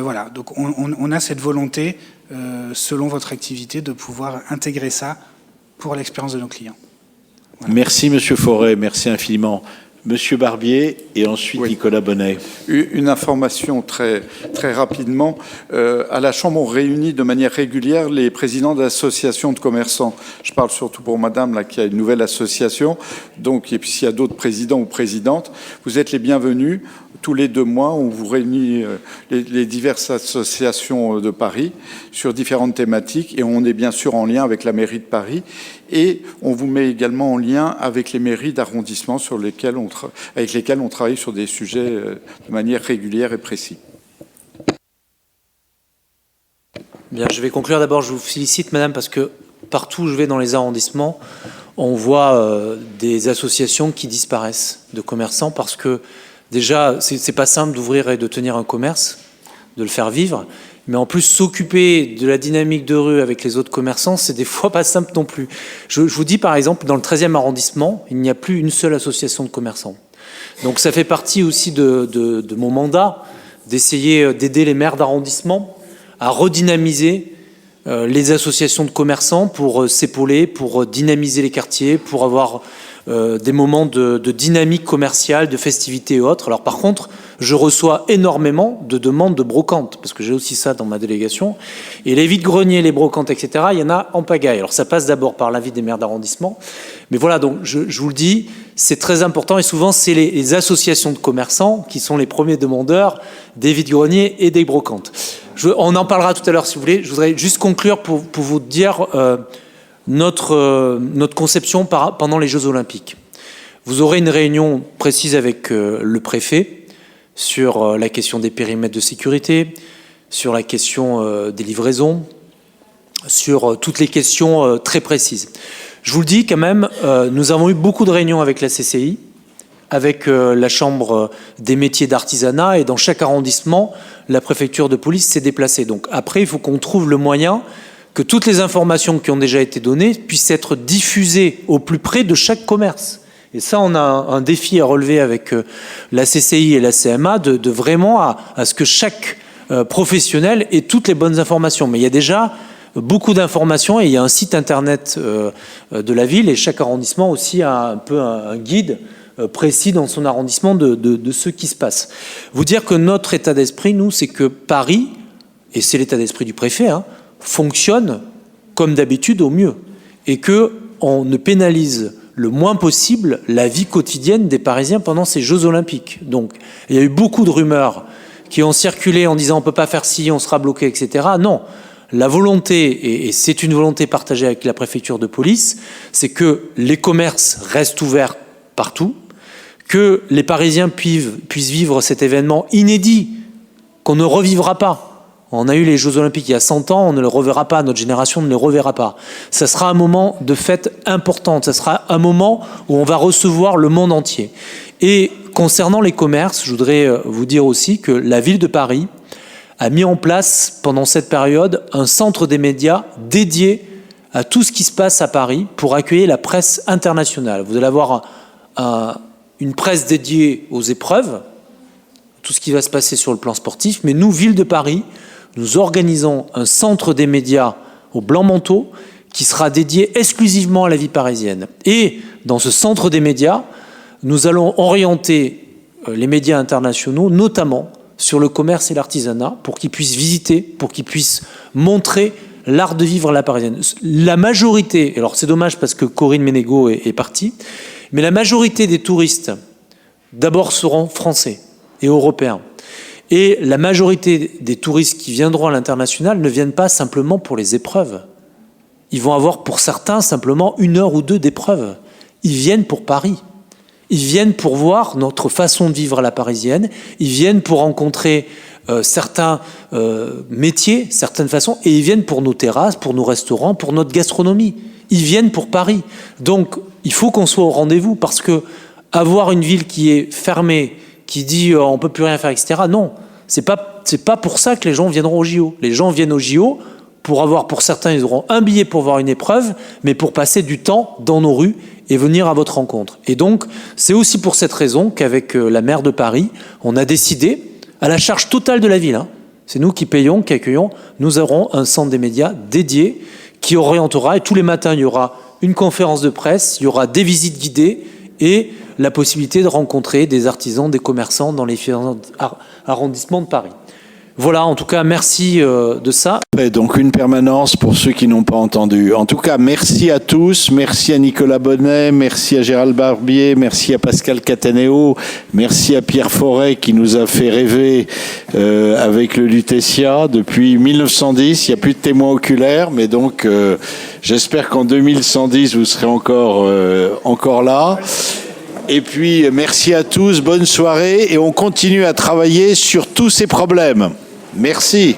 Voilà, donc on a cette volonté, selon votre activité, de pouvoir intégrer ça pour l'expérience de nos clients. Voilà. Merci Monsieur Forêt, merci infiniment. Monsieur Barbier et ensuite Nicolas Bonnet. Une information très, très rapidement. À la Chambre, on réunit de manière régulière les présidents d'associations de commerçants. Je parle surtout pour Madame, là, qui a une nouvelle association. Donc, et puis s'il y a d'autres présidents ou présidentes, vous êtes les bienvenus. Tous les 2 mois, on vous réunit les diverses associations de Paris sur différentes thématiques et on est bien sûr en lien avec la mairie de Paris et on vous met également en lien avec les mairies d'arrondissement avec lesquelles on travaille sur des sujets de manière régulière et précise. Bien, je vais conclure. D'abord, je vous félicite, Madame, parce que partout où je vais dans les arrondissements, on voit des associations qui disparaissent de commerçants parce que déjà, c'est pas simple d'ouvrir et de tenir un commerce, de le faire vivre, mais en plus s'occuper de la dynamique de rue avec les autres commerçants, c'est des fois pas simple non plus. Je vous dis par exemple, dans le 13e arrondissement, il n'y a plus une seule association de commerçants. Donc ça fait partie aussi de mon mandat d'essayer d'aider les maires d'arrondissement à redynamiser les associations de commerçants pour s'épauler, pour dynamiser les quartiers, pour avoir des moments de dynamique commerciale, de festivités et autres. Alors par contre, je reçois énormément de demandes de brocantes, parce que j'ai aussi ça dans ma délégation. Et les vides-greniers, les brocantes, etc., il y en a en pagaille. Alors ça passe d'abord par l'avis des maires d'arrondissement. Mais voilà, donc je vous le dis, c'est très important. Et souvent, c'est les associations de commerçants qui sont les premiers demandeurs des vides-greniers et des brocantes. On en parlera tout à l'heure si vous voulez. Je voudrais juste conclure pour vous dire notre conception pendant les Jeux Olympiques. Vous aurez une réunion précise avec le préfet sur la question des périmètres de sécurité, sur la question des livraisons, sur toutes les questions très précises. Je vous le dis quand même, nous avons eu beaucoup de réunions avec la CCI, avec la Chambre des métiers d'artisanat, et dans chaque arrondissement, la préfecture de police s'est déplacée. Donc après, il faut qu'on trouve le moyen que toutes les informations qui ont déjà été données puissent être diffusées au plus près de chaque commerce. Et ça, on a un défi à relever avec la CCI et la CMA de vraiment à ce que chaque professionnel ait toutes les bonnes informations. Mais il y a déjà beaucoup d'informations et il y a un site internet de la ville, et chaque arrondissement aussi a un peu un guide précis dans son arrondissement de ce qui se passe. Vous dire que notre état d'esprit, nous, c'est que Paris, et c'est l'état d'esprit du préfet, fonctionne comme d'habitude au mieux, et qu'on ne pénalise le moins possible la vie quotidienne des Parisiens pendant ces Jeux Olympiques. Donc, il y a eu beaucoup de rumeurs qui ont circulé en disant on ne peut pas faire ci, on sera bloqué, etc. Non, la volonté, et c'est une volonté partagée avec la préfecture de police, c'est que les commerces restent ouverts partout, que les Parisiens puissent vivre cet événement inédit, qu'on ne revivra pas. On a eu les Jeux Olympiques il y a 100 ans, on ne le reverra pas, notre génération ne le reverra pas. Ça sera un moment de fête importante, ça sera un moment où on va recevoir le monde entier. Et concernant les commerces, je voudrais vous dire aussi que la ville de Paris a mis en place pendant cette période un centre des médias dédié à tout ce qui se passe à Paris pour accueillir la presse internationale. Vous allez avoir une presse dédiée aux épreuves, tout ce qui va se passer sur le plan sportif, mais nous, ville de Paris, nous organisons un centre des médias au Blanc-Manteau qui sera dédié exclusivement à la vie parisienne. Et dans ce centre des médias, nous allons orienter les médias internationaux, notamment sur le commerce et l'artisanat, pour qu'ils puissent visiter, pour qu'ils puissent montrer l'art de vivre à la parisienne. La majorité, alors c'est dommage parce que Corinne Ménégo est partie, mais la majorité des touristes, d'abord, seront français et européens. Et la majorité des touristes qui viendront à l'international ne viennent pas simplement pour les épreuves. Ils vont avoir pour certains simplement 1 heure ou 2 d'épreuves. Ils viennent pour Paris. Ils viennent pour voir notre façon de vivre à la parisienne. Ils viennent pour rencontrer certains métiers, certaines façons. Et ils viennent pour nos terrasses, pour nos restaurants, pour notre gastronomie. Ils viennent pour Paris. Donc, il faut qu'on soit au rendez-vous parce que avoir une ville qui est fermée, qui dit on ne peut plus rien faire, etc. Non, c'est pas pour ça que les gens viendront au JO. Les gens viennent au JO pour certains, ils auront un billet pour voir une épreuve, mais pour passer du temps dans nos rues et venir à votre rencontre. Et donc, c'est aussi pour cette raison qu'avec la maire de Paris, on a décidé, à la charge totale de la ville, c'est nous qui payons, qui accueillons, nous aurons un centre des médias dédié qui orientera, et tous les matins, il y aura une conférence de presse, il y aura des visites guidées et la possibilité de rencontrer des artisans, des commerçants dans les différents arrondissements de Paris. Voilà, en tout cas, merci de ça. Donc une permanence pour ceux qui n'ont pas entendu. En tout cas, merci à tous. Merci à Nicolas Bonnet, merci à Gérald Barbier, merci à Pascal Cataneo, merci à Pierre Forêt qui nous a fait rêver avec le Lutetia. Depuis 1910, il n'y a plus de témoins oculaires, mais donc j'espère qu'en 2110, vous serez encore là. Et puis, merci à tous, bonne soirée, et on continue à travailler sur tous ces problèmes. Merci.